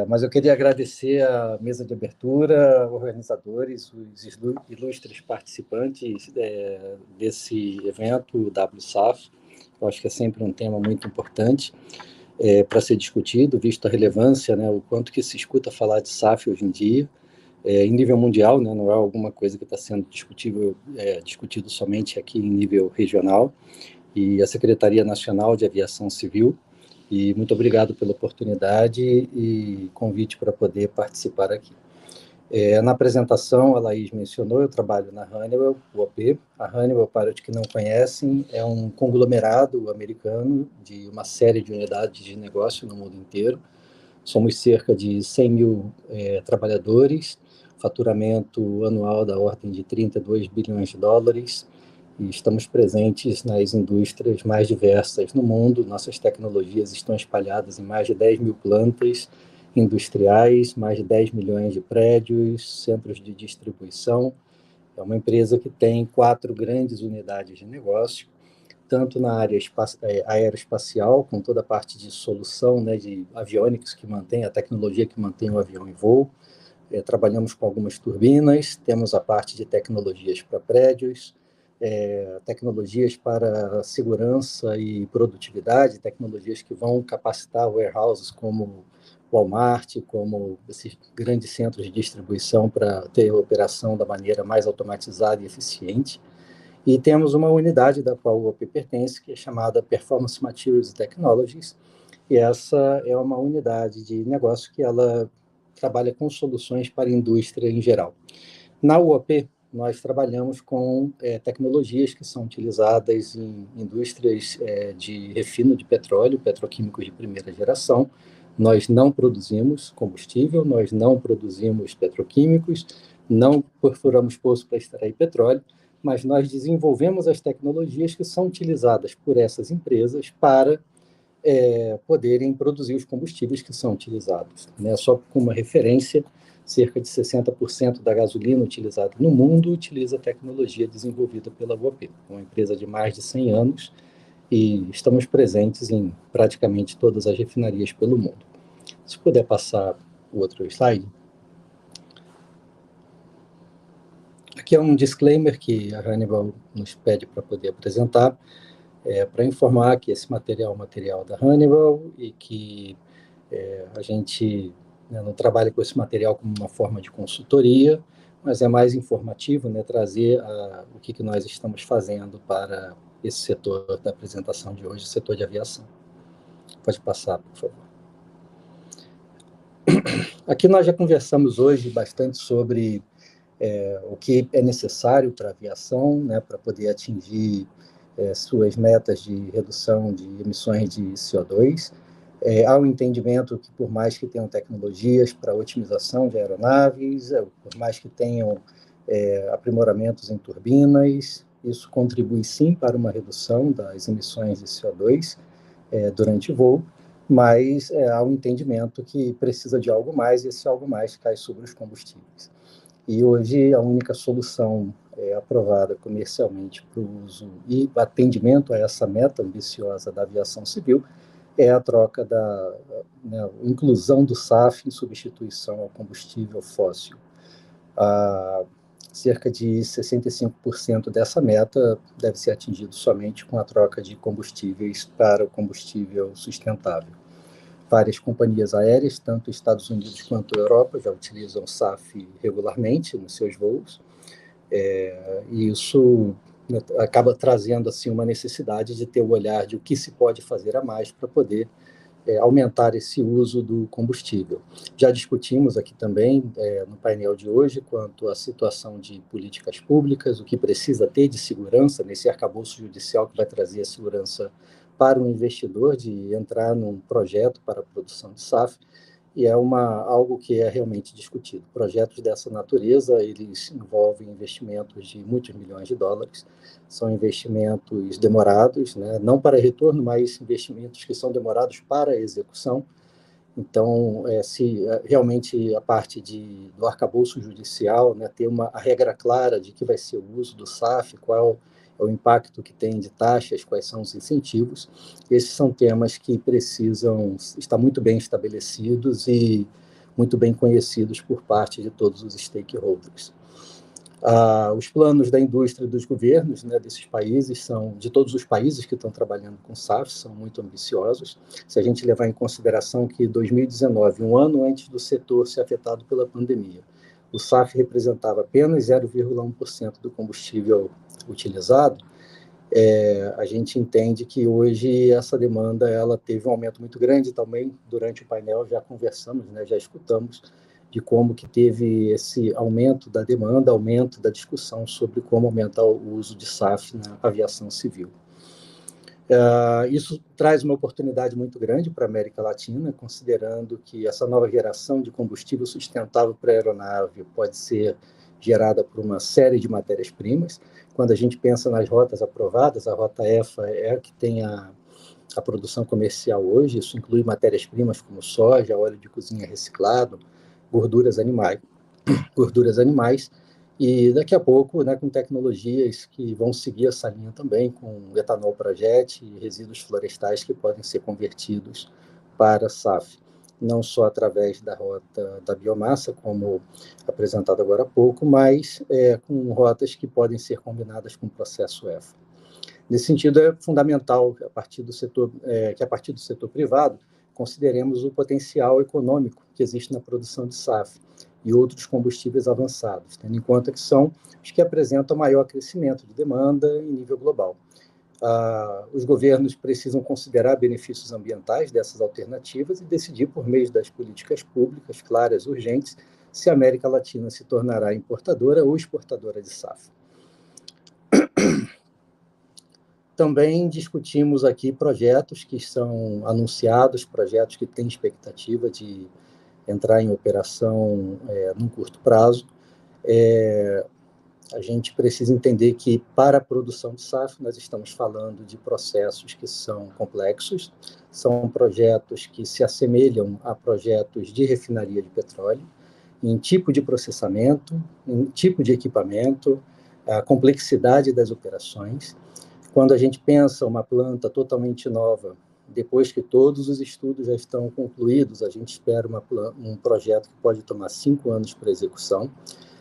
Mas eu queria agradecer a mesa de abertura, organizadores, os ilustres participantes desse evento, o WSAF. Eu acho que é sempre um tema muito importante para ser discutido, visto a relevância, né, o quanto que se escuta falar de SAF hoje em dia, em nível mundial, né, não é alguma coisa que está sendo discutido somente aqui em nível regional, e a Secretaria Nacional de Aviação Civil. E muito obrigado pela oportunidade e convite para poder participar aqui. Na apresentação, a Laís mencionou, eu trabalho na Honeywell, UOP. A Honeywell, para os que não conhecem, é um conglomerado americano de uma série de unidades de negócio no mundo inteiro. Somos cerca de 100 mil trabalhadores, faturamento anual da ordem de 32 bilhões de dólares, e estamos presentes nas indústrias mais diversas no mundo. Nossas tecnologias estão espalhadas em mais de 10 mil plantas industriais, mais de 10 milhões de prédios, centros de distribuição É uma empresa que tem 4 grandes unidades de negócio, tanto na área aeroespacial, com toda a parte de solução, né, de avionics, que mantém a tecnologia que mantém o avião em voo. Trabalhamos com algumas turbinas, temos a parte de tecnologias para prédios, tecnologias para segurança e produtividade, tecnologias que vão capacitar warehouses como Walmart, como esses grandes centros de distribuição para ter a operação da maneira mais automatizada e eficiente. E temos uma unidade da qual o UOP pertence, que é chamada Performance Materials Technologies, e essa é uma unidade de negócio que ela trabalha com soluções para a indústria em geral. Na UOP, nós trabalhamos com tecnologias que são utilizadas em indústrias de refino de petróleo, petroquímicos de primeira geração. Nós não produzimos combustível, nós não produzimos petroquímicos, não perfuramos poço para extrair petróleo, mas nós desenvolvemos as tecnologias que são utilizadas por essas empresas para poderem produzir os combustíveis que são utilizados. Né? Só com uma referência, cerca de 60% da gasolina utilizada no mundo utiliza tecnologia desenvolvida pela UOP, uma empresa de mais de 100 anos, e estamos presentes em praticamente todas as refinarias pelo mundo. Se puder passar o outro slide. Aqui é um disclaimer que a Honeywell nos pede para poder apresentar, para informar que esse material é um material da Honeywell e que a gente não trabalha com esse material como uma forma de consultoria, mas é mais informativo, né, trazer o que nós estamos fazendo para esse setor da apresentação de hoje, o setor de aviação. Pode passar, por favor. Aqui nós já conversamos hoje bastante sobre o que é necessário para a aviação, né, para poder atingir suas metas de redução de emissões de CO2. Há um entendimento que, por mais que tenham tecnologias para otimização de aeronaves, por mais que tenham aprimoramentos em turbinas, isso contribui sim para uma redução das emissões de CO2 durante o voo, mas há um entendimento que precisa de algo mais, e esse algo mais cai sobre os combustíveis. E hoje a única solução aprovada comercialmente para o uso e atendimento a essa meta ambiciosa da aviação civil é a troca inclusão do SAF em substituição ao combustível fóssil. Cerca de 65% dessa meta deve ser atingido somente com a troca de combustíveis para o combustível sustentável. Várias companhias aéreas, tanto Estados Unidos quanto Europa, já utilizam SAF regularmente nos seus voos, e isso acaba trazendo assim, uma necessidade de ter o olhar de o que se pode fazer a mais para poder aumentar esse uso do combustível. Já discutimos aqui também, no painel de hoje, quanto à situação de políticas públicas, o que precisa ter de segurança nesse arcabouço judicial que vai trazer a segurança para um investidor de entrar num projeto para a produção de SAF, e é algo que é realmente discutido. Projetos dessa natureza, eles envolvem investimentos de muitos milhões de dólares, são investimentos demorados, né? Não para retorno, mas investimentos que são demorados para a execução. Então, se realmente a parte do arcabouço judicial, né, ter a regra clara de que vai ser o uso do SAF, qual é o impacto que tem de taxas, quais são os incentivos, esses são temas que precisam estar muito bem estabelecidos e muito bem conhecidos por parte de todos os stakeholders. Os planos da indústria e dos governos, né, desses países, de todos os países que estão trabalhando com SAF, são muito ambiciosos. Se a gente levar em consideração que 2019, um ano antes do setor ser afetado pela pandemia, o SAF representava apenas 0,1% do combustível utilizado, a gente entende que hoje essa demanda ela teve um aumento muito grande. Também durante o painel já conversamos, né, já escutamos de como que teve esse aumento da demanda, aumento da discussão sobre como aumentar o uso de SAF na aviação civil. Isso traz uma oportunidade muito grande para a América Latina, considerando que essa nova geração de combustível sustentável para a aeronave pode ser gerada por uma série de matérias-primas. Quando a gente pensa nas rotas aprovadas, a rota EFA é a que tem a produção comercial hoje. Isso inclui matérias-primas como soja, óleo de cozinha reciclado, gorduras animais, E daqui a pouco, né, com tecnologias que vão seguir essa linha também, com etanol para jet e resíduos florestais que podem ser convertidos para SAF, não só através da rota da biomassa, como apresentado agora há pouco, mas com rotas que podem ser combinadas com o processo EFA. Nesse sentido, é fundamental que, a partir do setor privado, consideremos o potencial econômico que existe na produção de SAF e outros combustíveis avançados, tendo em conta que são os que apresentam maior crescimento de demanda em nível global. Os governos precisam considerar benefícios ambientais dessas alternativas e decidir, por meio das políticas públicas claras e urgentes, se a América Latina se tornará importadora ou exportadora de SAF. Também discutimos aqui projetos que são anunciados, projetos que têm expectativa de entrar em operação num curto prazo. A gente precisa entender que, para a produção de SAF, nós estamos falando de processos que são complexos, são projetos que se assemelham a projetos de refinaria de petróleo, em tipo de processamento, em tipo de equipamento, a complexidade das operações. Quando a gente pensa uma planta totalmente nova, depois que todos os estudos já estão concluídos, a gente espera um projeto que pode tomar 5 anos para execução.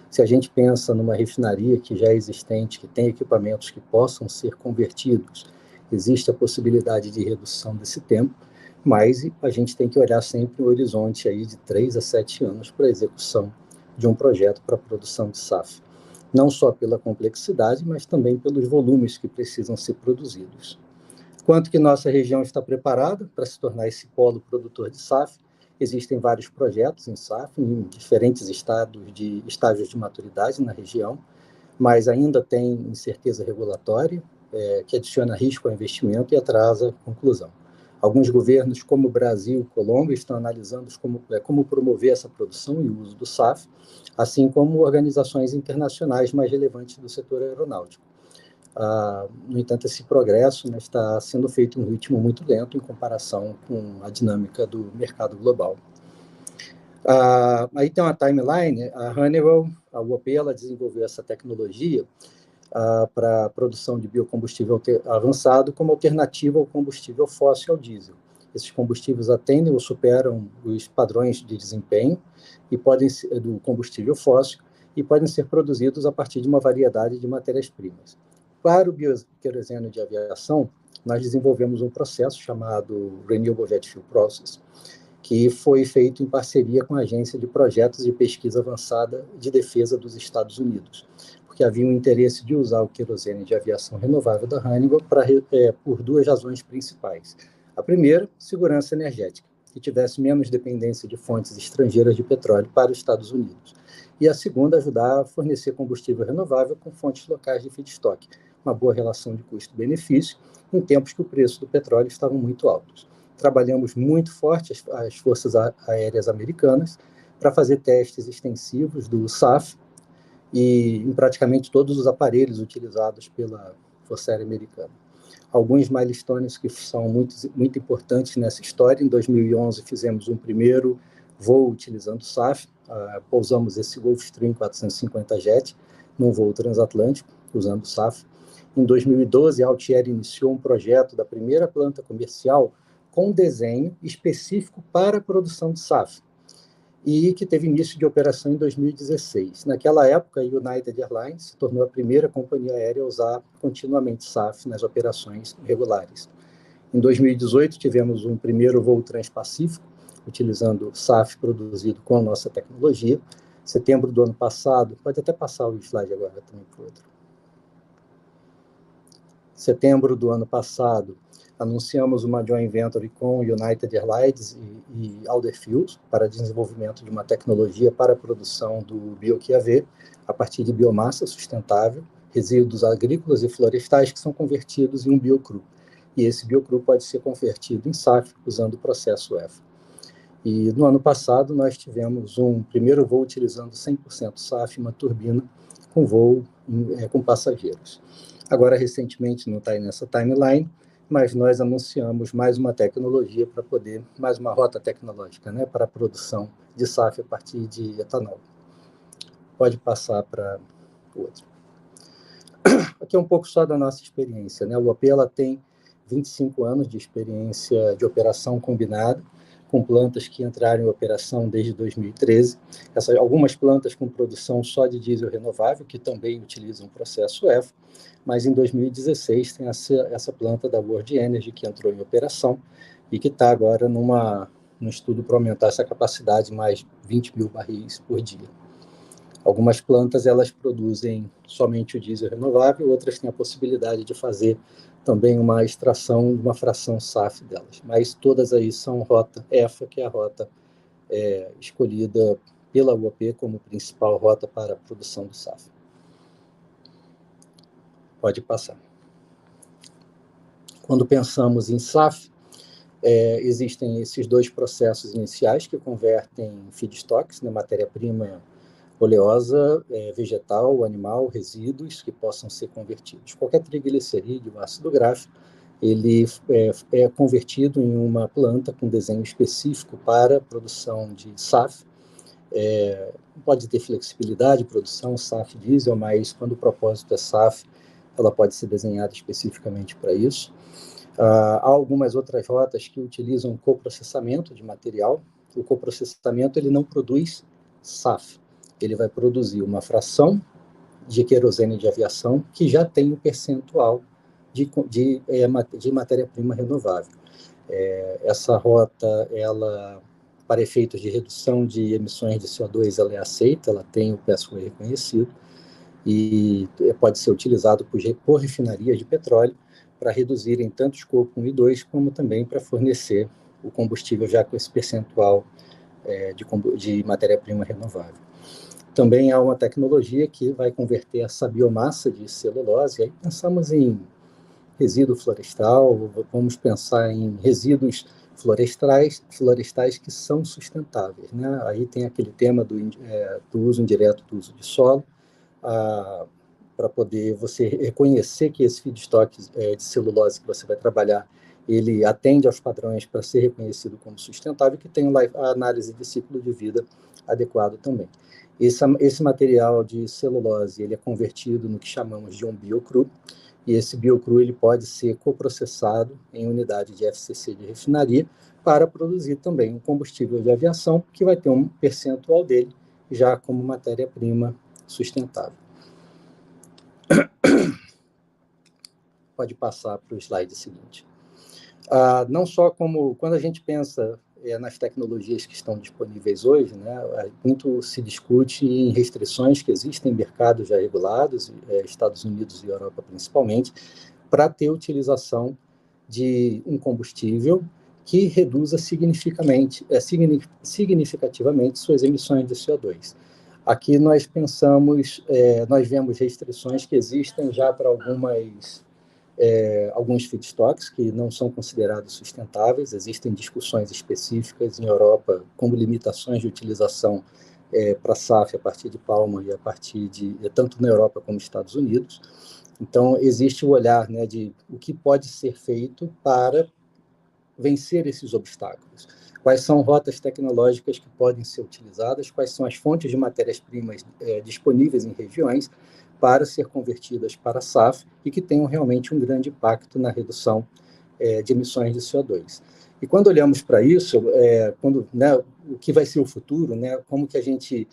Se a gente pensa numa refinaria que já é existente, que tem equipamentos que possam ser convertidos, existe a possibilidade de redução desse tempo, mas a gente tem que olhar sempre um horizonte aí de 3 a 7 anos para a execução de um projeto para a produção de SAF. Não só pela complexidade, mas também pelos volumes que precisam ser produzidos. Quanto que nossa região está preparada para se tornar esse polo produtor de SAF? Existem vários projetos em SAF, em diferentes estágios de maturidade na região, mas ainda tem incerteza regulatória, que adiciona risco ao investimento e atrasa a conclusão. Alguns governos, como o Brasil e Colômbia, estão analisando como promover essa produção e uso do SAF, assim como organizações internacionais mais relevantes do setor aeronáutico. No entanto, esse progresso, né, está sendo feito em um ritmo muito lento em comparação com a dinâmica do mercado global. Aí tem uma timeline. A Honeywell, a UOP, ela desenvolveu essa tecnologia para a produção de biocombustível avançado como alternativa ao combustível fóssil ao diesel. Esses combustíveis atendem ou superam os padrões de desempenho do combustível fóssil e podem ser produzidos a partir de uma variedade de matérias-primas. Para o bioquerosene de aviação, nós desenvolvemos um processo chamado Renewable Jet Fuel Process, que foi feito em parceria com a Agência de Projetos de Pesquisa Avançada de Defesa dos Estados Unidos, porque havia um interesse de usar o querosene de aviação renovável da Honeywell por 2 razões principais. A primeira, segurança energética, que tivesse menos dependência de fontes estrangeiras de petróleo para os Estados Unidos. E a segunda, ajudar a fornecer combustível renovável com fontes locais de feedstock, uma boa relação de custo-benefício, em tempos que o preço do petróleo estava muito alto. Trabalhamos muito forte as forças aéreas americanas para fazer testes extensivos do SAF e em praticamente todos os aparelhos utilizados pela Força Aérea Americana. Alguns milestones que são muito importantes nessa história. Em 2011, fizemos um primeiro voo utilizando SAF, pousamos esse Gulfstream 450 Jet num voo transatlântico, usando SAF. Em 2012, a Altieri iniciou um projeto da primeira planta comercial com desenho específico para a produção de SAF, e que teve início de operação em 2016. Naquela época, a United Airlines se tornou a primeira companhia aérea a usar continuamente SAF nas operações regulares. Em 2018, tivemos um primeiro voo transpacífico, utilizando SAF produzido com a nossa tecnologia. Em setembro do ano passado, pode até passar o slide agora também para o outro. Em setembro do ano passado, anunciamos uma joint venture com United Airlines e Alder Fuels para desenvolvimento de uma tecnologia para a produção do BioQAV a partir de biomassa sustentável, resíduos agrícolas e florestais que são convertidos em um biocru. E esse biocru pode ser convertido em SAF usando o processo EFA. E no ano passado nós tivemos um primeiro voo utilizando 100% SAF, uma turbina com voo com passageiros. Agora, recentemente, não está aí nessa timeline, mas nós anunciamos mais uma tecnologia para poder, mais uma rota tecnológica, né, para a produção de SAF a partir de etanol. Pode passar para outro. Aqui é um pouco só da nossa experiência, né? A UOP ela tem 25 anos de experiência de operação combinada, com plantas que entraram em operação desde 2013. Algumas plantas com produção só de diesel renovável, que também utilizam o processo EFA, mas em 2016 tem essa planta da World Energy que entrou em operação e que está agora num estudo para aumentar essa capacidade mais 20 mil barris por dia. Algumas plantas elas produzem somente o diesel renovável, outras têm a possibilidade de fazer também uma extração de uma fração SAF delas, mas todas aí são rota EFA, que é a rota escolhida pela UOP como principal rota para a produção do SAF. Pode passar. Quando pensamos em SAF, existem esses dois processos iniciais que convertem feedstocks, né, matéria-prima oleosa, vegetal, animal, resíduos que possam ser convertidos. Qualquer triglicerídeo, ácido gráfico, ele é convertido em uma planta com desenho específico para a produção de SAF. Pode ter flexibilidade de produção, SAF diesel, mas quando o propósito é SAF, ela pode ser desenhada especificamente para isso. Há algumas outras rotas que utilizam coprocessamento de material. O coprocessamento ele não produz SAF, ele vai produzir uma fração de querosene de aviação que já tem um percentual de matéria-prima renovável. Essa rota, ela, para efeitos de redução de emissões de CO2, ela é aceita, ela tem o pathway reconhecido e pode ser utilizado por refinarias de petróleo para reduzirem tanto o escopo 1 e 2, como também para fornecer o combustível já com esse percentual de matéria-prima renovável. Também há uma tecnologia que vai converter essa biomassa de celulose, aí pensamos em resíduo florestal, vamos pensar em resíduos florestais que são sustentáveis, né? Aí tem aquele tema do uso indireto do uso de solo, para poder você reconhecer que esse feedstock de celulose que você vai trabalhar, ele atende aos padrões para ser reconhecido como sustentável e que tem a análise de ciclo de vida adequado também. Esse material de celulose ele é convertido no que chamamos de um biocru, e esse biocru ele pode ser coprocessado em unidade de FCC de refinaria para produzir também um combustível de aviação que vai ter um percentual dele já como matéria-prima sustentável. Pode passar para o slide seguinte. Não só como quando a gente pensa nas tecnologias que estão disponíveis hoje, né, muito se discute em restrições que existem em mercados já regulados, Estados Unidos e Europa principalmente, para ter utilização de um combustível que reduza significativamente suas emissões de CO2. Aqui nós nós vemos restrições que existem já para alguns feedstocks que não são considerados sustentáveis. Existem discussões específicas em Europa como limitações de utilização para SAF a partir de palma e a partir tanto na Europa como nos Estados Unidos. Então, existe o olhar, né, de o que pode ser feito para vencer esses obstáculos. Quais são rotas tecnológicas que podem ser utilizadas, quais são as fontes de matérias-primas disponíveis em regiões para ser convertidas para SAF e que tenham realmente um grande impacto na redução de emissões de CO2. E quando olhamos para isso, o que vai ser o futuro, né, como que a gente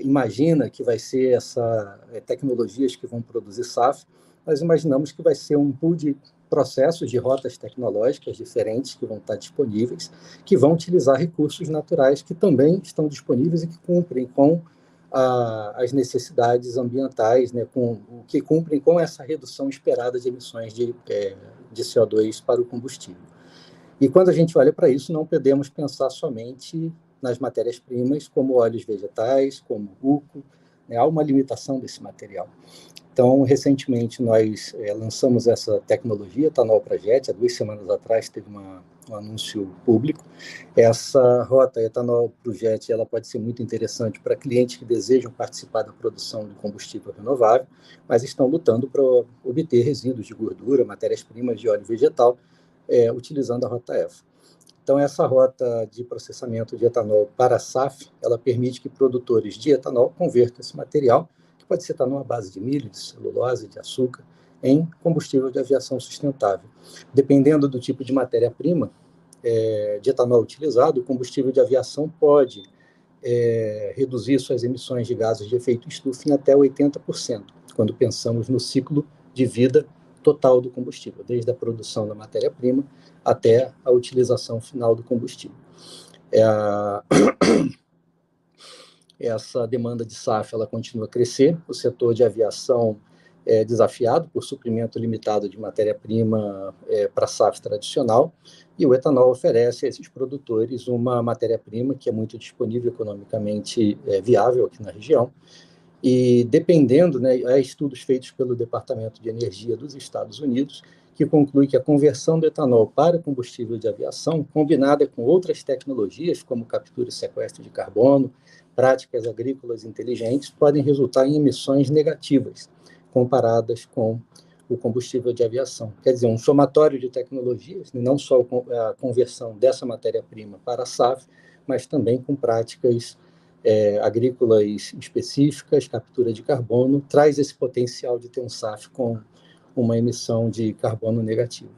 imagina que vai ser essa tecnologias que vão produzir SAF, nós imaginamos que vai ser um pool de processos de rotas tecnológicas diferentes que vão estar disponíveis, que vão utilizar recursos naturais que também estão disponíveis e que cumprem com as necessidades ambientais, né, que cumprem com essa redução esperada de emissões de CO2 para o combustível. E quando a gente olha para isso, não podemos pensar somente nas matérias-primas, como óleos vegetais, como buco, né, há uma limitação desse material. Então, recentemente, nós lançamos essa tecnologia, Etanol para Jet, há 2 semanas atrás teve um anúncio público. Essa rota Etanol para o Jet ela pode ser muito interessante para clientes que desejam participar da produção de combustível renovável, mas estão lutando para obter resíduos de gordura, matérias-primas de óleo vegetal, utilizando a rota EFA. Então, essa rota de processamento de etanol para SAF, ela permite que produtores de etanol convertam esse material, que pode ser etanol à base de milho, de celulose, de açúcar, em combustível de aviação sustentável. Dependendo do tipo de matéria-prima de etanol utilizado, o combustível de aviação pode reduzir suas emissões de gases de efeito estufa em até 80%, quando pensamos no ciclo de vida total do combustível, desde a produção da matéria-prima até a utilização final do combustível. Essa demanda de SAF ela continua a crescer, o setor de aviação é desafiado por suprimento limitado de matéria-prima para a SAF tradicional, e o etanol oferece a esses produtores uma matéria-prima que é muito disponível, economicamente viável aqui na região, e dependendo, há estudos feitos pelo Departamento de Energia dos Estados Unidos, que conclui que a conversão do etanol para combustível de aviação, combinada com outras tecnologias, como captura e sequestro de carbono, práticas agrícolas inteligentes, podem resultar em emissões negativas, comparadas com o combustível de aviação. Quer dizer, um somatório de tecnologias, não só a conversão dessa matéria-prima para a SAF, mas também com práticas agrícolas específicas, captura de carbono, traz esse potencial de ter um SAF com uma emissão de carbono negativa.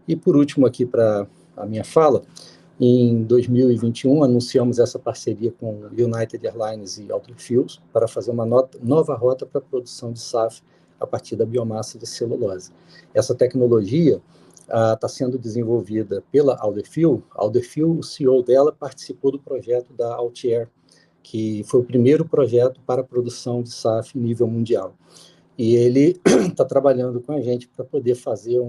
E, por último, aqui para a minha fala, em 2021, anunciamos essa parceria com United Airlines e Alder Fuels para fazer uma nova rota para a produção de SAF a partir da biomassa de celulose. Essa tecnologia está sendo desenvolvida pela Alder Fuels. Alder Fuels, o CEO dela, participou do projeto da Altair, que foi o primeiro projeto para a produção de SAF em nível mundial. E ele está trabalhando com a gente para poder fazer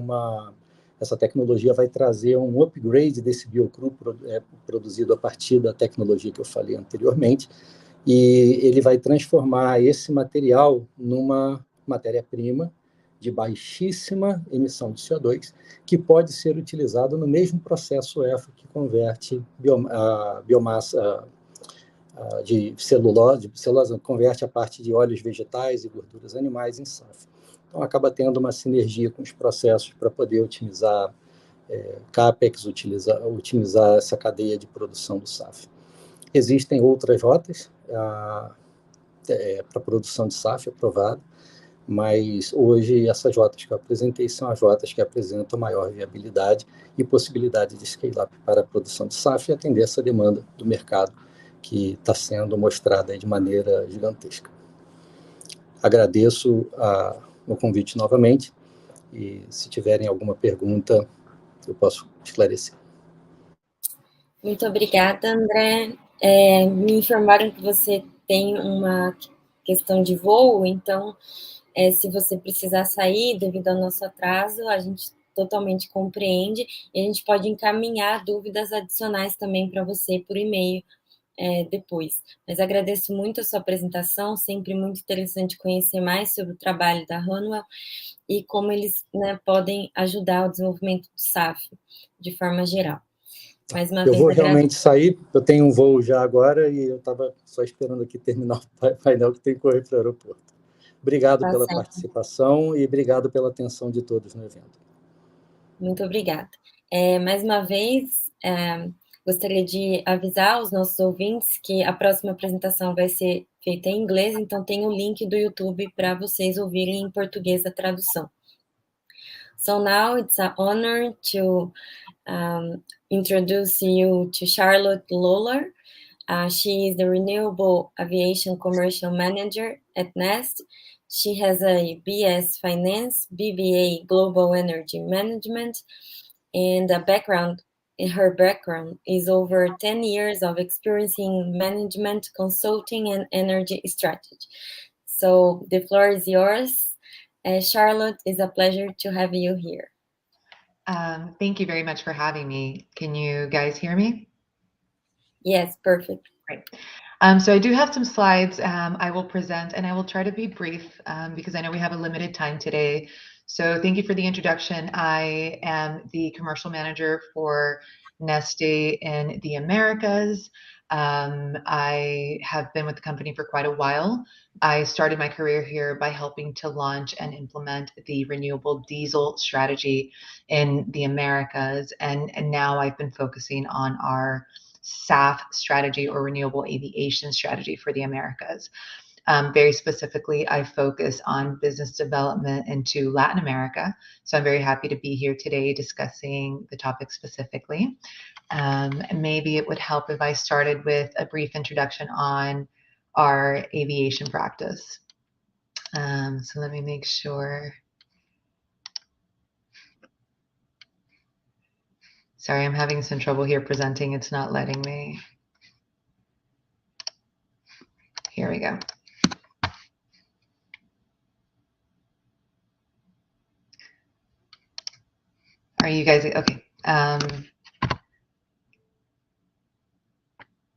essa tecnologia vai trazer um upgrade desse biocru produzido a partir da tecnologia que eu falei anteriormente, e ele vai transformar esse material numa matéria-prima de baixíssima emissão de CO2, que pode ser utilizado no mesmo processo EFA que converte a biomassa de celulose, converte a parte de óleos vegetais e gorduras animais em SAF. Então, acaba tendo uma sinergia com os processos para poder otimizar CAPEX, otimizar essa cadeia de produção do SAF. Existem outras rotas para produção de SAF aprovada, mas hoje essas rotas que eu apresentei são as rotas que apresentam maior viabilidade e possibilidade de scale-up para a produção de SAF e atender essa demanda do mercado que está sendo mostrada de maneira gigantesca. Agradeço o convite novamente e, se tiverem alguma pergunta, eu posso esclarecer. Muito obrigada, André. Me informaram que você tem uma questão de voo, então, se você precisar sair devido ao nosso atraso, a gente totalmente compreende e a gente pode encaminhar dúvidas adicionais também para você por e-mail depois. Mas agradeço muito a sua apresentação, sempre muito interessante conhecer mais sobre o trabalho da Honeywell e como eles podem ajudar o desenvolvimento do SAF de forma geral. Mais uma vez, eu vou realmente sair, eu tenho um voo já agora e eu estava só esperando aqui terminar o painel que tem que correr para o aeroporto. Obrigado pela participação e obrigado pela atenção de todos no evento. Muito obrigada. Mais uma vez, gostaria de avisar os nossos ouvintes que a próxima apresentação vai ser feita em inglês, então tem o link do YouTube para vocês ouvirem em português a tradução. So now it's an honor to introduce you to Charlotte Lawler. She is the Renewable Aviation Commercial Manager at Nest. She has a BS Finance, BBA Global Energy Management, and her background is over 10 years of experience in management, consulting, and energy strategy. So the floor is yours. Charlotte, it's a pleasure to have you here. Thank you very much for having me. Can you guys hear me? Yes, perfect. Great. So I do have some slides I will present, and I will try to be brief because I know we have a limited time today. So thank you for the introduction. I am the commercial manager for Neste in the Americas. I have been with the company for quite a while. I started my career here by helping to launch and implement the renewable diesel strategy in the Americas. And now I've been focusing on our SAF strategy, or renewable aviation strategy, for the Americas. Very specifically, I focus on business development into Latin America. So I'm very happy to be here today discussing the topic specifically. Maybe it would help if I started with a brief introduction on our aviation practice. So let me make sure. Sorry, I'm having some trouble here presenting. It's not letting me. Here we go. Are you guys okay? Are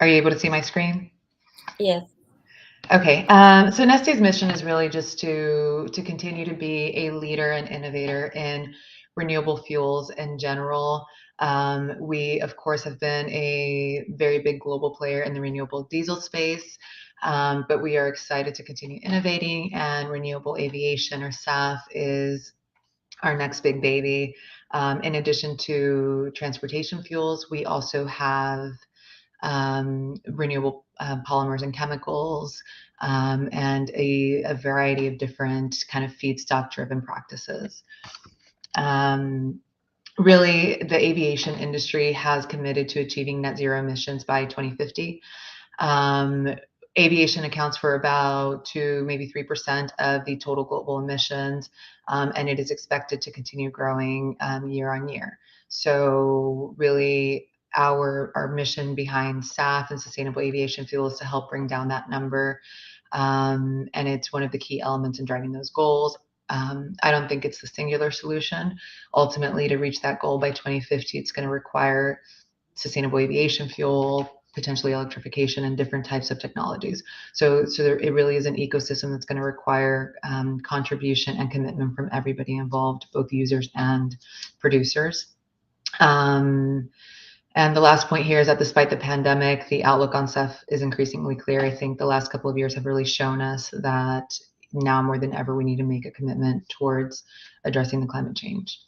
you able to see my screen? Yes. Okay, so Neste's mission is really just to continue to be a leader and innovator in renewable fuels in general. We, of course, have been a very big global player in the renewable diesel space, but we are excited to continue innovating, and renewable aviation, or SAF, is our next big baby. In addition to transportation fuels, we also have renewable polymers and chemicals, and a variety of different kind of feedstock-driven practices. Really, the aviation industry has committed to achieving net zero emissions by 2050. Aviation accounts for about 2, maybe 3% of the total global emissions, and it is expected to continue growing year on year. So really, our mission behind SAF and sustainable aviation fuel is to help bring down that number, and it's one of the key elements in driving those goals. I don't think it's the singular solution. Ultimately, to reach that goal by 2050, it's going to require sustainable aviation fuel, potentially electrification, and different types of technologies. So it really is an ecosystem that's going to require contribution and commitment from everybody involved, both users and producers. And the last point here is that despite the pandemic, the outlook on SAF is increasingly clear. I think the last couple of years have really shown us that now more than ever, we need to make a commitment towards addressing the climate change.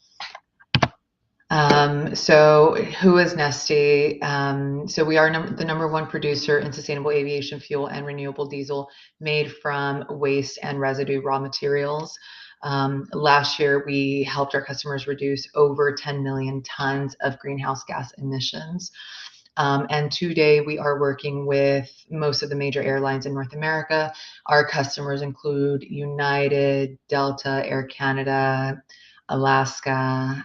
So who is Neste? So we are the number one producer in sustainable aviation fuel and renewable diesel made from waste and residue raw materials. Last year, we helped our customers reduce over 10 million tons of greenhouse gas emissions. And today, we are working with most of the major airlines in North America. Our customers include United, Delta, Air Canada, Alaska,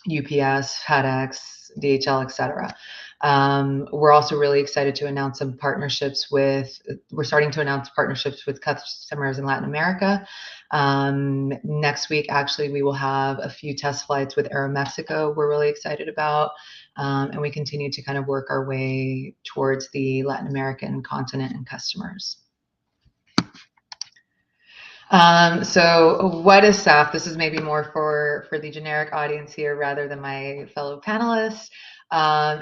UPS, FedEx, DHL, etc. We're also really excited to announce some partnerships we're starting to announce partnerships with customers in Latin America. Next week, actually, we will have a few test flights with Aeromexico we're really excited about. And we continue to kind of work our way towards the Latin American continent and customers. So what is SAF? This is maybe more for the generic audience here rather than my fellow panelists.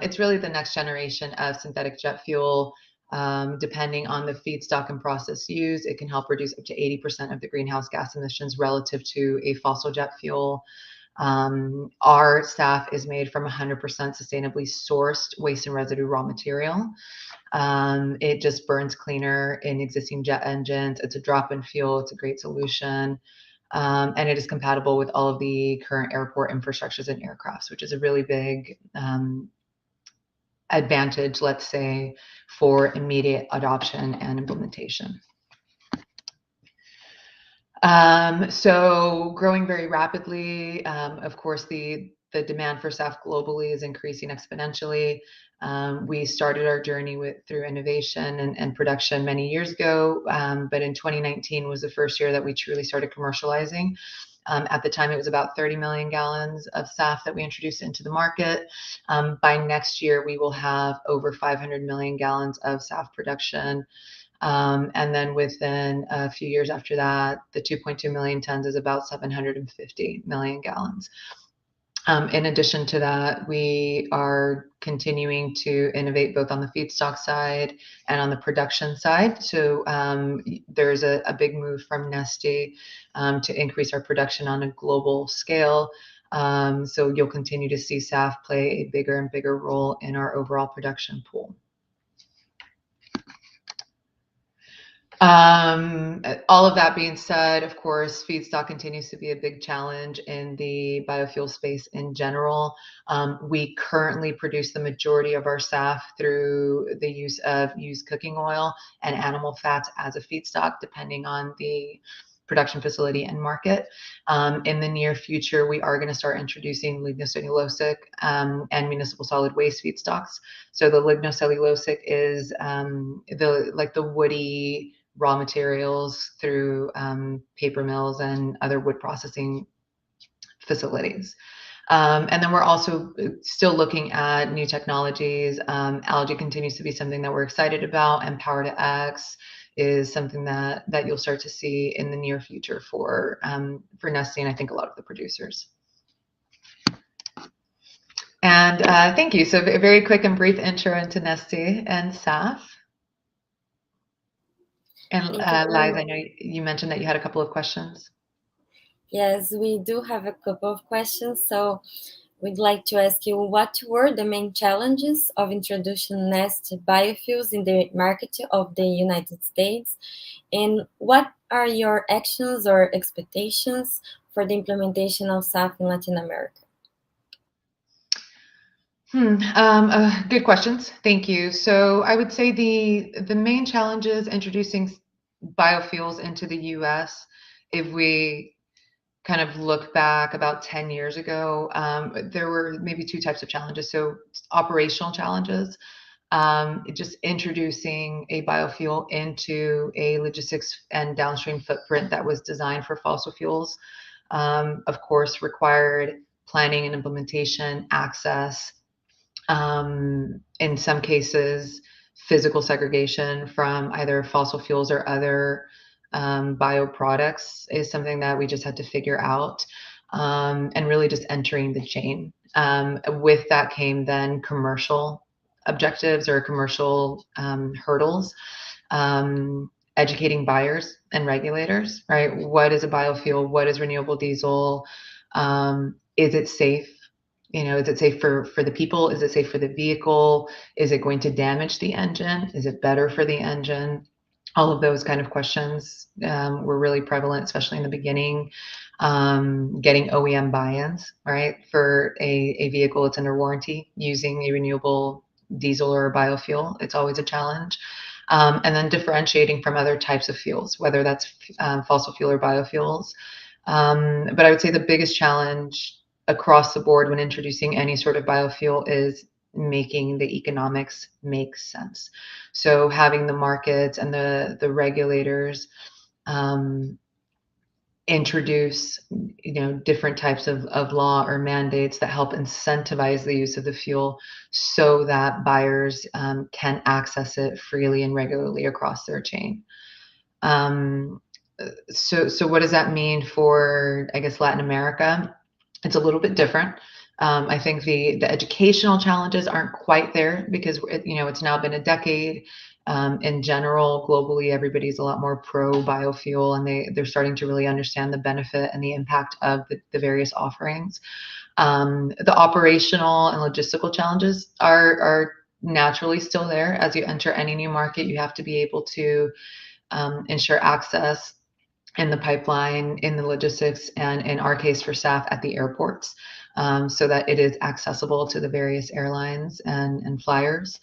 It's really the next generation of synthetic jet fuel. Depending on the feedstock and process used, it can help reduce up to 80% of the greenhouse gas emissions relative to a fossil jet fuel. Our SAF is made from 100% sustainably sourced waste and residue raw material. It just burns cleaner in existing jet engines. It's a drop-in fuel. It's a great solution. And it is compatible with all of the current airport infrastructures and aircrafts, which is a really big advantage, let's say, for immediate adoption and implementation. So growing very rapidly, of course, the demand for SAF globally is increasing exponentially. We started our journey through innovation and production many years ago, but in 2019 was the first year that we truly started commercializing. At the time, it was about 30 million gallons of SAF that we introduced into the market. By next year, we will have over 500 million gallons of SAF production. And then within a few years after that, the 2.2 million tons is about 750 million gallons. In addition to that, we are continuing to innovate both on the feedstock side and on the production side. So there's a big move from Neste to increase our production on a global scale. So you'll continue to see SAF play a bigger and bigger role in our overall production pool. All of that being said, of course, feedstock continues to be a big challenge in the biofuel space in general. We currently produce the majority of our SAF through the use of used cooking oil and animal fats as a feedstock, depending on the production facility and market. In the near future, we are going to start introducing lignocellulosic and municipal solid waste feedstocks. So the lignocellulosic is the woody raw materials through paper mills and other wood processing facilities. And then we're also still looking at new technologies. Algae continues to be something that we're excited about, and Power to X is something that you'll start to see in the near future for Neste, and I think a lot of the producers. And thank you. So a very quick and brief intro into Neste and SAF. And Liza, I know you mentioned that you had a couple of questions. Yes, we do have a couple of questions. So we'd like to ask you, what were the main challenges of introducing Neste biofuels in the market of the United States? And what are your actions or expectations for the implementation of SAF in Latin America? Good questions. Thank you. So I would say the main challenges introducing biofuels into the U.S., if we kind of look back about 10 years ago, there were maybe two types of challenges. So operational challenges, just introducing a biofuel into a logistics and downstream footprint that was designed for fossil fuels, of course, required planning and implementation, access, in some cases, physical segregation from either fossil fuels or other bioproducts is something that we just had to figure out, and really just entering the chain. With that came then commercial objectives or commercial hurdles, educating buyers and regulators, right? What is a biofuel? What is renewable diesel? Is it safe? Is it safe for the people? Is it safe for the vehicle? Is it going to damage the engine? Is it better for the engine? All of those kind of questions were really prevalent, especially in the beginning. Getting OEM buy-ins, right? For a vehicle that's under warranty using a renewable diesel or a biofuel, it's always a challenge. And then differentiating from other types of fuels, whether that's fossil fuel or biofuels. But I would say the biggest challenge across the board when introducing any sort of biofuel is making the economics make sense. So having the markets and the regulators introduce different types of law or mandates that help incentivize the use of the fuel so that buyers can access it freely and regularly across their chain. So what does that mean for, I guess, Latin America? It's a little bit different. I think the educational challenges aren't quite there because it's now been a decade. In general, globally, everybody's a lot more pro biofuel, and they're starting to really understand the benefit and the impact of the various offerings. The operational and logistical challenges are naturally still there. As you enter any new market, you have to be able to ensure access in the pipeline, in the logistics, and in our case for SAF at the airports, so that it is accessible to the various airlines and flyers.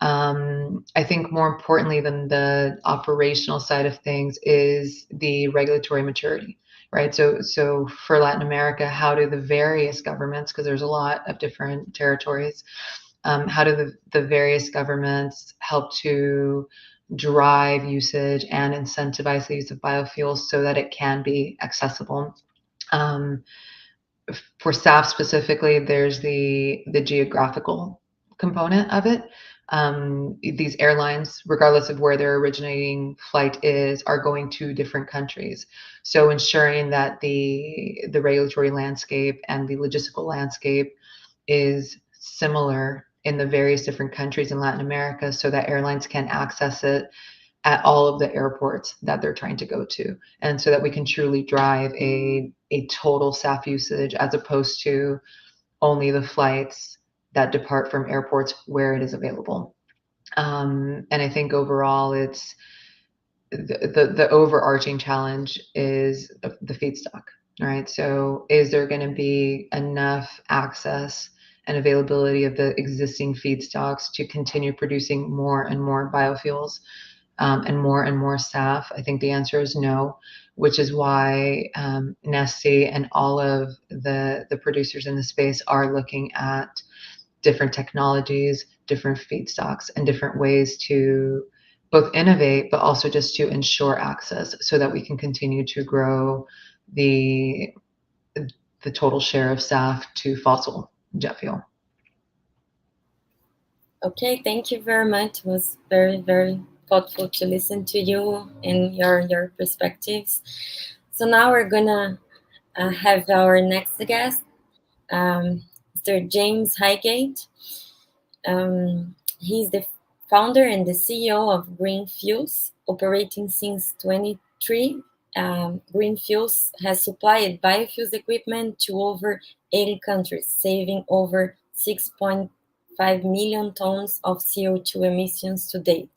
I think more importantly than the operational side of things is the regulatory maturity, right? So for Latin America, how do the various governments, because there's a lot of different territories, how do the various governments help to drive usage and incentivize the use of biofuels so that it can be accessible? For SAF specifically, there's the geographical component of it. These airlines, regardless of where their originating flight is, are going to different countries. So ensuring that the regulatory landscape and the logistical landscape is similar in the various different countries in Latin America so that airlines can access it at all of the airports that they're trying to go to. And so that we can truly drive a total SAF usage as opposed to only the flights that depart from airports where it is available. And I think overall the overarching challenge is the feedstock, right? So is there going to be enough access and availability of the existing feedstocks to continue producing more and more biofuels and more SAF? I think the answer is no, which is why Neste and all of the producers in the space are looking at different technologies, different feedstocks, and different ways to both innovate, but also just to ensure access so that we can continue to grow the total share of SAF to fossil jet fuel. Okay, thank you very much. It was very, very thoughtful to listen to you and your perspectives. So now we're gonna have our next guest, Mr. James Highgate. He's the founder and the CEO of Green Fuels, operating since 2023. Green Fuels has supplied biofuels equipment to over 80 countries, saving over 6.5 million tons of CO2 emissions to date,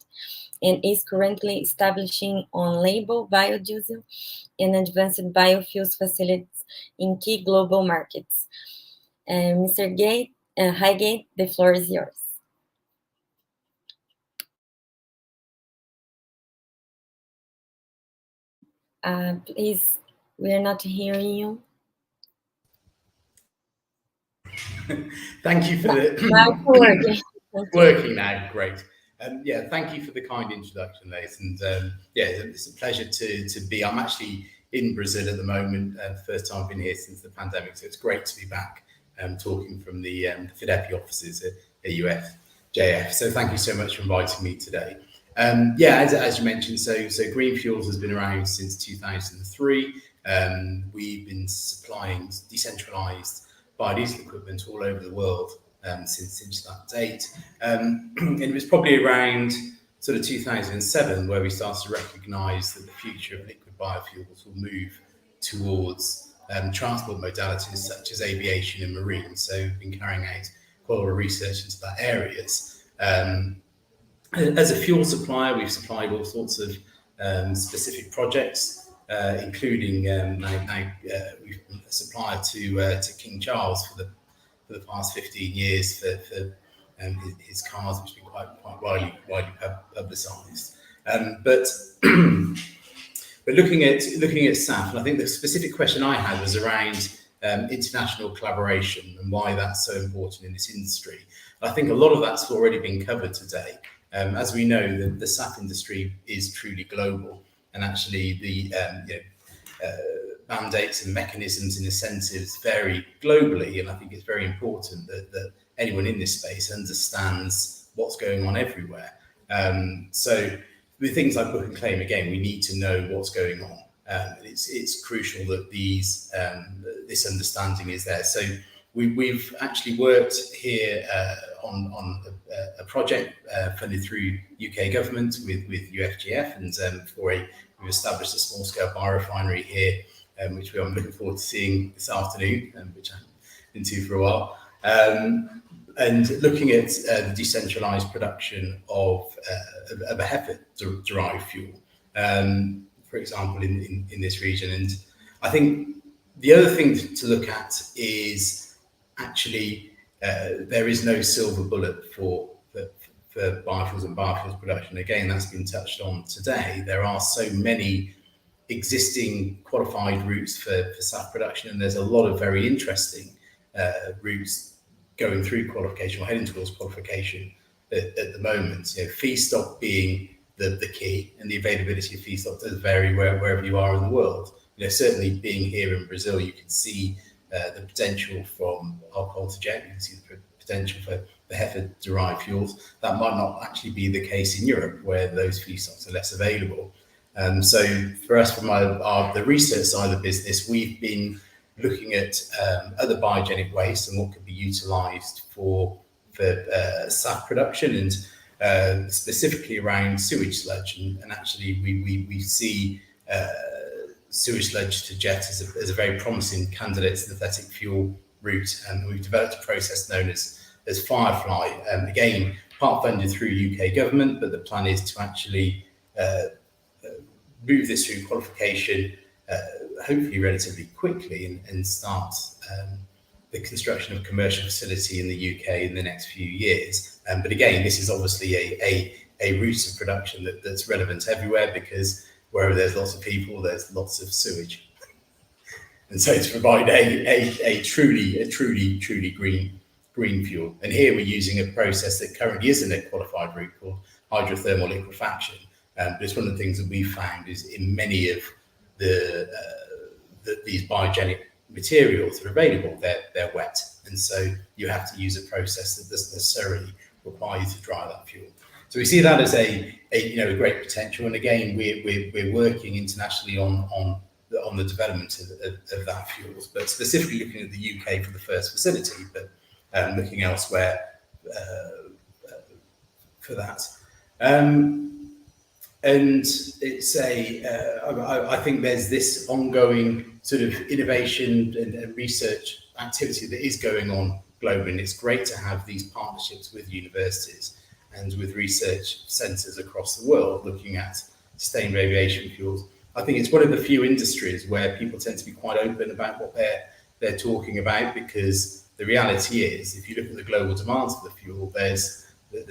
and is currently establishing on-label biodiesel and advanced biofuels facilities in key global markets. Mr. Highgate, the floor is yours. Please, we are not hearing you. Thank you for the working now. Great. Yeah, thank you for the kind introduction, Nathan. Yeah, it's a pleasure to be. I'm actually in Brazil at the moment. First time I've been here since the pandemic, so it's great to be back talking from the FIDEPI offices at UFJF. So thank you so much for inviting me today. Yeah, as you mentioned, so Green Fuels has been around since 2003. We've been supplying decentralized biodiesel equipment all over the world since that date. And it was probably around sort of 2007 where we started to recognize that the future of liquid biofuels will move towards transport modalities such as aviation and marine. So we've been carrying out quite a lot of research into that areas. As a fuel supplier, we've supplied all sorts of specific projects, including we've been a supplier to King Charles for the past 15 years for his cars, which have been quite widely publicised. But looking at SAF, and I think the specific question I had was around international collaboration and why that's so important in this industry. I think a lot of that's already been covered today. As we know, the SAF industry is truly global, and actually the mandates and mechanisms and incentives vary globally. And I think it's very important that anyone in this space understands what's going on everywhere. So with things like book and claim, again, we need to know what's going on. It's crucial that this understanding is there. So we've actually worked here on a project funded through UK government with UFGF, and we've established a small-scale biorefinery here, which I'm looking forward to seeing this afternoon, which I've been to for a while. And looking at the decentralised production of a heifer-derived fuel, for example, in this region. And I think the other thing to look at is actually there is no silver bullet for biofuels and biofuels production. Again, that's been touched on today. There are so many existing qualified routes for SAF production, and there's a lot of very interesting routes going through qualification or heading towards qualification at the moment. Feedstock being the key, and the availability of feedstock does vary wherever you are in the world. Certainly being here in Brazil, you can see the potential from alcohol to jet. You can see the potential for the heifer-derived fuels. That might not actually be the case in Europe, where those feedstocks are less available. So for us, from the research side of the business, we've been looking at other biogenic waste and what could be utilised for SAF production, and specifically around sewage sludge. And actually, we see sewage sludge to jet as a very promising candidate synthetic fuel route, and we've developed a process known as Firefly. Again, part funded through UK government, but the plan is to actually move this through qualification, hopefully relatively quickly, and start the construction of a commercial facility in the UK in the next few years. But again, this is obviously a route of production that's relevant everywhere, because wherever there's lots of people, there's lots of sewage. And so to provide a truly green fuel. And here we're using a process that currently isn't a qualified route called hydrothermal liquefaction. But it's one of the things that we found is in many of these biogenic materials that are available, they're wet. And so you have to use a process that doesn't necessarily require you to dry that fuel. So we see that as a great potential. And again, we're working internationally on the development of that fuels, but specifically looking at the UK for the first facility, but looking elsewhere for that. And it's I think there's this ongoing sort of innovation and research activity that is going on globally, and it's great to have these partnerships with universities and with research centres across the world looking at sustainable aviation fuels. I think it's one of the few industries where people tend to be quite open about what they're talking about, because the reality is, if you look at the global demands for the fuel, there's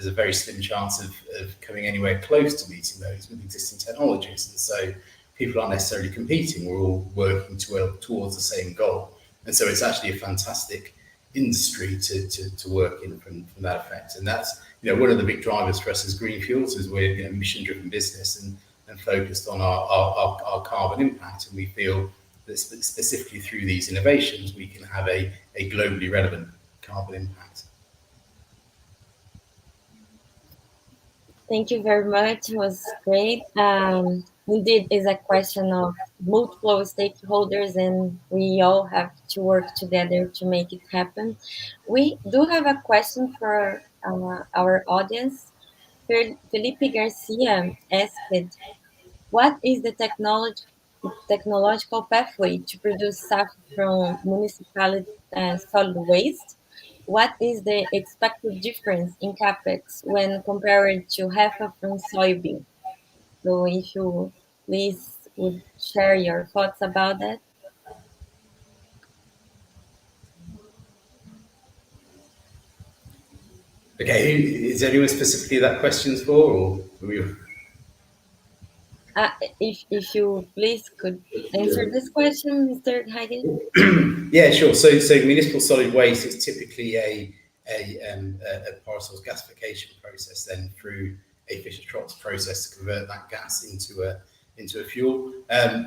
a very slim chance of coming anywhere close to meeting those with existing technologies. And so people aren't necessarily competing, we're all working towards the same goal. And so it's actually a fantastic industry to work in from that effect. And that's one of the big drivers for us as Green Fuels, is we're a mission-driven business and focused on our carbon impact. And we feel that specifically through these innovations, we can have a globally relevant carbon impact. Thank you very much. It was great. Indeed, it's a question of multiple stakeholders, and we all have to work together to make it happen. We do have a question for our audience. Felipe Garcia asked, what is the technological pathway to produce SAF from municipality solid waste? What is the expected difference in capex when compared to HEFA from soybean? So if you please would share your thoughts about that. Okay, is there anyone specifically that question's for, or if you please could answer this question, Mr. Hagen. Yeah, sure. So municipal solid waste is typically a pyrosource gasification process, then through a Fischer-Tropsch process to convert that gas into a fuel.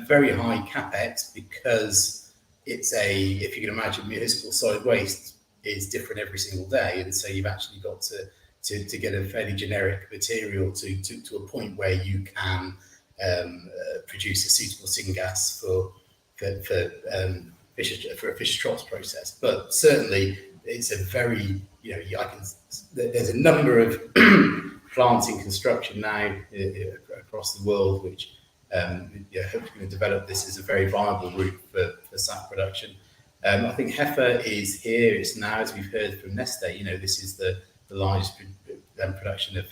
Very high capex, because it's if you can imagine, municipal solid waste is different every single day, and so you've actually got to get a fairly generic material to a point where you can produce a suitable syngas for a Fischer-Tropsch process. But certainly it's a very, there's a number of plants in construction now across the world which hopefully going to develop this as a very viable route for SAF production. I think HEFA is here, it's now, as we've heard from Neste, this is the largest production of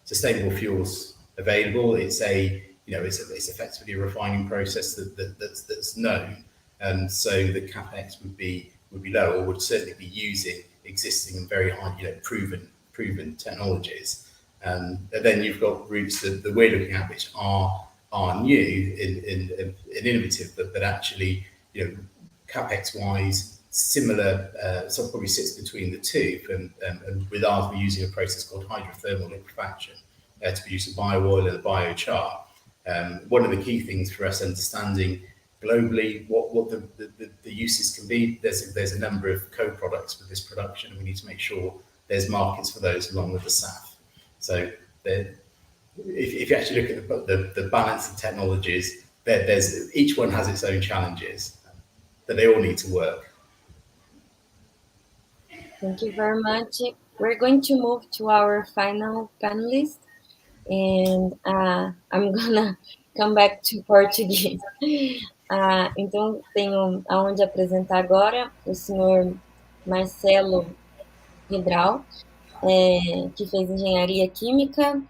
sustainable fuels available. It's it's effectively a refining process that's known, so the capex would be low, or would certainly be using existing and very high, proven technologies. And then you've got routes that we're looking at which are new and innovative, but actually, capex wise similar, so probably sits between the two. And with ours, we're using a process called hydrothermal liquefaction to produce a bio-oil and a biochar. One of the key things for us understanding globally what the uses can be, there's a number of co-products with this production, and we need to make sure there's markets for those along with the SAF. So if you actually look at the balance of technologies, there's each one has its own challenges, but they all need to work. Thank you very much. We're going to move to our final panelist, and I'm gonna come back to Portuguese. Então, tenho aonde apresentar agora o senhor Marcelo Vidral, que fez engenharia química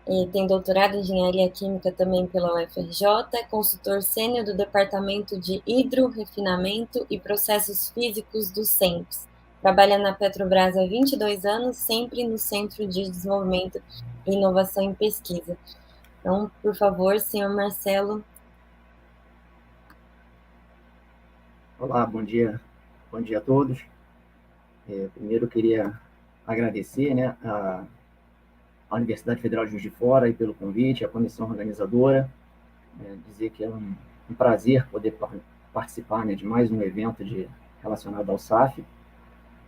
e tem doutorado em Engenharia Química também pela UFRJ, é consultor sênior do Departamento de Hidrorefinamento e Processos Físicos do CENPES. Trabalha na Petrobras há 22 anos, sempre no Centro de Desenvolvimento e Inovação em Pesquisa. Então, por favor, senhor Marcelo. Olá, bom dia a todos. Primeiro, eu queria agradecer, né, a Universidade Federal de Juiz de Fora pelo convite, a comissão organizadora, dizer que é um prazer poder participar, né, de mais um evento relacionado ao SAF,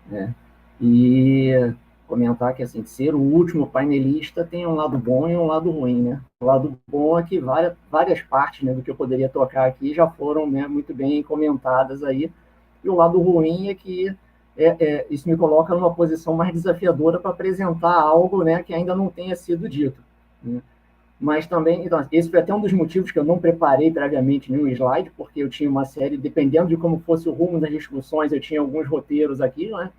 né, e comentar que, assim, ser o último painelista tem um lado bom e um lado ruim, né? O lado bom é que várias partes, né, do que eu poderia tocar aqui já foram, né, muito bem comentadas aí, e o lado ruim é que isso me coloca numa posição mais desafiadora para apresentar algo, né, que ainda não tenha sido dito, né? Mas também, então, esse foi até um dos motivos que eu não preparei previamente nenhum slide, porque eu tinha uma série, dependendo de como fosse o rumo das discussões, eu tinha alguns roteiros aqui, né?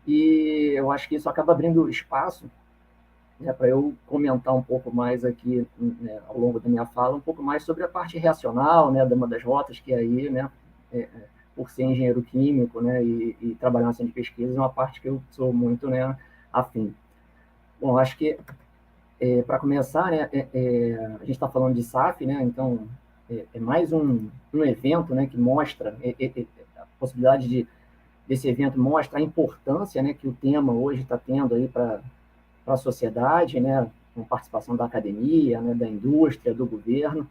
E eu acho que isso acaba abrindo espaço, né, para eu comentar um pouco mais aqui, né, ao longo da minha fala, um pouco mais sobre a parte reacional, né, de uma das rotas, que aí, né, por ser engenheiro químico, né, e trabalhar na centro de pesquisa, é uma parte que eu sou muito, né, afim. Bom, acho que, para começar, né, a gente está falando de SAF, né, então é mais um evento, né, que mostra a possibilidade desse evento mostra a importância, né, que o tema hoje está tendo aí para a sociedade, né, com participação da academia, né, da indústria, do governo,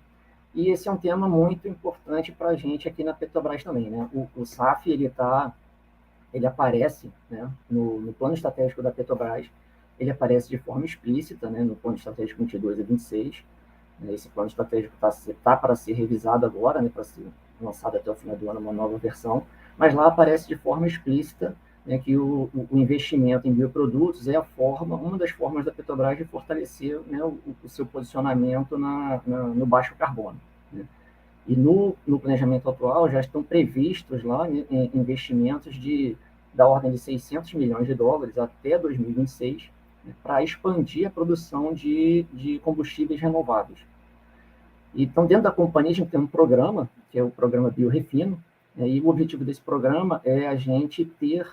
e esse é um tema muito importante para a gente aqui na Petrobras também, né? O SAF, ele aparece, né, no plano estratégico da Petrobras, ele aparece de forma explícita, né, no plano estratégico 22 e 26, né, esse plano estratégico está para ser revisado agora, né, para ser lançado até o final do ano uma nova versão, mas lá aparece de forma explícita, né, que o investimento em bioprodutos é uma das formas da Petrobras de fortalecer, né, o seu posicionamento no baixo carbono, né? E no planejamento atual já estão previstos lá, né, investimentos da ordem de 600 milhões de dólares até 2026, né, para expandir a produção de combustíveis renováveis. Então, dentro da companhia, a gente tem um programa, que é o programa Biorefino, né, e o objetivo desse programa é a gente ter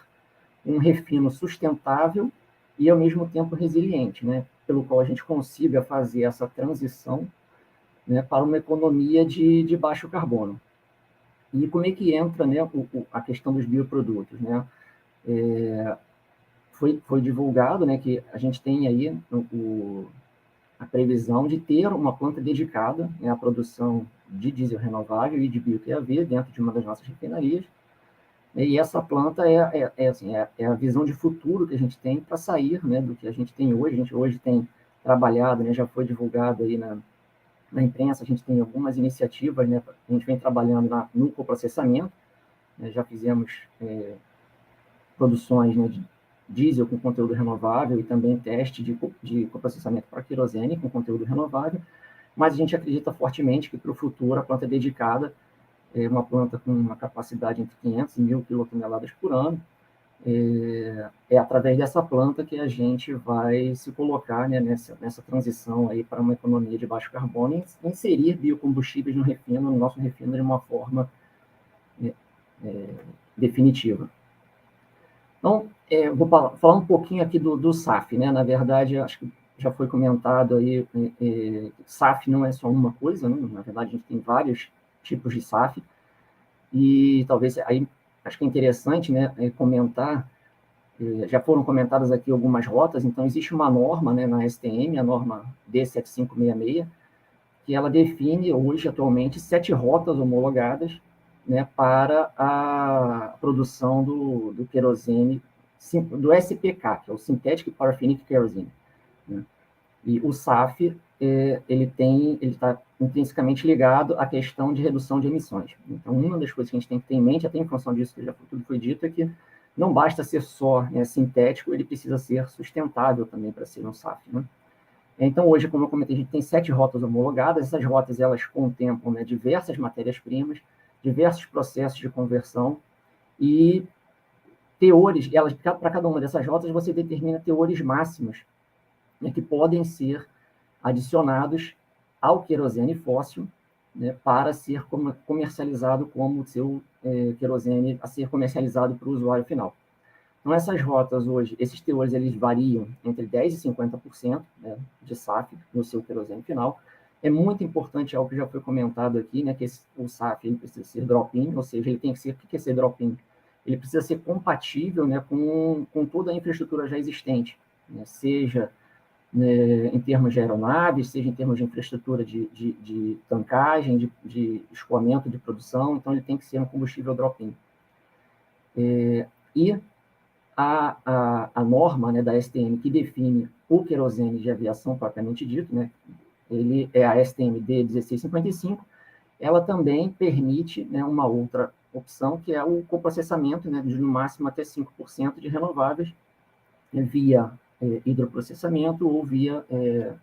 um refino sustentável e, ao mesmo tempo, resiliente, né, pelo qual a gente consiga fazer essa transição, né, para uma economia de baixo carbono. E como é que entra, né, a questão dos bioprodutos, né? Foi divulgado, né, que a gente tem aí a previsão de ter uma planta dedicada, né, à produção de diesel renovável e de bio-TAV dentro de uma das nossas refinarias. E essa planta é a visão de futuro que a gente tem para sair, né, do que a gente tem hoje. A gente hoje tem trabalhado, né, já foi divulgado aí na imprensa, a gente tem algumas iniciativas, né, a gente vem trabalhando no coprocessamento, né, já fizemos produções, né, de diesel com conteúdo renovável e também teste de coprocessamento para querosene com conteúdo renovável, mas a gente acredita fortemente que para o futuro a planta dedicada é uma planta com uma capacidade entre 500 e 1.000 quilotoneladas por ano. É através dessa planta que a gente vai se colocar, né, nessa transição aí para uma economia de baixo carbono e inserir biocombustíveis no nosso refino de uma forma definitiva. Então, vou falar um pouquinho aqui do SAF, né? Na verdade, acho que já foi comentado aí, SAF não é só uma coisa, né? Na verdade, a gente tem vários tipos de SAF, e talvez aí acho que é interessante, né, comentar, já foram comentadas aqui algumas rotas, então existe uma norma, né, na STM, a norma D7566, que ela define hoje, atualmente, 7 rotas homologadas, né, para a produção do querosene, do SPK, que é o Synthetic Paraffinic Kerosene, né? E o SAF, ele está intrinsecamente ligado à questão de redução de emissões. Então, uma das coisas que a gente tem que ter em mente, até em função disso que já tudo foi dito, é que não basta ser só, né, sintético, ele precisa ser sustentável também para ser um SAF, né? Então, hoje, como eu comentei, a gente tem 7 rotas homologadas. Essas rotas, elas contemplam, né, diversas matérias-primas, diversos processos de conversão e teores. Para cada uma dessas rotas, você determina teores máximos, né, que podem ser adicionados ao querosene fóssil, né, para ser comercializado como o seu querosene a ser comercializado para o usuário final. Então, essas rotas hoje, esses teores, eles variam entre 10% e 50%, né, de SAF no seu querosene final. É muito importante, algo que já foi comentado aqui, né, que o SAF ele precisa ser drop-in, ou seja, ele tem que ser, o que é ser drop-in? Ele precisa ser compatível, né, com toda a infraestrutura já existente, né, seja, né, em termos de aeronaves, seja em termos de infraestrutura de tancagem, de escoamento de produção, então ele tem que ser um combustível drop-in. E a norma, né, da STM que define o querosene de aviação propriamente dito, né, ele é a STM-D 1655, ela também permite, né, uma outra opção, que é o coprocessamento, né, de no máximo até 5% de renováveis, né, via hidroprocessamento ou via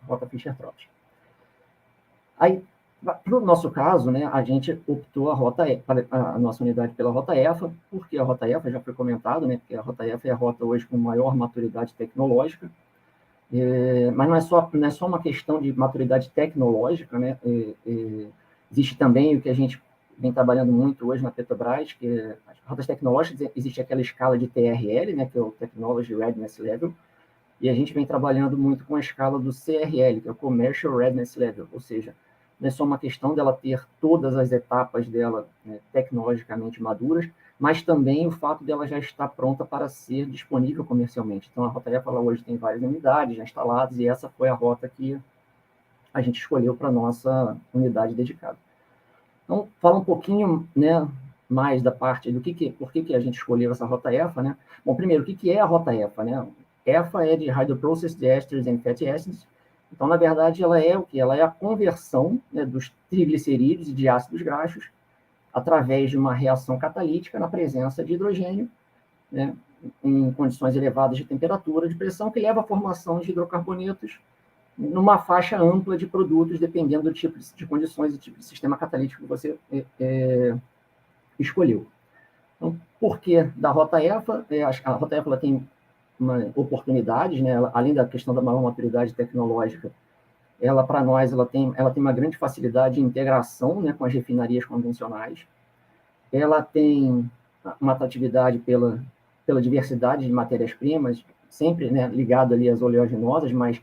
rota Fischer-Tropsch. Aí, para o nosso caso, né, a gente optou a nossa unidade pela rota EFA, porque a rota EFA já foi comentado, né, porque a rota EFA é a rota hoje com maior maturidade tecnológica, mas não é só uma questão de maturidade tecnológica, né, existe também o que a gente vem trabalhando muito hoje na Petrobras, que as rotas tecnológicas, existe aquela escala de TRL, né, que é o Technology Readiness Level, e a gente vem trabalhando muito com a escala do CRL, que é o Commercial Readiness Level, ou seja, não é só uma questão dela ter todas as etapas dela, né, tecnologicamente maduras, mas também o fato dela já estar pronta para ser disponível comercialmente. Então, a rota EFA hoje tem várias unidades já instaladas, e essa foi a rota que a gente escolheu para a nossa unidade dedicada. Então, fala um pouquinho, né, mais da parte do por que a gente escolheu essa rota EFA, né? Bom, primeiro, o que é a rota EFA, né? EFA é de Hydroprocessed Esters and Fatty Acids. Então, na verdade, ela é o que? Ela é a conversão, né, dos triglicerídeos e de ácidos graxos através de uma reação catalítica na presença de hidrogênio, né, em condições elevadas de temperatura, de pressão, que leva à formação de hidrocarbonetos numa faixa ampla de produtos, dependendo do tipo de condições e tipo de sistema catalítico que você escolheu. Então, por que da rota EFA? A rota EFA tem oportunidades, né? Além da questão da maior maturidade tecnológica, para nós, ela tem uma grande facilidade de integração, né, com as refinarias convencionais. Ela tem uma atratividade pela diversidade de matérias-primas, sempre, né, ligado ali às oleaginosas, mas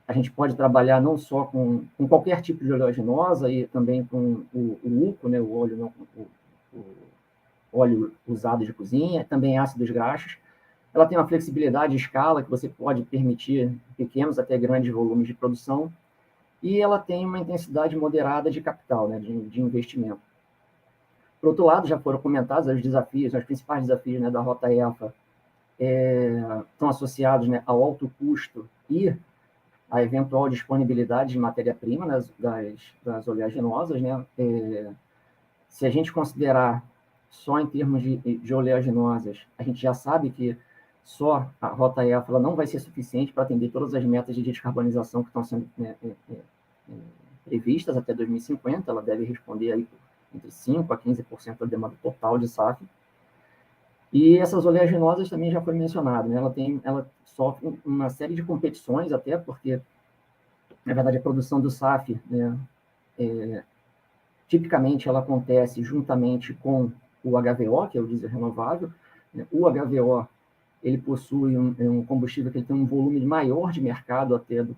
a gente pode trabalhar não só com qualquer tipo de oleaginosa, e também com o UCO, né, o óleo usado de cozinha, também ácidos graxos. Ela tem uma flexibilidade de escala que você pode permitir pequenos até grandes volumes de produção, e ela tem uma intensidade moderada de capital, né, de investimento. Por outro lado, já foram comentados os desafios, os principais desafios, né, da rota EFA estão associados, né, ao alto custo e à eventual disponibilidade de matéria-prima, né, das oleaginosas, né. Se a gente considerar só em termos de oleaginosas, a gente já sabe que só a rota EFA não vai ser suficiente para atender todas as metas de descarbonização que estão sendo, né, previstas até 2050. Ela deve responder aí entre 5% a 15% da demanda total de SAF. E essas oleaginosas também já foi mencionado, né? Ela sofre uma série de competições, até porque, na verdade, a produção do SAF, né, tipicamente ela acontece juntamente com o HVO, que é o diesel renovável. O HVO, ele possui um combustível que ele tem um volume maior de mercado até do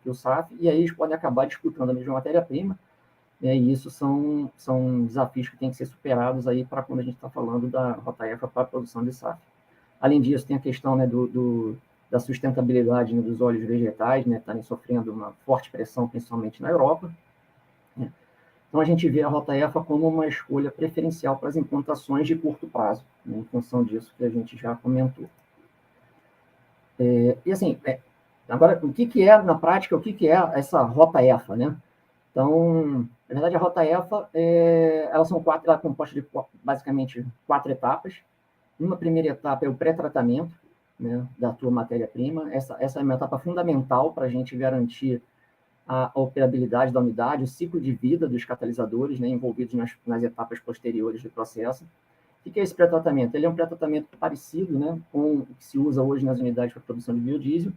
que o SAF, e aí eles podem acabar disputando a mesma matéria-prima, né, e isso são desafios que têm que ser superados aí para quando a gente está falando da rota EFA para a produção de SAF. Além disso, tem a questão, né, da sustentabilidade, né, dos óleos vegetais, né, estarem sofrendo uma forte pressão, principalmente na Europa, né. Então, a gente vê a rota EFA como uma escolha preferencial para as implantações de curto prazo, né, em função disso que a gente já comentou. E assim, agora, o que é, na prática, o que é essa rota EFA, né? Então, na verdade, a rota EFA, ela é composta de basicamente 4 etapas. Uma primeira etapa é o pré-tratamento, né, da tua matéria-prima. Essa é uma etapa fundamental para a gente garantir a operabilidade da unidade, o ciclo de vida dos catalisadores, né, envolvidos nas etapas posteriores do processo. O que é esse pré-tratamento? Ele é um pré-tratamento parecido, né, com o que se usa hoje nas unidades para produção de biodiesel,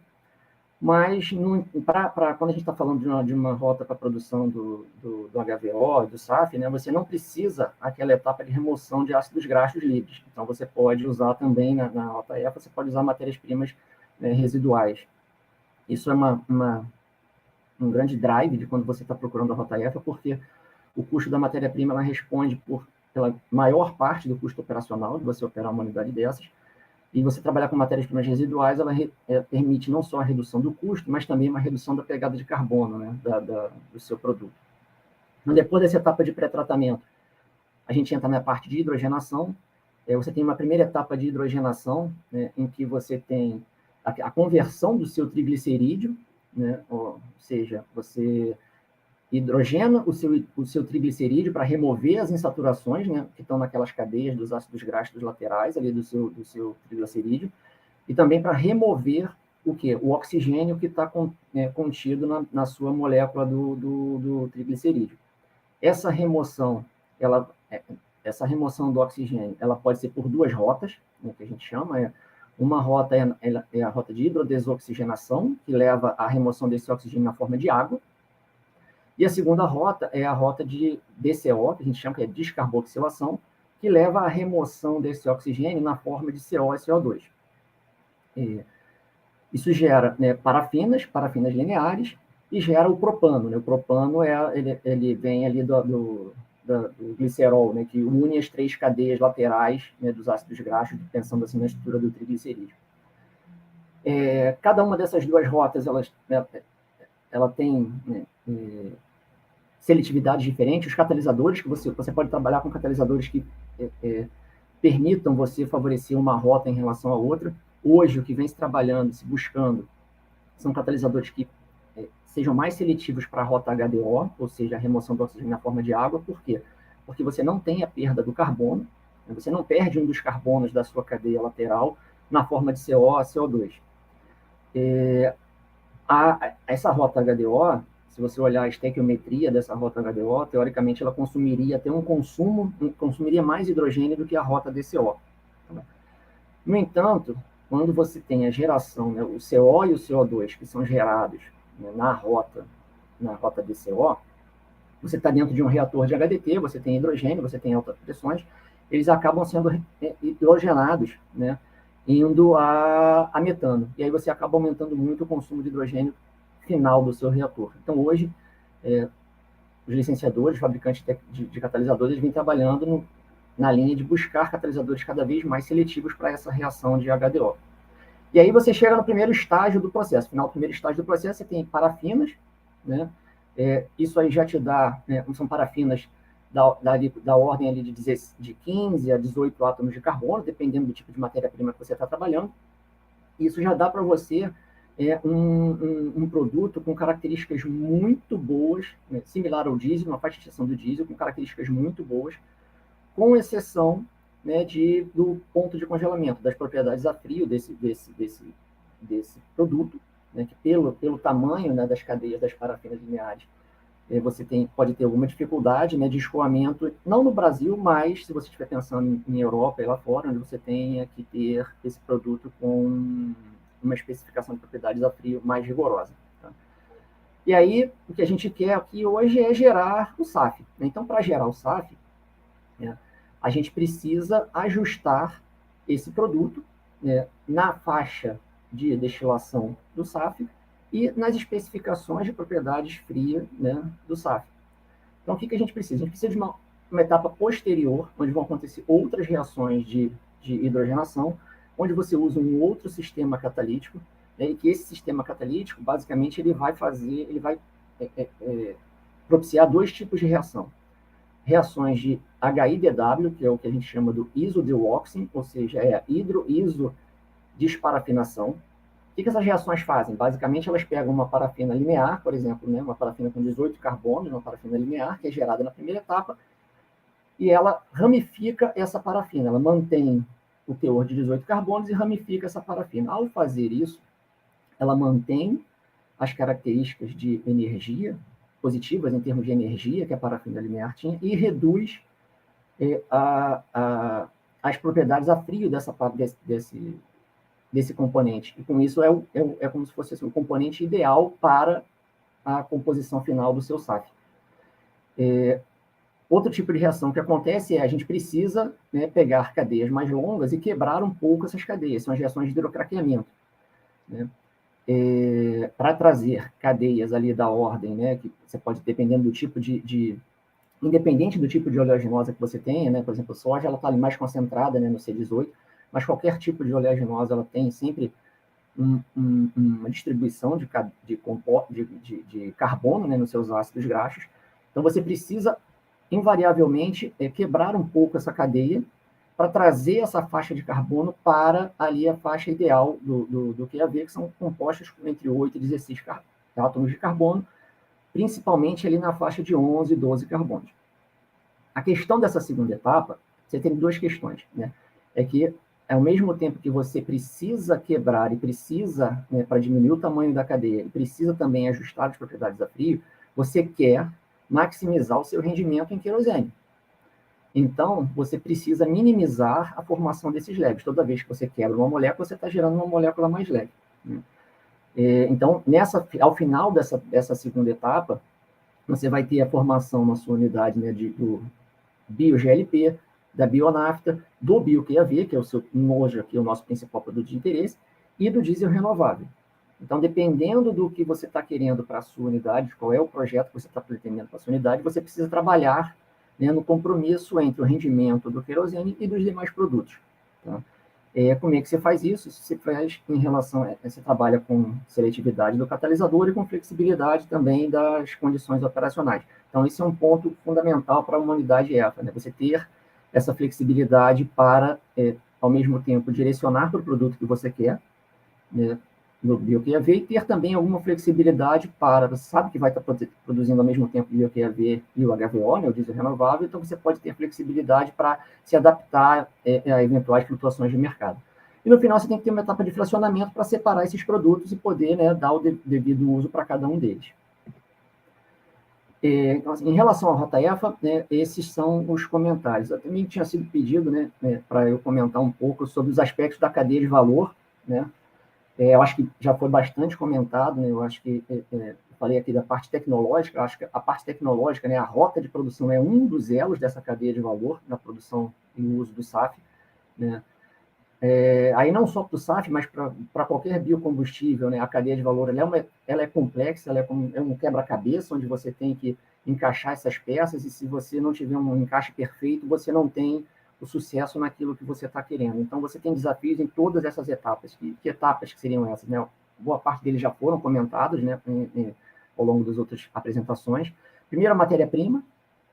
Mas, quando a gente está falando de uma rota para a produção do HVO, do SAF, né, você não precisa aquela etapa de remoção de ácidos graxos livres. Então, você pode usar também na rota EFA, você pode usar matérias-primas, né, residuais. Isso é um grande drive de quando você está procurando a rota EFA, porque o custo da matéria-prima ela responde pela maior parte do custo operacional de você operar uma unidade dessas. E você trabalhar com matérias-primas residuais, ela permite não só a redução do custo, mas também uma redução da pegada de carbono, né, do seu produto. Então, depois dessa etapa de pré-tratamento, a gente entra na parte de hidrogenação. Você tem uma primeira etapa de hidrogenação, né, em que você tem a conversão do seu triglicerídeo, né, ou seja, você hidrogena o seu triglicerídeo para remover as insaturações, né, que estão naquelas cadeias dos ácidos graxos laterais ali do seu triglicerídeo, e também para remover o quê? O oxigênio que está contido na sua molécula do triglicerídeo. Essa remoção do oxigênio, ela pode ser por duas rotas, né, que a gente chama, uma rota é a rota de hidrodesoxigenação, que leva à remoção desse oxigênio na forma de água. E a segunda rota é a rota de DCO, que a gente chama que é descarboxilação, que leva à remoção desse oxigênio na forma de CO e CO2. Isso gera, né, parafinas lineares, e gera o propano. Né? O propano ele vem ali do glicerol, né, que une as três cadeias laterais, né, dos ácidos graxos, pensando assim na estrutura do triglicerídeo. Cada uma dessas duas rotas ela tem, né, seletividades diferentes. Os catalisadores, que você pode trabalhar com catalisadores que permitam você favorecer uma rota em relação à outra. Hoje, o que vem se trabalhando, se buscando, são catalisadores que sejam mais seletivos para a rota HDO, ou seja, a remoção do oxigênio na forma de água. Por quê? Porque você não tem a perda do carbono, você não perde um dos carbonos da sua cadeia lateral na forma de CO a CO2. Essa rota HDO, se você olhar a estequiometria dessa rota HDO, teoricamente ela consumiria mais hidrogênio do que a rota DCO. No entanto, quando você tem a geração, né, o CO e o CO2 que são gerados, né, na rota DCO, você está dentro de um reator de HDT, você tem hidrogênio, você tem altas pressões, eles acabam sendo hidrogenados, né, indo a metano. E aí você acaba aumentando muito o consumo de hidrogênio final do seu reator. Então, hoje, os licenciadores, fabricantes de catalisadores, eles vêm trabalhando na linha de buscar catalisadores cada vez mais seletivos para essa reação de HDO. E aí você chega no primeiro estágio do processo. No final do primeiro estágio do processo, você tem parafinas, né? Isso aí já te dá, né, são parafinas da ordem ali de 15 a 18 átomos de carbono, dependendo do tipo de matéria-prima que você está trabalhando. Isso já dá para você um produto com características muito boas, né, similar ao diesel, uma faixa de exceção do diesel, com características muito boas, com exceção, né, do ponto de congelamento, das propriedades a frio desse produto, né, que pelo tamanho, né, das cadeias das parafinas lineares, você pode ter alguma dificuldade, né, de escoamento, não no Brasil, mas se você estiver pensando em Europa e lá fora, onde você tenha que ter esse produto com uma especificação de propriedades a frio mais rigorosa. Tá? E aí, o que a gente quer aqui hoje é gerar o SAF. Né? Então, para gerar o SAF, né, a gente precisa ajustar esse produto, né, na faixa de destilação do SAF e nas especificações de propriedades frias, né, do SAF. Então, o que a gente precisa? A gente precisa de uma etapa posterior, onde vão acontecer outras reações de hidrogenação, onde você usa um outro sistema catalítico, né, e que esse sistema catalítico, basicamente, ele vai propiciar dois tipos de reação. Reações de HIDW, que é o que a gente chama do isodioxin, ou seja, é a hidro-iso-desparafinação. O que essas reações fazem? Basicamente, elas pegam uma parafina linear, por exemplo, né, uma parafina com 18 carbonos, uma parafina linear, que é gerada na primeira etapa, e ela ramifica essa parafina, ela mantém o teor de 18 carbonos e ramifica essa parafina. Ao fazer isso, ela mantém as características de energia positivas em termos de energia que a parafina linear tinha e reduz as propriedades a frio desse componente. E com isso é como se fosse assim, o componente ideal para a composição final do seu SAF. Outro tipo de reação que acontece é a gente precisa, né, pegar cadeias mais longas e quebrar um pouco essas cadeias, são as reações de hidrocraqueamento, né? Para trazer cadeias ali da ordem, né, que você pode, dependendo do tipo independente do tipo de oleaginosa que você tenha, né, por exemplo, a soja, ela está ali mais concentrada, né, no C18, mas qualquer tipo de oleaginosa, ela tem sempre uma distribuição de carbono, né, nos seus ácidos graxos. Então, você precisa, invariavelmente, quebrar um pouco essa cadeia para trazer essa faixa de carbono para ali a faixa ideal do QAV, que são compostos entre 8 e 16 átomos de carbono, principalmente ali na faixa de 11 e 12 carbonos. A questão dessa segunda etapa, você tem duas questões, né? É que, ao mesmo tempo que você precisa quebrar e precisa, né, para diminuir o tamanho da cadeia, e precisa também ajustar as propriedades a frio, você quer maximizar o seu rendimento em querosene. Então, você precisa minimizar a formação desses leves. Toda vez que você quebra uma molécula, você está gerando uma molécula mais leve, né? Então, ao final dessa segunda etapa, você vai ter a formação na sua unidade, né, do bio-GLP, da bionafta, do bio-QAV, que é hoje aqui o nosso principal produto de interesse, e do diesel renovável. Então, dependendo do que você está querendo para a sua unidade, qual é o projeto que você está pretendendo para a sua unidade, você precisa trabalhar, né, no compromisso entre o rendimento do querosene e dos demais produtos, tá? Como é que você faz isso? Você faz em relação, você trabalha com seletividade do catalisador e com flexibilidade também das condições operacionais. Então, esse é um ponto fundamental para uma unidade EFA, né? Você ter essa flexibilidade para, ao mesmo tempo, direcionar para o produto que você quer, né, no bio-QAV, e ter também alguma flexibilidade para, você sabe que vai estar produzindo ao mesmo tempo o bio-QAV e o HVO, né, o diesel renovável, então você pode ter flexibilidade para se adaptar a eventuais flutuações de mercado. E no final você tem que ter uma etapa de fracionamento para separar esses produtos e poder, né, dar o devido uso para cada um deles. Então, assim, em relação à rota EFA, né, esses são os comentários. Eu também tinha sido pedido, né, para eu comentar um pouco sobre os aspectos da cadeia de valor, né. Eu acho que já foi bastante comentado, né? Eu acho que eu falei aqui da parte tecnológica. Eu acho que a parte tecnológica, né, a rota de produção é um dos elos dessa cadeia de valor na produção e uso do SAF, né? Aí não só para o SAF, mas para qualquer biocombustível, né, a cadeia de valor ela é complexa, ela é um quebra-cabeça, onde você tem que encaixar essas peças, e se você não tiver um encaixe perfeito, você não tem o sucesso naquilo que você está querendo. Então, você tem desafios em todas essas etapas. Que etapas que seriam essas, né? Boa parte deles já foram comentados, né, ao longo das outras apresentações. Primeiro, a matéria-prima.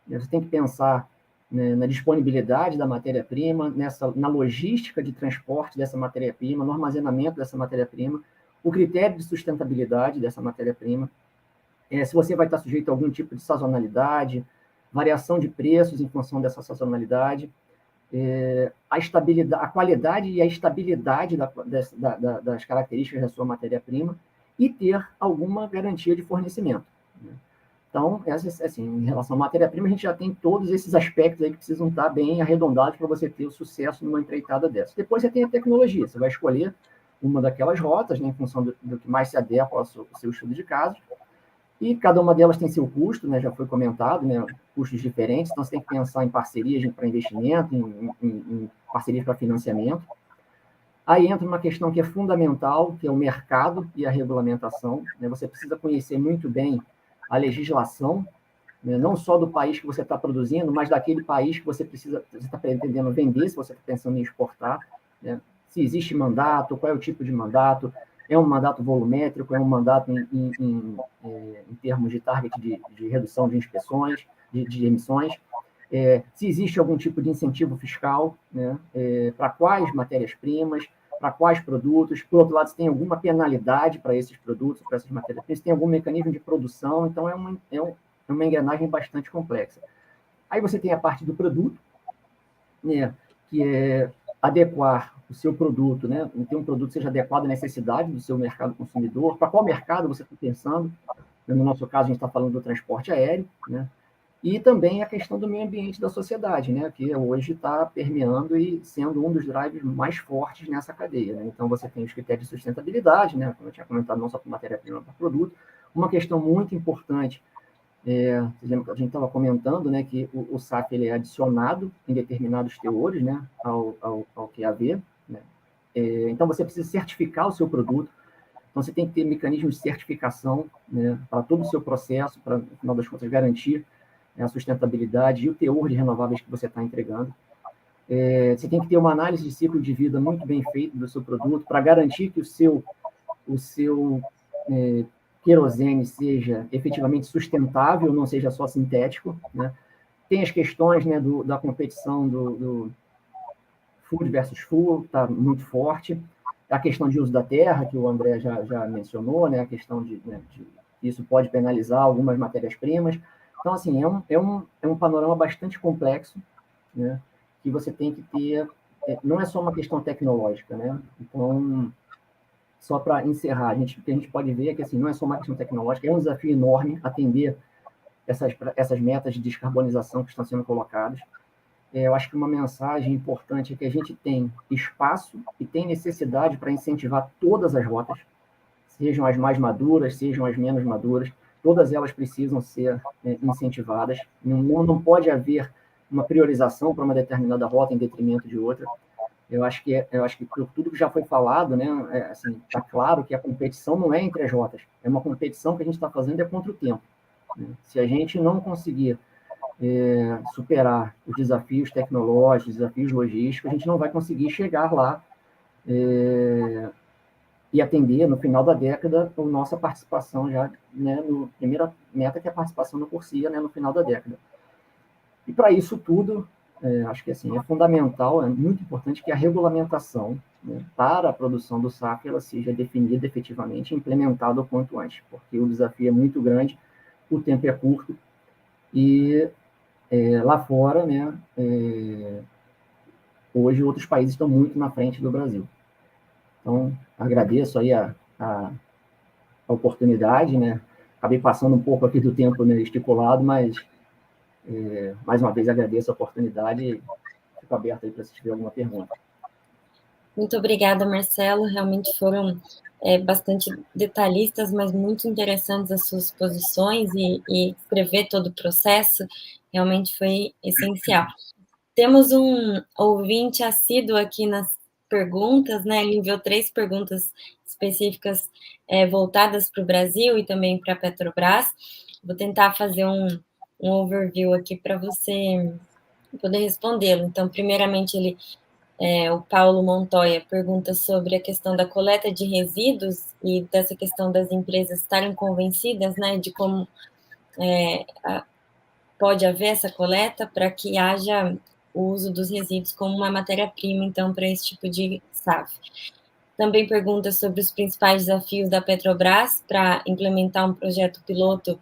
Você tem que pensar, né, na disponibilidade da matéria-prima, na logística de transporte dessa matéria-prima, no armazenamento dessa matéria-prima, o critério de sustentabilidade dessa matéria-prima, se você vai estar sujeito a algum tipo de sazonalidade, variação de preços em função dessa sazonalidade, a qualidade e a estabilidade das características da sua matéria-prima, e ter alguma garantia de fornecimento, né? Então, assim, em relação à matéria-prima, a gente já tem todos esses aspectos aí que precisam estar bem arredondados para você ter o sucesso numa empreitada dessa. Depois você tem a tecnologia, você vai escolher uma daquelas rotas, né, em função do que mais se adequa ao seu estudo de caso, e cada uma delas tem seu custo, né, já foi comentado, né, custos diferentes, então você tem que pensar em parcerias para investimento, em parcerias para financiamento. Aí entra uma questão que é fundamental, que é o mercado e a regulamentação, né? Você precisa conhecer muito bem a legislação, né, não só do país que você está produzindo, mas daquele país que você está pretendendo vender, se você está pensando em exportar, né? Se existe mandato, qual é o tipo de mandato, é um mandato volumétrico, é um mandato em termos de target de redução de inspeções, de emissões, se existe algum tipo de incentivo fiscal, né, para quais matérias-primas, para quais produtos. Por outro lado, se tem alguma penalidade para esses produtos, para essas matérias-primas, se tem algum mecanismo de produção. Então, é uma engrenagem bastante complexa. Aí você tem a parte do produto, né, que é adequar o seu produto, né, ter um produto que seja adequado à necessidade do seu mercado consumidor. Para qual mercado você está pensando? No nosso caso, a gente está falando do transporte aéreo, né? E também a questão do meio ambiente da sociedade, né, que hoje está permeando e sendo um dos drivers mais fortes nessa cadeia. Né? Então, você tem os critérios de sustentabilidade, né, como eu tinha comentado, não só para matéria-prima, para produto. Uma questão muito importante, a gente estava comentando, né, que o SAF ele é adicionado em determinados teores, né, ao QAV. Né? Então, você precisa certificar o seu produto. Então, você tem que ter mecanismos de certificação, né, para todo o seu processo, para, no final das contas, garantir a sustentabilidade e o teor de renováveis que você está entregando. Você tem que ter uma análise de ciclo de vida muito bem feita do seu produto para garantir que o seu querosene seja efetivamente sustentável, não seja só sintético. Né? Tem as questões, né, da competição do food versus fuel, está muito forte. A questão de uso da terra, que o André já mencionou, né, a questão de isso pode penalizar algumas matérias-primas. Então, assim, é um panorama bastante complexo, né, que você tem que ter... não é só uma questão tecnológica, né? Então, só para encerrar, o que a gente pode ver é que, assim, não é só uma questão tecnológica, é um desafio enorme atender essas metas de descarbonização que estão sendo colocadas. Eu acho que uma mensagem importante é que a gente tem espaço e tem necessidade para incentivar todas as rotas, sejam as mais maduras, sejam as menos maduras, todas elas precisam ser incentivadas. Não pode haver uma priorização para uma determinada rota em detrimento de outra. Eu acho que por tudo que já foi falado, né, assim, está claro que a competição não é entre as rotas, é uma competição que a gente está fazendo contra o tempo. Né? Se a gente não conseguir superar os desafios tecnológicos, desafios logísticos, a gente não vai conseguir chegar lá e atender, no final da década, a nossa participação já, né, no primeira meta, que é a participação no CORSIA, né, no final da década. E para isso tudo, acho que assim, é fundamental, é muito importante que a regulamentação, né, para a produção do SAF ela seja definida efetivamente e implementada o quanto antes, porque o desafio é muito grande, o tempo é curto, e lá fora, né, hoje outros países estão muito na frente do Brasil. Então, agradeço aí a oportunidade, né? Acabei passando um pouco aqui do tempo, né, estipulado, mas mais uma vez agradeço a oportunidade e fico aberto aí para se tiver alguma pergunta. Muito obrigada, Marcelo. Realmente foram bastante detalhistas, mas muito interessantes as suas posições e escrever todo o processo realmente foi essencial. Temos um ouvinte assíduo aqui nas perguntas, né? Ele enviou 3 perguntas específicas voltadas para o Brasil e também para a Petrobras. Vou tentar fazer um overview aqui para você poder respondê-lo. Então, primeiramente, o Paulo Montoya pergunta sobre a questão da coleta de resíduos e dessa questão das empresas estarem convencidas, né, de como pode haver essa coleta para que haja o uso dos resíduos como uma matéria-prima, então, para esse tipo de SAF. Também pergunta sobre os principais desafios da Petrobras para implementar um projeto piloto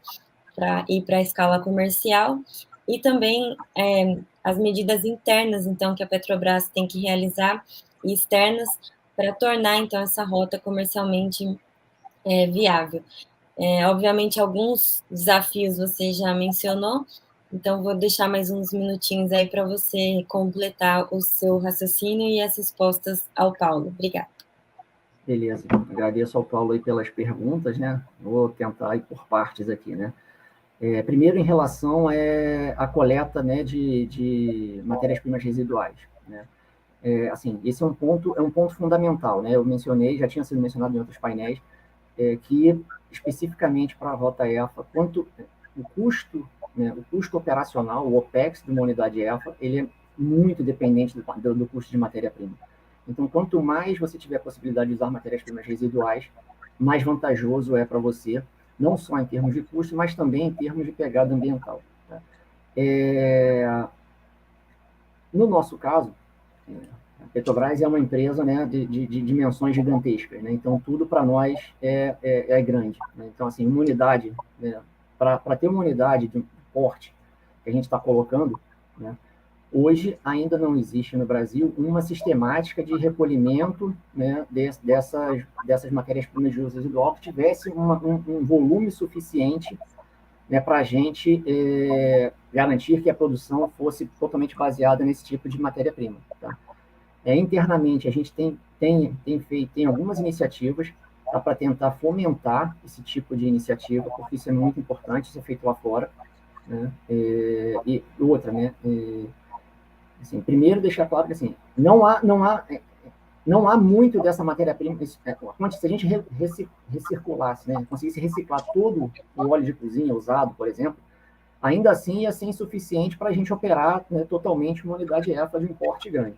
para ir para a escala comercial e também as medidas internas, então, que a Petrobras tem que realizar e externas para tornar, então, essa rota comercialmente viável. Obviamente, alguns desafios você já mencionou, então vou deixar mais uns minutinhos aí para você completar o seu raciocínio e as respostas ao Paulo. Obrigada. Beleza, agradeço ao Paulo aí pelas perguntas, né? Vou tentar ir por partes aqui, né? Primeiro, em relação à coleta, né, de matérias-primas residuais, né? Assim, esse é um ponto fundamental, né? Eu mencionei, já tinha sido mencionado em outros painéis, que especificamente para a rota EFA, quanto o custo, né, o custo operacional, o OPEX de uma unidade EFA, ele é muito dependente do custo de matéria-prima. Então, quanto mais você tiver a possibilidade de usar matérias-primas residuais, mais vantajoso é para você, não só em termos de custo, mas também em termos de pegada ambiental. Tá? No nosso caso, a Petrobras é uma empresa, né, de dimensões gigantescas, né? Então tudo para nós é grande. Né? Então, assim, uma unidade, né, para ter uma unidade de porte que a gente está colocando, né, hoje ainda não existe no Brasil uma sistemática de recolhimento, né, dessas matérias-primas de uso residual que tivesse um volume suficiente né, para a gente garantir que a produção fosse totalmente baseada nesse tipo de matéria-prima. Tá? Internamente, a gente tem algumas iniciativas para tentar fomentar esse tipo de iniciativa, porque isso é muito importante, isso é feito lá fora. Né? E outra, né? Assim, primeiro, deixar claro que assim, não há muito dessa matéria-prima. Se a gente recirculasse, né, conseguisse reciclar todo o óleo de cozinha usado, por exemplo, ainda assim ia ser insuficiente para a gente operar, né, totalmente uma unidade EFA de um porte grande.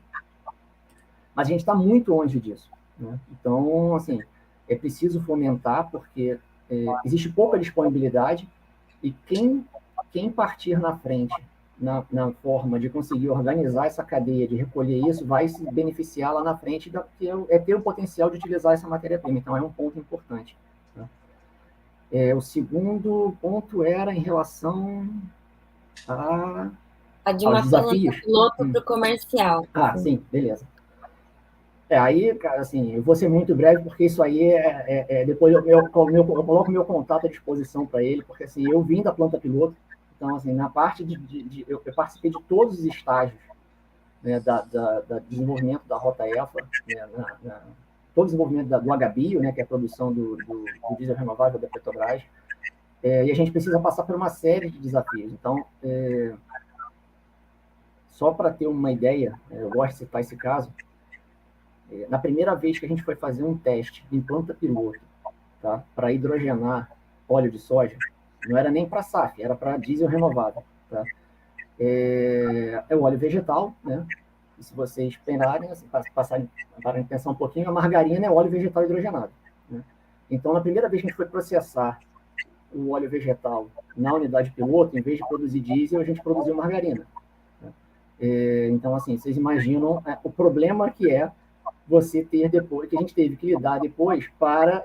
Mas a gente está muito longe disso. Né? Então, assim, é preciso fomentar, porque existe pouca disponibilidade e quem partir na frente na forma de conseguir organizar essa cadeia, de recolher isso, vai se beneficiar lá na frente, que é ter o potencial de utilizar essa matéria-prima. Então, é um ponto importante. Tá? O segundo ponto era em relação de uma aos desafios. piloto para o comercial. Sim, beleza. Aí, cara, assim, eu vou ser muito breve, porque isso aí depois eu coloco meu contato à disposição para ele, porque assim, eu vim da planta piloto, então, assim, na parte eu participei de todos os estágios, né, da desenvolvimento da Rota EFA, né, todo o desenvolvimento do HBio, né, que é a produção do diesel renovável da Petrobras, e a gente precisa passar por uma série de desafios. Então, só para ter uma ideia, eu gosto de citar esse caso, na primeira vez que a gente foi fazer um teste em planta piloto, tá, para hidrogenar óleo de soja, não era nem para SAF, era para diesel renovável. Tá? É o óleo vegetal, né? E se vocês esperarem, assim, pararem de pensar um pouquinho, a margarina é óleo vegetal hidrogenado. Né? Então, na primeira vez que a gente foi processar o óleo vegetal na unidade piloto, em vez de produzir diesel, a gente produziu margarina. Né? Então, assim, vocês imaginam o problema que é você ter depois, que a gente teve que lidar depois para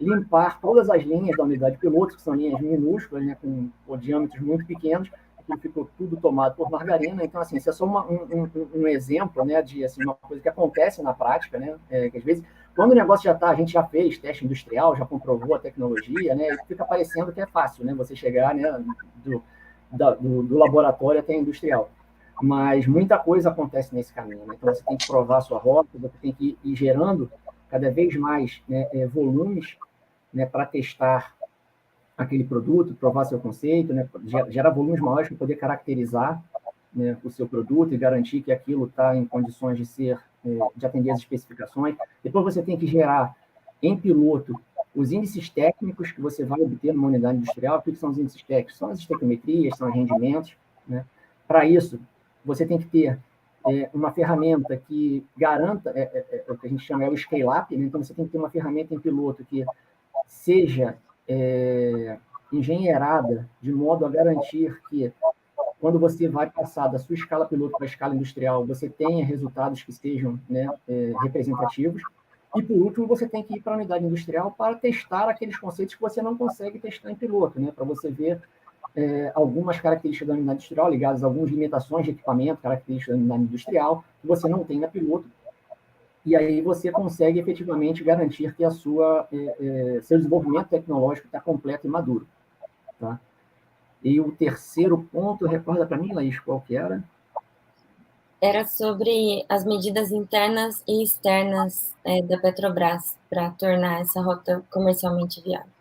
limpar todas as linhas da unidade piloto, que são linhas minúsculas, né, com diâmetros muito pequenos, que ficou tudo tomado por margarina. Então, assim, isso é só um exemplo, né, de assim, uma coisa que acontece na prática, né, que às vezes, quando o negócio a gente já fez teste industrial, já comprovou a tecnologia, né, fica parecendo que é fácil, né, você chegar, né, do laboratório até industrial. Mas muita coisa acontece nesse caminho, né? Então você tem que provar a sua rota, você tem que ir gerando cada vez mais, né, volumes, né, para testar aquele produto, provar seu conceito, né, gerar volumes maiores para poder caracterizar, né, o seu produto e garantir que aquilo está em condições de atender as especificações. Depois você tem que gerar em piloto os índices técnicos que você vai obter numa unidade industrial. O que são os índices técnicos? São as estequiometrias, são os rendimentos. Né? Para isso, você tem que ter uma ferramenta que garanta, o que a gente chama o scale-up, né? Então você tem que ter uma ferramenta em piloto que seja engenheirada de modo a garantir que, quando você vai passar da sua escala piloto para a escala industrial, você tenha resultados que sejam, né, representativos. E, por último, você tem que ir para a unidade industrial para testar aqueles conceitos que você não consegue testar em piloto, né? Para você ver algumas características da unidade industrial ligadas a algumas limitações de equipamento, características da unidade industrial, que você não tem na piloto, e aí você consegue efetivamente garantir que seu desenvolvimento tecnológico está completo e maduro. Tá? E o terceiro ponto, recorda para mim, Laís, qual que era? Era sobre as medidas internas e externas da Petrobras para tornar essa rota comercialmente viável.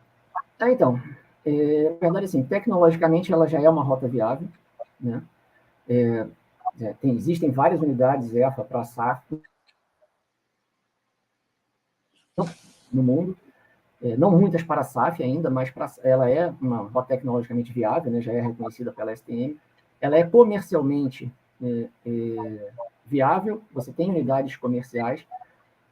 Então, na verdade, assim, tecnologicamente ela já é uma rota viável, né? Existem várias unidades EFA para SAF no mundo, não muitas para SAF ainda, mas ela é uma rota tecnologicamente viável, né? Já é reconhecida pela STM, ela é comercialmente viável, você tem unidades comerciais,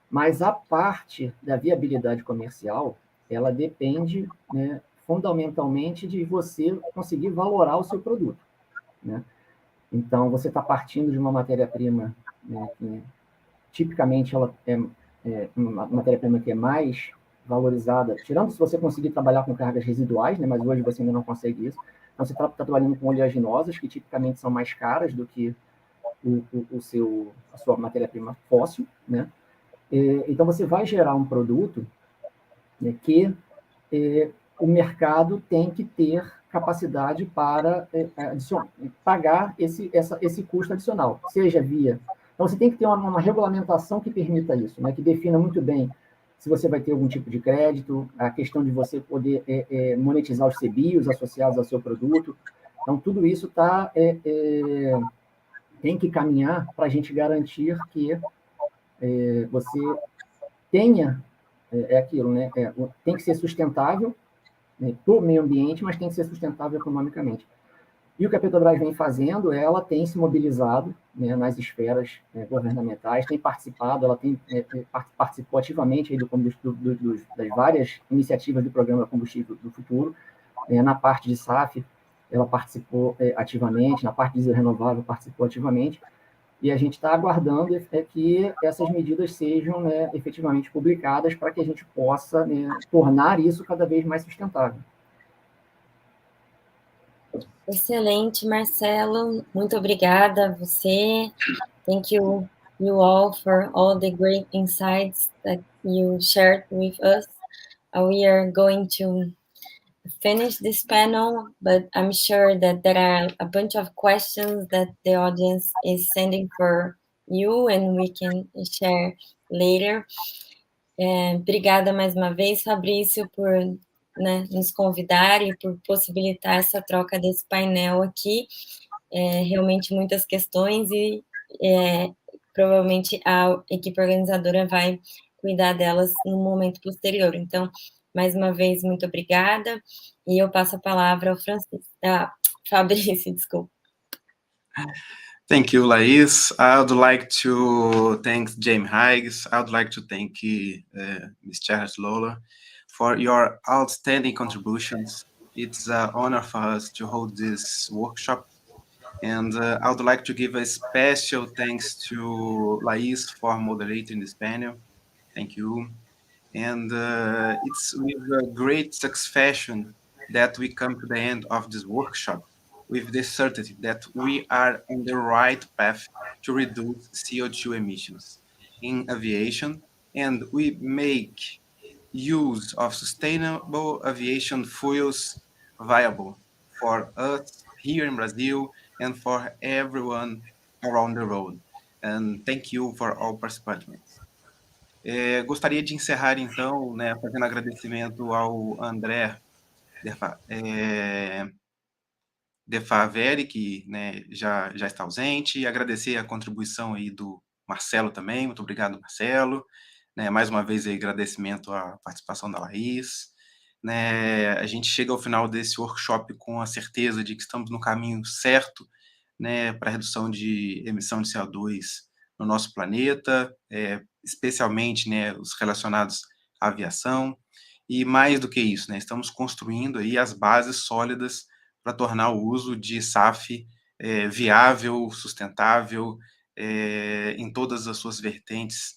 mas a parte da viabilidade comercial, ela depende, né, fundamentalmente de você conseguir valorar o seu produto. Né? Então, você está partindo de uma matéria-prima, né, que tipicamente ela é uma matéria-prima que é mais valorizada, tirando se você conseguir trabalhar com cargas residuais, né, mas hoje você ainda não consegue isso. Então, você está trabalhando com oleaginosas, que tipicamente são mais caras do que a sua matéria-prima fóssil. Né? Então, você vai gerar um produto, né, que o mercado tem que ter capacidade para pagar esse custo adicional, seja via... Então, você tem que ter uma regulamentação que permita isso, né, que defina muito bem se você vai ter algum tipo de crédito, a questão de você poder monetizar os CBIOS associados ao seu produto. Então, tudo isso tem que caminhar para a gente garantir que você tenha aquilo, né? Tem que ser sustentável para o meio ambiente, mas tem que ser sustentável economicamente. E o que a Petrobras vem fazendo, ela tem se mobilizado, né, nas esferas governamentais, tem participado, ela participou ativamente aí das várias iniciativas do Programa Combustível do Futuro. Na parte de SAF, ela participou ativamente, na parte de diesel renovável participou ativamente, e a gente está aguardando que essas medidas sejam, né, efetivamente publicadas para que a gente possa, né, tornar isso cada vez mais sustentável. Excelente, Marcelo. Muito obrigada a você. Thank you all for all the great insights that you shared with us. We are going to finish this panel, but I'm sure that there are a bunch of questions that the audience is sending for you and we can share later. Obrigada mais uma vez, Fabrício, por, né, nos convidar e por possibilitar essa troca desse painel aqui. Realmente muitas questões e provavelmente a equipe organizadora vai cuidar delas no momento posterior. Então, mais uma vez, muito obrigada. E eu passo a palavra ao Fabrício, desculpa. Thank you, Laís. I would like to thank James Higgs. I would like to thank Ms. Charles Lola for your outstanding contributions. It's an honor for us to hold this workshop. And I would like to give a special thanks to Laís for moderating this panel. Thank you. And it's with a great satisfaction that we come to the end of this workshop with the certainty that we are on the right path to reduce CO2 emissions in aviation, and we make use of sustainable aviation fuels viable for us here in Brazil and for everyone around the world. And thank you for all participants. Gostaria de encerrar, então, né, fazendo agradecimento ao André De Faveri, que, né, já está ausente, e agradecer a contribuição aí do Marcelo também. Muito obrigado, Marcelo. Né, mais uma vez, aí, agradecimento à participação da Laís. Né, a gente chega ao final desse workshop com a certeza de que estamos no caminho certo, né, para a redução de emissão de CO2 no nosso planeta, especialmente, né, os relacionados à aviação, e mais do que isso, né, estamos construindo aí as bases sólidas para tornar o uso de SAF viável, sustentável, em todas as suas vertentes,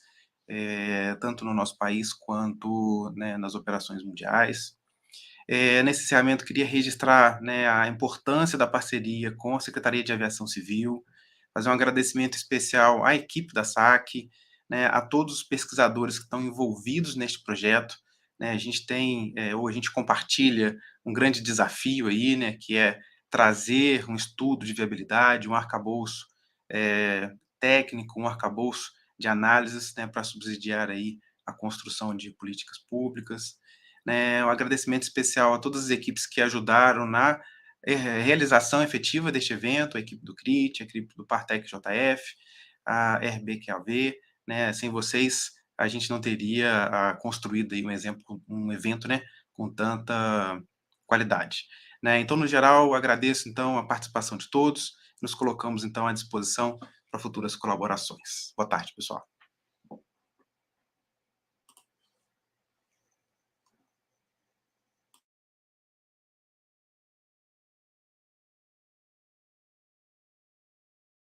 tanto no nosso país quanto, né, nas operações mundiais. Nesse encerramento, queria registrar, né, a importância da parceria com a Secretaria de Aviação Civil, fazer um agradecimento especial à equipe da SAC, né, a todos os pesquisadores que estão envolvidos neste projeto. Né, a gente tem, ou a gente compartilha um grande desafio aí, né, que é trazer um estudo de viabilidade, um arcabouço técnico, um arcabouço de análises, né, para subsidiar aí a construção de políticas públicas. Né, um agradecimento especial a todas as equipes que ajudaram na realização efetiva deste evento, a equipe do CRIT, a equipe do Partec JF, a RBQAV, né, sem vocês a gente não teria construído aí um evento, né, com tanta qualidade. Né, então, no geral, agradeço então a participação de todos, nos colocamos então à disposição para futuras colaborações. Boa tarde, pessoal.